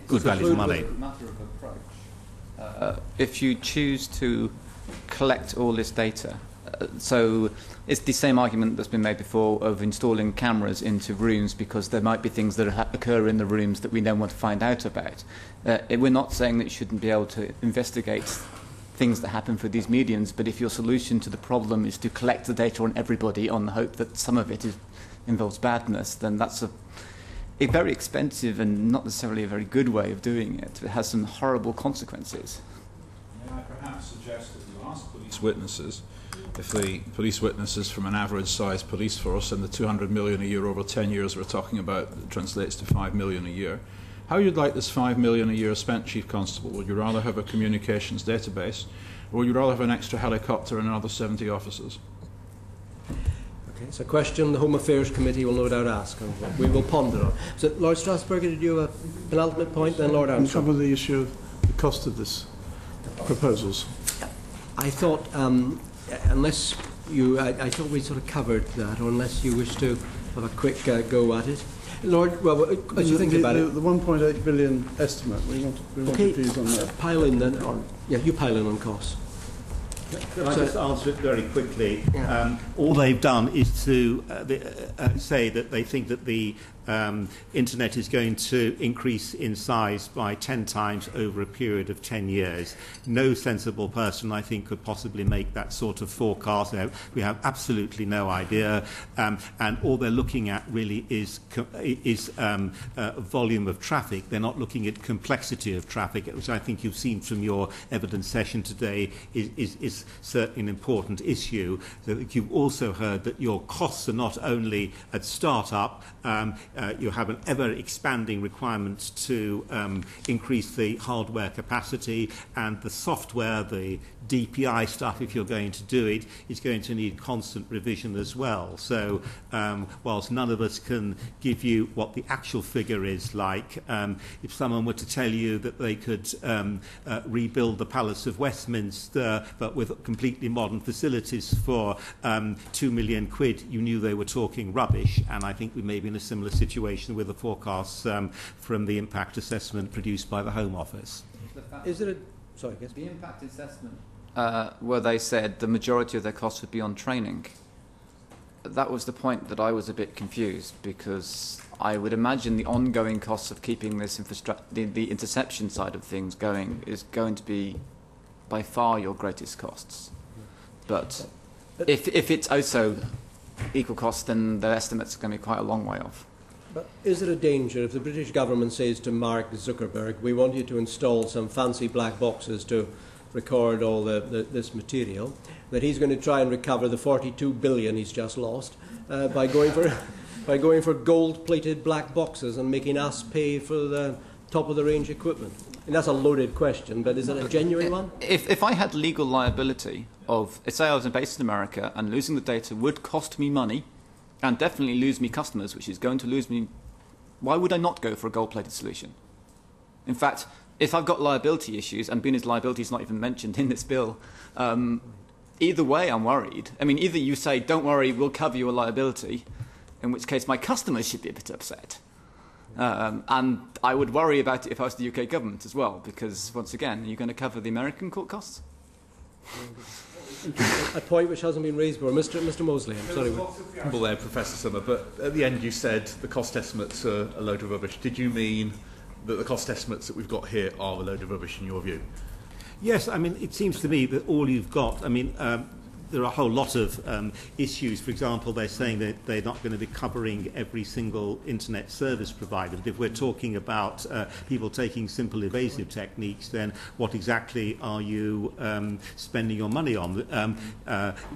good value for money. It's a matter of approach. If you choose to collect all this data, so it's the same argument that's been made before of installing cameras into rooms because there might be things that occur in the rooms that we then want to find out about. We're not saying that you shouldn't be able to investigate things that happen for these mediums, but if your solution to the problem is to collect the data on everybody on the hope that some of it involves badness, then that's a very expensive and not necessarily a very good way of doing it. It has some horrible consequences. May I perhaps suggest that you ask police witnesses if the police witnesses from an average sized police force and the 200 million a year over 10 years we're talking about translates to 5 million a year, how you'd like this 5 million a year spent, Chief Constable. Would you rather have a communications database, or would you rather have an extra helicopter and another 70 officers? Okay, it's a question the Home Affairs Committee will no doubt ask, and we will ponder on. So, Lord Strasburg, did you have a penultimate point, then Lord Armstrong? Cover the issue of the cost of this proposals. I thought, unless you, I thought we sort of covered that, or unless you wish to have a quick go at it. Lord, well, as you think about it... The 1.8 billion estimate, we want views on that. Pile in then, or, yeah, you pile in on costs. Can I just answer it very quickly? All they've done is to say that they think that the internet is going to increase in size by 10 times over a period of 10 years. No sensible person, I think, could possibly make that sort of forecast. We have absolutely no idea, and all they're looking at really is volume of traffic. They're not looking at complexity of traffic, which I think you've seen from your evidence session today is certainly an important issue. You've also heard that your costs are not only at start-up, you have an ever-expanding requirement to increase the hardware capacity, and the software, the DPI stuff, if you're going to do it, is going to need constant revision as well. So whilst none of us can give you what the actual figure is like, if someone were to tell you that they could rebuild the Palace of Westminster but with completely modern facilities for 2 million quid, you knew they were talking rubbish. And I think we may be in a similar situation with the forecasts from the impact assessment produced by the Home Office. Is it a... Sorry, yes. The impact assessment where they said the majority of their costs would be on training. That was the point that I was a bit confused, because I would imagine the ongoing costs of keeping this the interception side of things going is going to be by far your greatest costs. But if it's also equal costs, then the estimates are going to be quite a long way off. But is it a danger if the British government says to Mark Zuckerberg, we want you to install some fancy black boxes to record all this material, that he's going to try and recover the 42 billion he's just lost by going for gold-plated black boxes and making us pay for the top-of-the-range equipment? And that's a loaded question, but is it a genuine one? If I had legal liability of, say I was based in America and losing the data would cost me money and definitely lose me customers, which is going to lose me, why would I not go for a gold-plated solution? In fact, if I've got liability issues, and Buna's liability is not even mentioned in this bill, either way I'm worried. I mean, either you say, don't worry, we'll cover your liability, in which case my customers should be a bit upset. And I would worry about it if I was the UK government as well, because, once again, are you going to cover the American court costs? A point which hasn't been raised before. Mr. Mosley, I'm sorry. Well, there, Professor Sommer, but at the end you said the cost estimates are a load of rubbish. Did you mean that the cost estimates that we've got here are a load of rubbish in your view? Yes, I mean, it seems to me that all you've got, I mean, there are a whole lot of issues. For example, they're saying that they're not going to be covering every single internet service provider. But if we're talking about people taking simple evasive techniques, then what exactly are you spending your money on?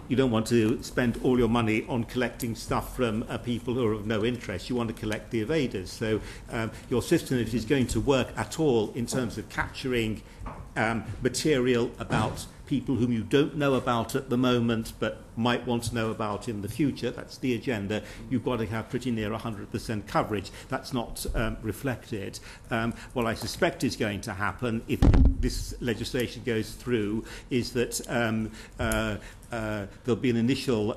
You don't want to spend all your money on collecting stuff from people who are of no interest. You want to collect the evaders. So your system, if it is going to work at all in terms of capturing material about people whom you don't know about at the moment but might want to know about in the future, that's the agenda, you've got to have pretty near 100% coverage. That's not reflected. What I suspect is going to happen if this legislation goes through is that there'll be an initial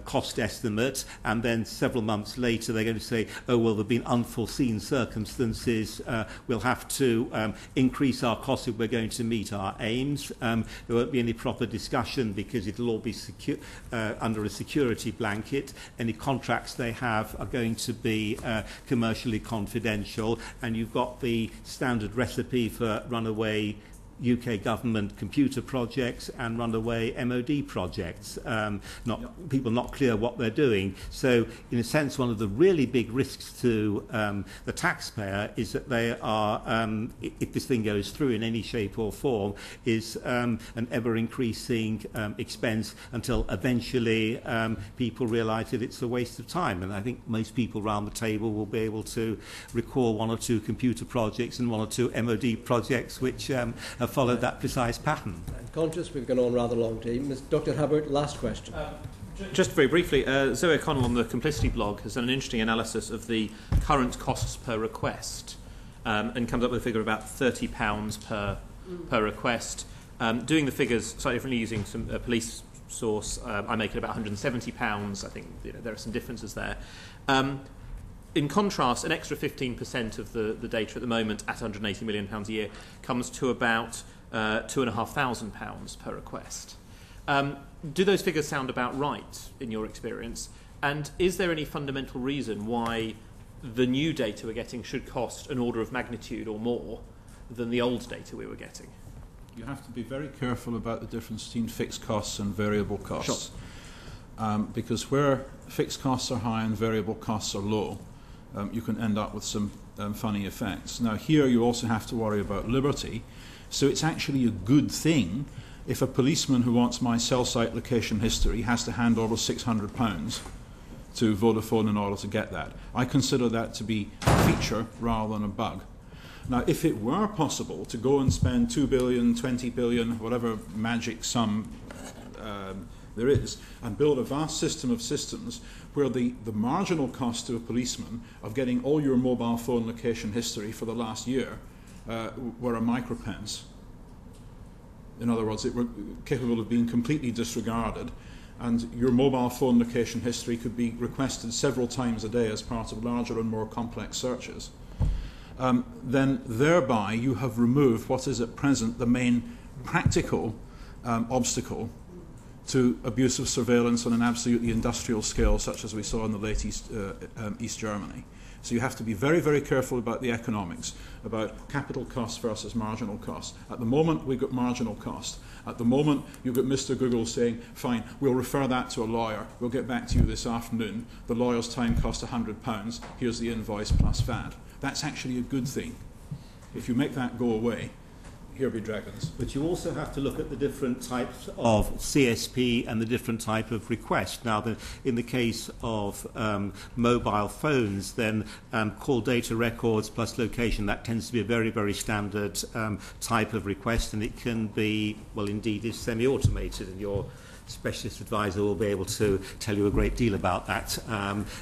cost estimate, and then several months later they're going to say, oh, well, there have been unforeseen circumstances, we'll have to increase our costs if we're going to meet our aims. There won't be any proper discussion because it'll all be under a security blanket. Any contracts they have are going to be commercially confidential, and you've got the standard recipe for runaway UK government computer projects and runaway MOD projects. People not clear what they're doing. So, in a sense, one of the really big risks to the taxpayer is that they are, if this thing goes through in any shape or form, is an ever-increasing expense until eventually people realise that it's a waste of time. And I think most people around the table will be able to recall one or two computer projects and one or two MOD projects which have followed that precise pattern. I'm conscious we've gone on rather long, team. Dr. Hubbard, last question. Just very briefly, Zoe O'Connell on the Complicity blog has done an interesting analysis of the current costs per request and comes up with a figure of about £30 per request. Doing the figures slightly differently using some police source, I make it about £170. I think there are some differences there. In contrast, an extra 15% of the data at the moment at £180 million a year comes to about £2,500 per request. Do those figures sound about right in your experience? And is there any fundamental reason why the new data we're getting should cost an order of magnitude or more than the old data we were getting? You have to be very careful about the difference between fixed costs and variable costs. Sure. Because where fixed costs are high and variable costs are low, you can end up with some funny effects. Now, here you also have to worry about liberty. So it's actually a good thing if a policeman who wants my cell site location history has to hand over £600 to Vodafone in order to get that. I consider that to be a feature rather than a bug. Now, if it were possible to go and spend 2 billion, 20 billion, whatever magic sum there is, and build a vast system of systems where the marginal cost to a policeman of getting all your mobile phone location history for the last year were a micropence. In other words, it were capable of being completely disregarded, and your mobile phone location history could be requested several times a day as part of larger and more complex searches. Then thereby you have removed what is at present the main practical obstacle to abuse of surveillance on an absolutely industrial scale, such as we saw in the late East Germany. So you have to be very, very careful about the economics, about capital cost versus marginal cost. At the moment, we've got marginal cost. At the moment, you've got Mr. Google saying, fine, we'll refer that to a lawyer. We'll get back to you this afternoon. The lawyer's time cost £100. Here's the invoice plus VAT. That's actually a good thing. If you make that go away, here be dragons. But you also have to look at the different types of CSP and the different type of request. Now, in the case of mobile phones, then call data records plus location, that tends to be a very, very standard type of request, and it can be, well, indeed, is semi-automated, and your specialist advisor will be able to tell you a great deal about that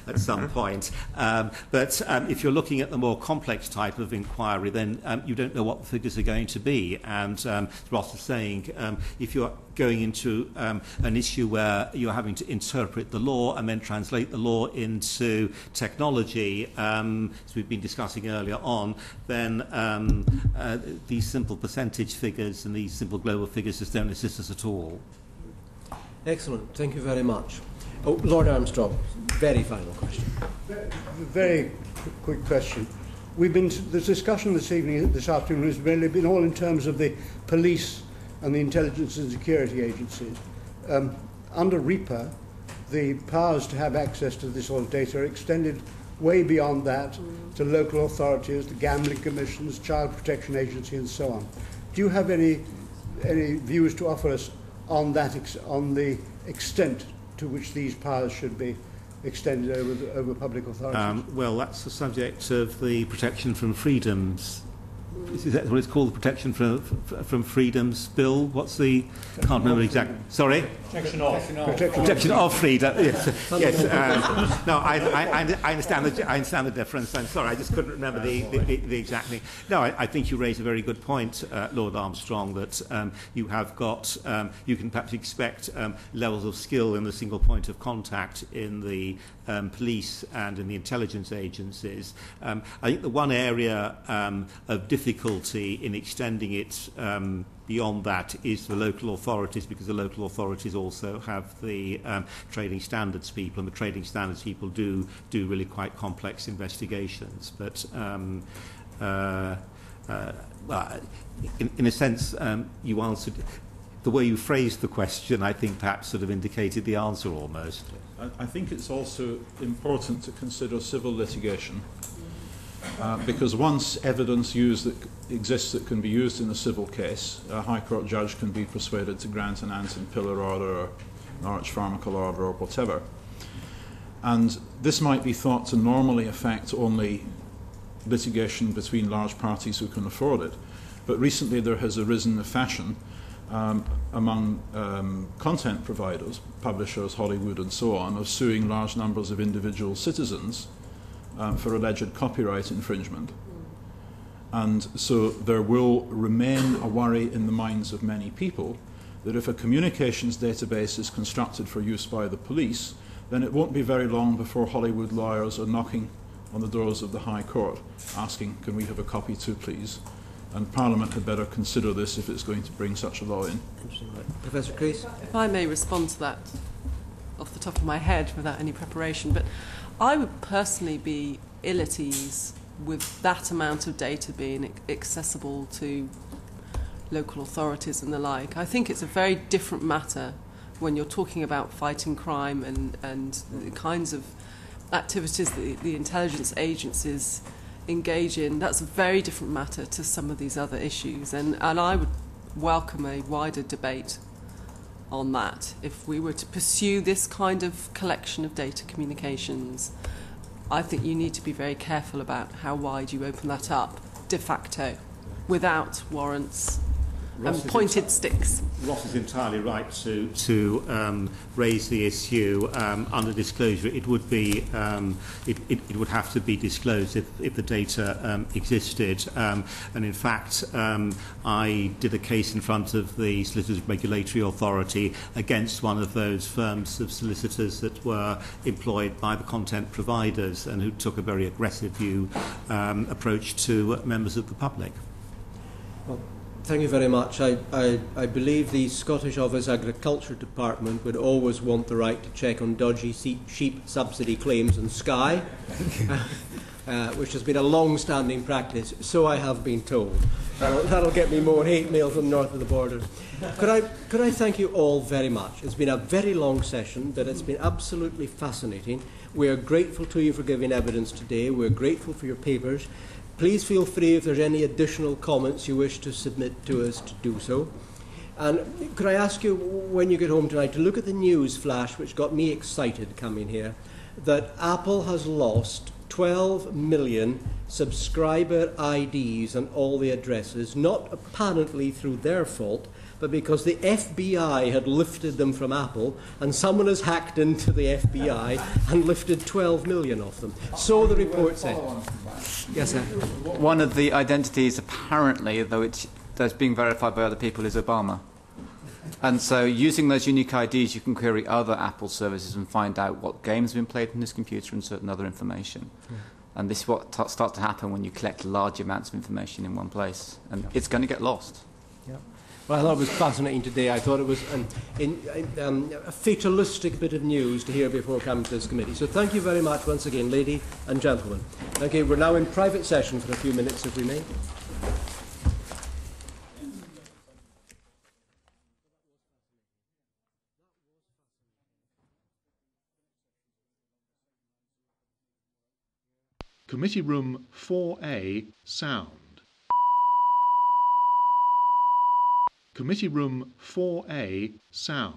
at some point. But if you're looking at the more complex type of inquiry, then you don't know what the figures are going to be. And Ross was saying, if you're going into an issue where you're having to interpret the law and then translate the law into technology, as we've been discussing earlier on, then these simple percentage figures and these simple global figures just don't assist us at all. Excellent. Thank you very much. Oh, Lord Armstrong, very final question. Very quick question. The discussion this afternoon has really been all in terms of the police and the intelligence and security agencies. Under REPA, the powers to have access to this sort of data are extended way beyond that to local authorities, the gambling commissions, child protection agency, and so on. Do you have any views to offer us on that, on the extent to which these powers should be extended over public authorities? Well, that's the subject of the Protection from Freedoms. Is that what it's called, the Protection from Freedoms Bill? What's the... Can't remember exactly. Sorry? Protection of freedom. Yes. Yes. No, I understand the difference. I'm sorry, I just couldn't remember the exact thing. No, I think you raise a very good point, Lord Armstrong, that you have got... you can perhaps expect levels of skill in the single point of contact in the police and in the intelligence agencies. I think the one area of difficulty in extending it beyond that is the local authorities, because the local authorities also have the trading standards people, and the trading standards people do really quite complex investigations. But in a sense, you answered. The way you phrased the question, I think, perhaps sort of indicated the answer almost. I think it's also important to consider civil litigation, because once evidence exists that can be used in a civil case, a High Court judge can be persuaded to grant an ant and pillar order or an arch pharmacal order or whatever. And this might be thought to normally affect only litigation between large parties who can afford it. But recently there has arisen a fashion among content providers, publishers, Hollywood and so on, of suing large numbers of individual citizens for alleged copyright infringement. And so there will remain a worry in the minds of many people that if a communications database is constructed for use by the police, then it won't be very long before Hollywood lawyers are knocking on the doors of the High Court asking, can we have a copy too, please? And Parliament had better consider this if it's going to bring such a law in. Professor Creese? If I may respond to that off the top of my head without any preparation, but I would personally be ill at ease with that amount of data being accessible to local authorities and the like. I think it's a very different matter when you're talking about fighting crime and the kinds of activities that the intelligence agencies engage in. That's a very different matter to some of these other issues, and I would welcome a wider debate on that. If we were to pursue this kind of collection of data communications, I think you need to be very careful about how wide you open that up de facto without warrants and pointed sticks. Ross is entirely right to raise the issue under disclosure. It would be it would have to be disclosed if the data existed. And in fact, I did a case in front of the Solicitors Regulatory Authority against one of those firms of solicitors that were employed by the content providers and who took a very aggressive approach to members of the public. Well, thank you very much. I believe the Scottish Office Agriculture Department would always want the right to check on dodgy sheep subsidy claims in Skye, which has been a long-standing practice, so I have been told. That'll get me more hate mail from north of the border. Could I thank you all very much? It's been a very long session, but it's been absolutely fascinating. We are grateful to you for giving evidence today. We're grateful for your papers. Please feel free if there's any additional comments you wish to submit to us to do so. And could I ask you, when you get home tonight, to look at the news flash, which got me excited coming here, that Apple has lost 12 million subscriber IDs and all the addresses, not apparently through their fault, but because the FBI had lifted them from Apple, and someone has hacked into the FBI and lifted 12 million of them. So the report said. Yes, sir. One of the identities, apparently, that's being verified by other people, is Obama. And so using those unique IDs, you can query other Apple services and find out what games have been played on this computer and certain other information. And this is what starts to happen when you collect large amounts of information in one place. And it's going to get lost. Yeah. Well, I thought it was fascinating today. I thought it was a fatalistic bit of news to hear before coming to this committee. So thank you very much once again, ladies and gentlemen. Okay, we're now in private session for a few minutes, if we may. Committee Room 4A, sound. Committee Room 4A, sound.